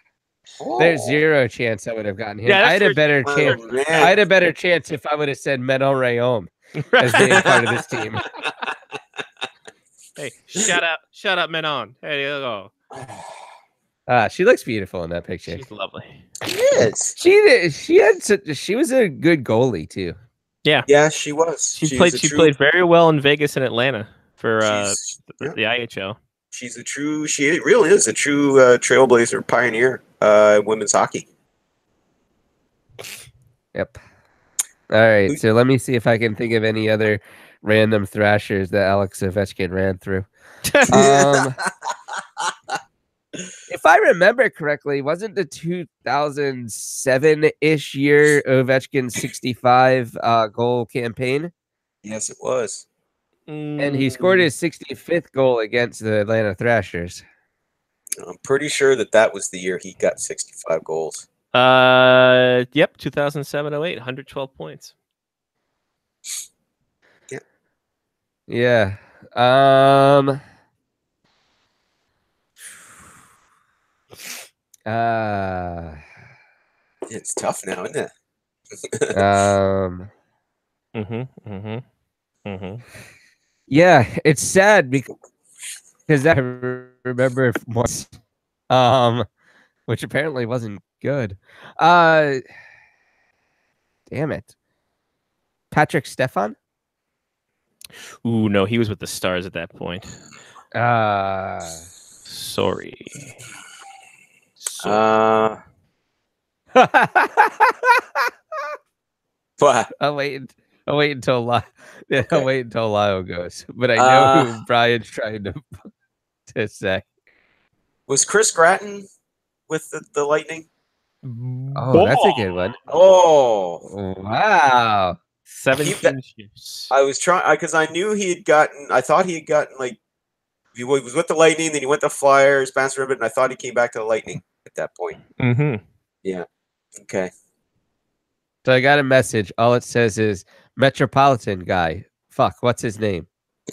There's zero chance I would have gotten him. Yeah, I had a better Oh, chance. man. I had a better chance if I would have said Menon Rayom as being part of this team. Hey, shut up, Menon. Hey, you go. She looks beautiful in that picture. She's lovely. Yes. She was a good goalie too. Yeah, Yeah, she was. she played very well in Vegas and Atlanta for She's- the IHL. She really is a true trailblazer pioneer in women's hockey. Yep. All right, so let me see if I can think of any other random Thrashers that Alex Ovechkin ran through. If I remember correctly, wasn't the 2007-ish year Ovechkin's 65 goal campaign? Yes, it was. And he scored his 65th goal against the Atlanta Thrashers. I'm pretty sure that was the year he got 65 goals. Yep, 2007-08, 112 points. Yeah. It's tough now, isn't it? Yeah, it's sad because I remember once, which apparently wasn't good. Damn it, Patrick Stefan. Ooh, no, he was with the Stars at that point. Sorry. What? I'll wait until Lyle goes. But I know who Brian's trying to say. Was Chris Gratton with the Lightning? Oh, that's a good one. Oh, wow. 17 shifts. I was trying because I knew he had gotten. I thought he had gotten like he was with the Lightning, then he went to Flyers, bounced around a bit, and I thought he came back to the Lightning at that point. Mm-hmm. Yeah. Okay. So I got a message. All it says is Metropolitan guy. Fuck, what's his name?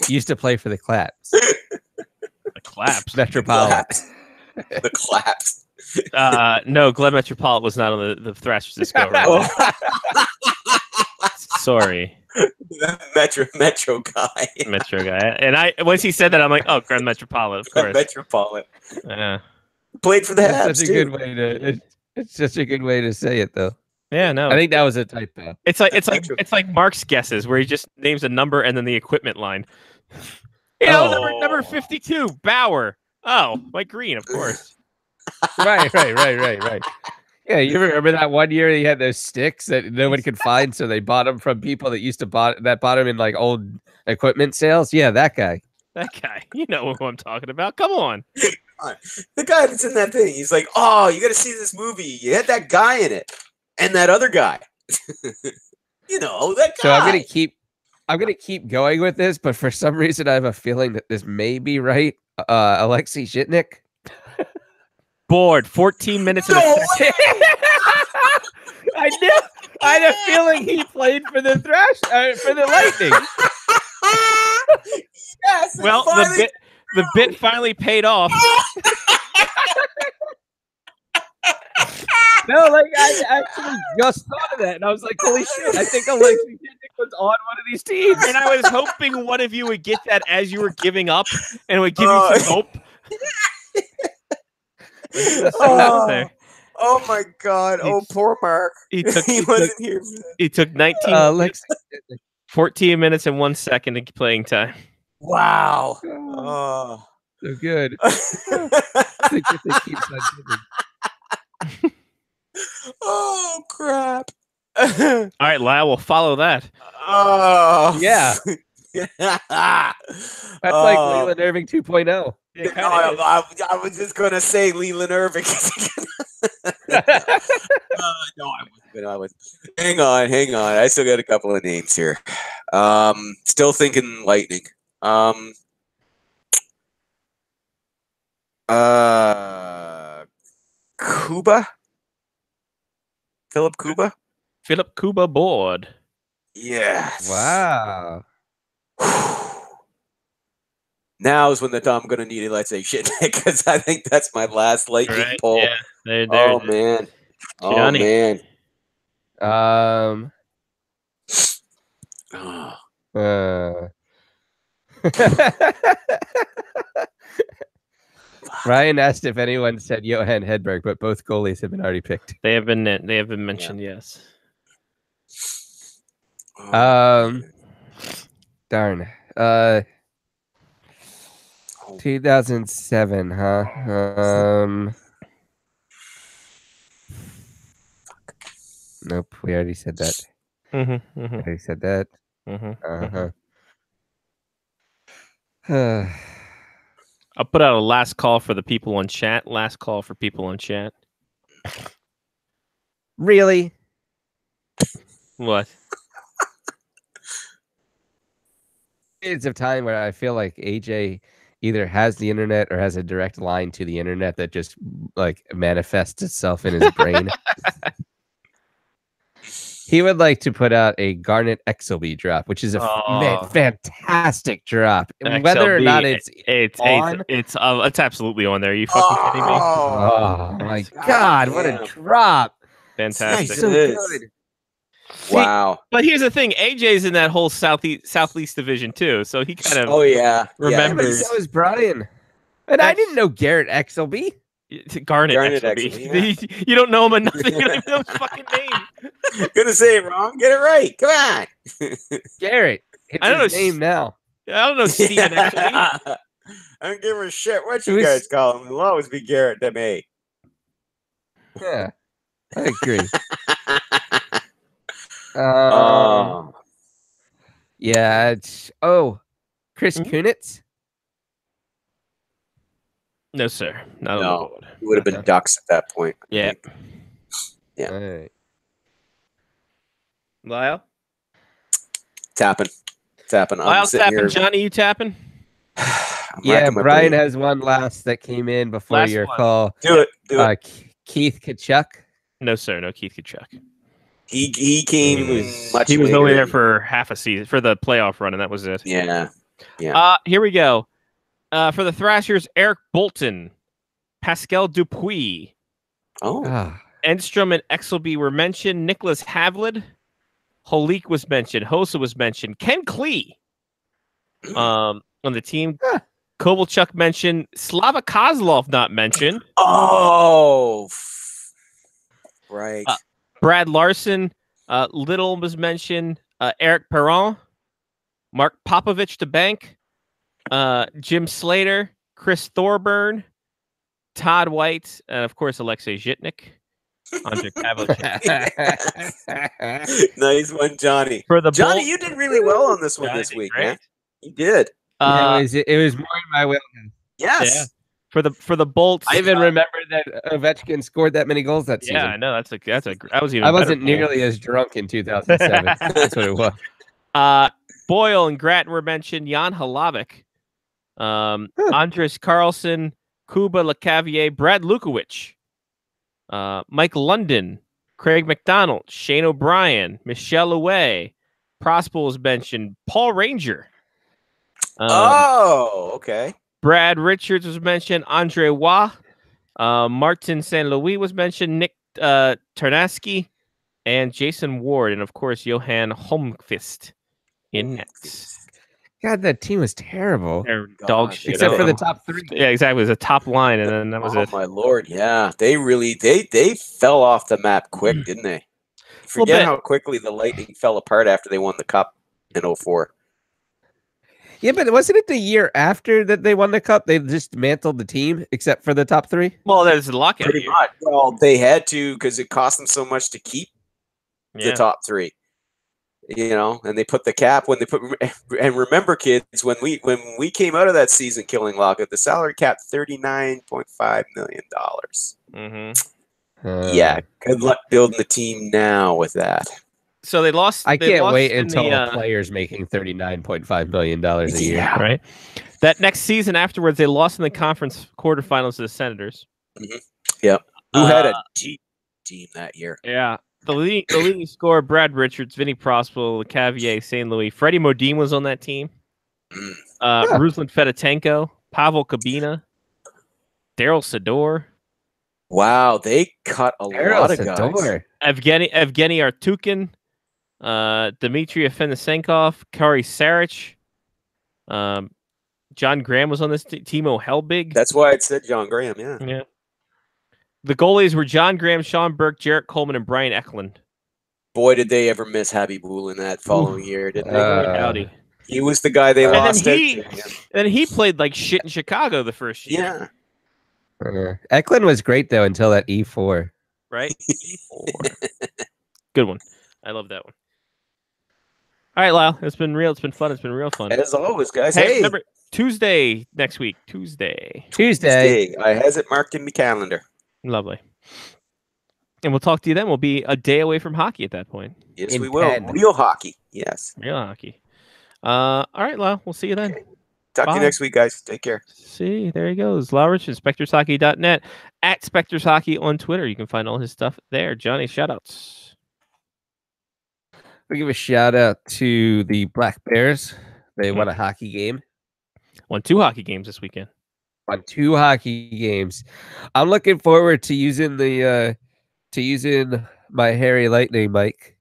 He used to play for the Claps. The Claps. Metropolitan. The Claps. No, Glenn Metropolitan was not on the Thrashers this go around. Sorry. Metro guy. Metro guy. And once he said that, I'm like, oh, Glenn Metropolitan, of course. Metropolitan. Yeah. Played for the Habs. That's such a good way to. It's such a good way to say it, though. Yeah, no. I think that was a typo. It's like Mark's guesses, where he just names a number and then the equipment line. Number 52, Bauer. Oh, Mike Green, of course. Right. Yeah, you remember that one year he had those sticks that nobody could find, so they bought them from people that used to bought them in like old equipment sales. Yeah, that guy. That guy. You know who I'm talking about. Come on. The guy that's in that thing. He's like, oh, you got to see this movie. You had that guy in it, and that other guy. You know that guy. So I'm gonna keep going with this, but for some reason I have a feeling that this may be right. Alexei Zhitnik. Bored. 14 minutes. I had a feeling he played for the Lightning. Yes. Well, the bit finally paid off. No, like I actually just thought of that, and I was like, "Holy shit! I think Alexei Zhitnik was on one of these teams." And I was hoping one of you would get that as you were giving up, and it would give you some hope. Oh my God! Oh, poor Mark. He wasn't here. He took 14 minutes and 1 second of playing time. Wow. Oh, so good. Oh crap! All right, Lyle, we'll follow that. Oh yeah. That's like Leland Irving 2.0. I was just gonna say Leland Irving. No, I wasn't. Hang on. I still got a couple of names here. Still thinking Lightning. Kuba. Philip Kuba. Philip Kuba board. Yes. Wow. Now is when I'm going to need it. Let's say shit, because I think that's my last Lightning poll. Yeah, there, oh man. Johnny. Oh man. Ryan asked if anyone said Johan Hedberg, but both goalies have been already picked. They have been mentioned. Yeah. Yes. Darn. 2007, huh? Nope, we already said that. We already said that. I'll put out a last call for the people on chat. Last call for people on chat. Really? What? Periods of time where I feel like AJ either has the internet or has a direct line to the internet that just like manifests itself in his brain. He would like to put out a Garnet XLB drop, which is a fantastic drop. Whether or not it's absolutely on there. Are you fucking kidding me? Oh my God, what a drop! Fantastic. So good. Wow. But here's the thing: AJ's in that whole southeast division too, so he kind of remembers. So is Brian, and I didn't know Garrett XLB. Garnet XLB. You don't know him enough. You don't even know his fucking name. Gonna say it wrong. Get it right. Come on. Garrett. It's I don't know his name now. I don't know Steven XLB. I don't give a shit what you guys call him. It'll always be Garrett to me. Yeah, I agree. Yeah, it's Chris Kunitz. No, sir. Not on the board. It would have been Ducks at that point. Yeah. Yeah. All right. Lyle? Tapping. Lyle's tapping. Johnny, you tapping? Yeah, Brian has one last that came in before your call. Do it. Keith Kachuk. No, sir. No Keith Kachuk. He came. He was only there for half a season for the playoff run, and that was it. Yeah. Here we go. For the Thrashers, Eric Bolton, Pascal Dupuis. Enstrom and Exelby were mentioned. Nicholas Havlid. Holik was mentioned. Hossa was mentioned. Ken Klee on the team. Kovalchuk mentioned. Slava Kozlov not mentioned. Right. Brad Larson. Little was mentioned. Eric Perron. Mark Popovich to bank. Jim Slater. Chris Thorburn. Todd White. And, of course, Alexei Zhitnik. Andre Pavlicek. Nice one, Johnny. For the Johnny, you did really well on this one this week, man. You did. It was more in my wheelhouse. Yes. Yeah. For the Bolts, I even remember that Ovechkin scored that many goals that season. Yeah, I know. I was even. I wasn't nearly as drunk in 2007. That's what it was. Boyle and Grattan were mentioned. Jan Hlavik, Andres Carlson, Kuba Lecavier, Brad Lukowicz, Mike London, Craig McDonald, Shane O'Brien, Michelle Away, Prospel was mentioned. Paul Ranger. Okay. Brad Richards was mentioned. Andre Waugh. Martin St. Louis was mentioned. Nick Tarnaski. And Jason Ward. And, of course, Johan Holmqvist in nets. God, that team was terrible. They're dog shit. Except for the top three. Yeah, exactly. It was a top line, and then that was it. Oh, my Lord. Yeah. They really they fell off the map quick, didn't they? Forget how quickly the Lightning fell apart after they won the Cup in 2004. Yeah, but wasn't it the year after that they won the Cup? They just mantled the team except for the top three? Well, there's a lockout. Pretty much. Well, they had to because it cost them so much to keep the top three. You know, and they put the cap when they put. And remember, kids, when we came out of that season killing lockout, the salary cap $39.5 million. Mm-hmm. Yeah, good luck building the team now with that. So they lost. I can't wait until a player's making $39.5 million a year. Yeah, right. That next season afterwards, they lost in the conference quarterfinals to the Senators. Mm-hmm. Yep. Who had a deep team that year? Yeah. The leading scorer, Brad Richards, Vinny Prospel, Cavier, St. Louis. Freddie Modine was on that team. Ruslan Fedotenko, Pavel Kabina, Daryl Sador. Wow, they cut a lot of guys. Evgeny Artukin, Dmitry Afanasenkov, Kari Saric. John Graham was on this Timo Helbig. That's why it said John Graham, Yeah. The goalies were John Graham, Sean Burke, Jarrett Coleman, and Brian Eklund. Boy, did they ever miss Happy Bull in that following year, didn't they? Howdy. He was the guy they lost. And he played like shit in Chicago the first year. Yeah. Eklund was great, though, until that E4. Right? E4. Good one. I love that one. All right, Lyle. It's been real. It's been fun. It's been real fun. As always, guys. Hey, remember, Tuesday next week. Tuesday. I has it marked in my calendar. Lovely. And we'll talk to you then. We'll be a day away from hockey at that point. Yes, we will. Real hockey. Yes. Real hockey. All right, Lyle. We'll see you then. Talk to you next week, guys. Take care. See, there he goes. Lyle Rich, SpectorsHockey.net, @SpectorsHockey on Twitter. You can find all his stuff there. Johnny, shoutouts. I'll give a shout out to the Black Bears. They won a hockey game. Won 2 hockey games this weekend. Won 2 hockey games. I'm looking forward to using my Harry Lightning mic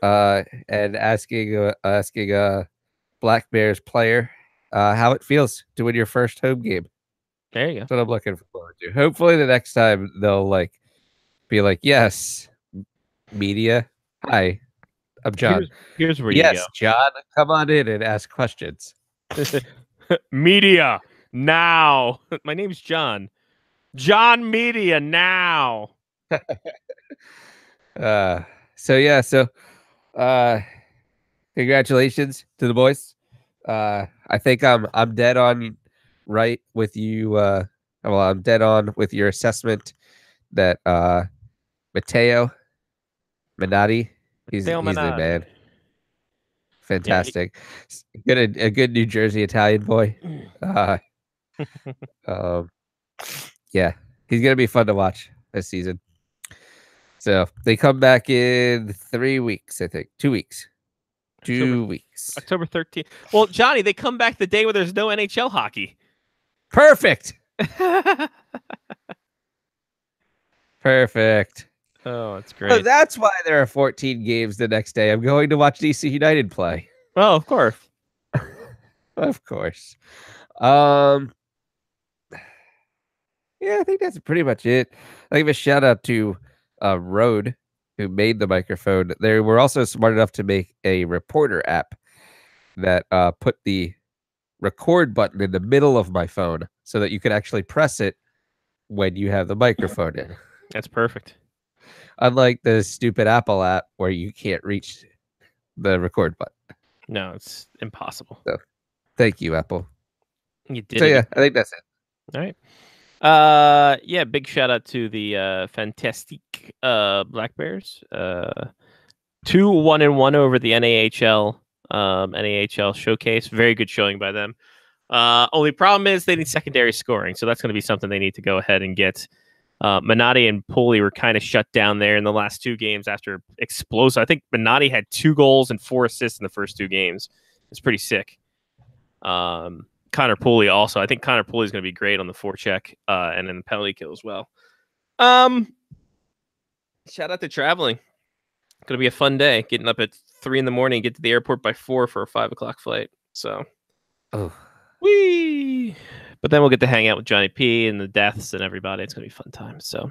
and asking a Black Bears player how it feels to win your first home game. There you go. That's what I'm looking forward to. Hopefully the next time they'll be like, yes, media. Hi, I'm John. Here's where yes, you go. John, come on in and ask questions. Media now. My name's John. John Media now. So congratulations to the boys. I think I'm dead on right with you. I'm dead on with your assessment that Matteo Minotti, he's the man. Fantastic. Yeah, a good New Jersey Italian boy. Yeah, he's gonna be fun to watch this season. So they come back in 3 weeks, I think. 2 weeks. 2 weeks. October 13th. Well, Johnny, they come back the day where there's no NHL hockey. Perfect. Perfect. Oh, that's great. Oh, that's why there are 14 games the next day. I'm going to watch DC United play. Oh, of course. Of course. Yeah, I think that's pretty much it. I'll give a shout out to Rode, who made the microphone. They were also smart enough to make a reporter app that put the record button in the middle of my phone so that you could actually press it when you have the microphone in. That's perfect. Unlike the stupid Apple app where you can't reach the record button. No, it's impossible. So, thank you, Apple. You did. So yeah, I think that's it. All right. Yeah, big shout out to the fantastic Black Bears. 2-1-1 over the NAHL showcase. Very good showing by them. Only problem is they need secondary scoring, so that's going to be something they need to go ahead and get. Minotti and Pulley were kind of shut down there in the last 2 games after explosive. I think Minotti had 2 goals and 4 assists in the first 2 games. It's pretty sick. Connor Pulley also. I think Connor Pulley is going to be great on the forecheck and then the penalty kill as well. Shout out to traveling. Going to be a fun day. Getting up at 3 in the morning, get to the airport by 4 for a 5 o'clock flight. So, whee! But then we'll get to hang out with Johnny P and the Deaths and everybody. It's going to be a fun time. So,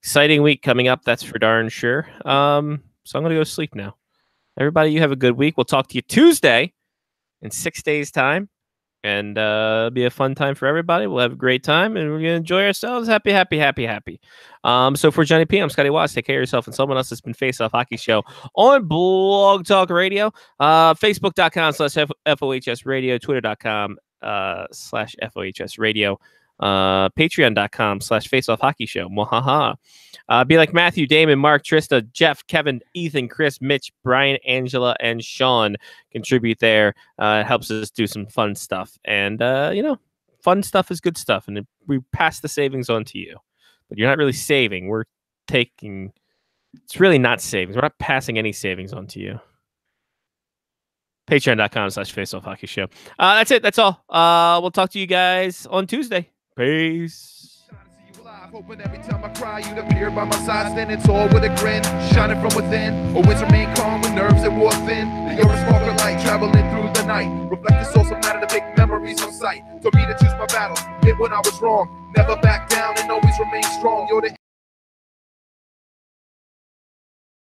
exciting week coming up. That's for darn sure. So I'm going to go to sleep now. Everybody, you have a good week. We'll talk to you Tuesday in 6 days' time. And it'll be a fun time for everybody. We'll have a great time, and we're going to enjoy ourselves. Happy, happy, happy, happy. So for Johnny P, I'm Scotty Watts. Take care of yourself and someone else. It's been Face Off Hockey Show on Blog Talk Radio, Facebook.com/FOHS Radio, Twitter.com/FOHS Radio, Patreon.com/Face Off Hockey Show. Mwahaha. Be like Matthew, Damon, Mark, Trista, Jeff, Kevin, Ethan, Chris, Mitch, Brian, Angela, and Sean contribute there. It helps us do some fun stuff. And, fun stuff is good stuff. And we pass the savings on to you. But you're not really saving. We're taking... It's really not savings. We're not passing any savings on to you. Patreon.com/Face Off Hockey Show. That's it. That's all. We'll talk to you guys on Tuesday. Peace. Hoping every time I cry you'd appear by my side, standing tall with a grin, shining from within. Always remain calm with nerves that wore thin. You're a spark of light traveling through the night. Reflect the source of matter to make memories on sight. Told me to choose my battles, admit when I was wrong. Never back down and always remain strong. You're the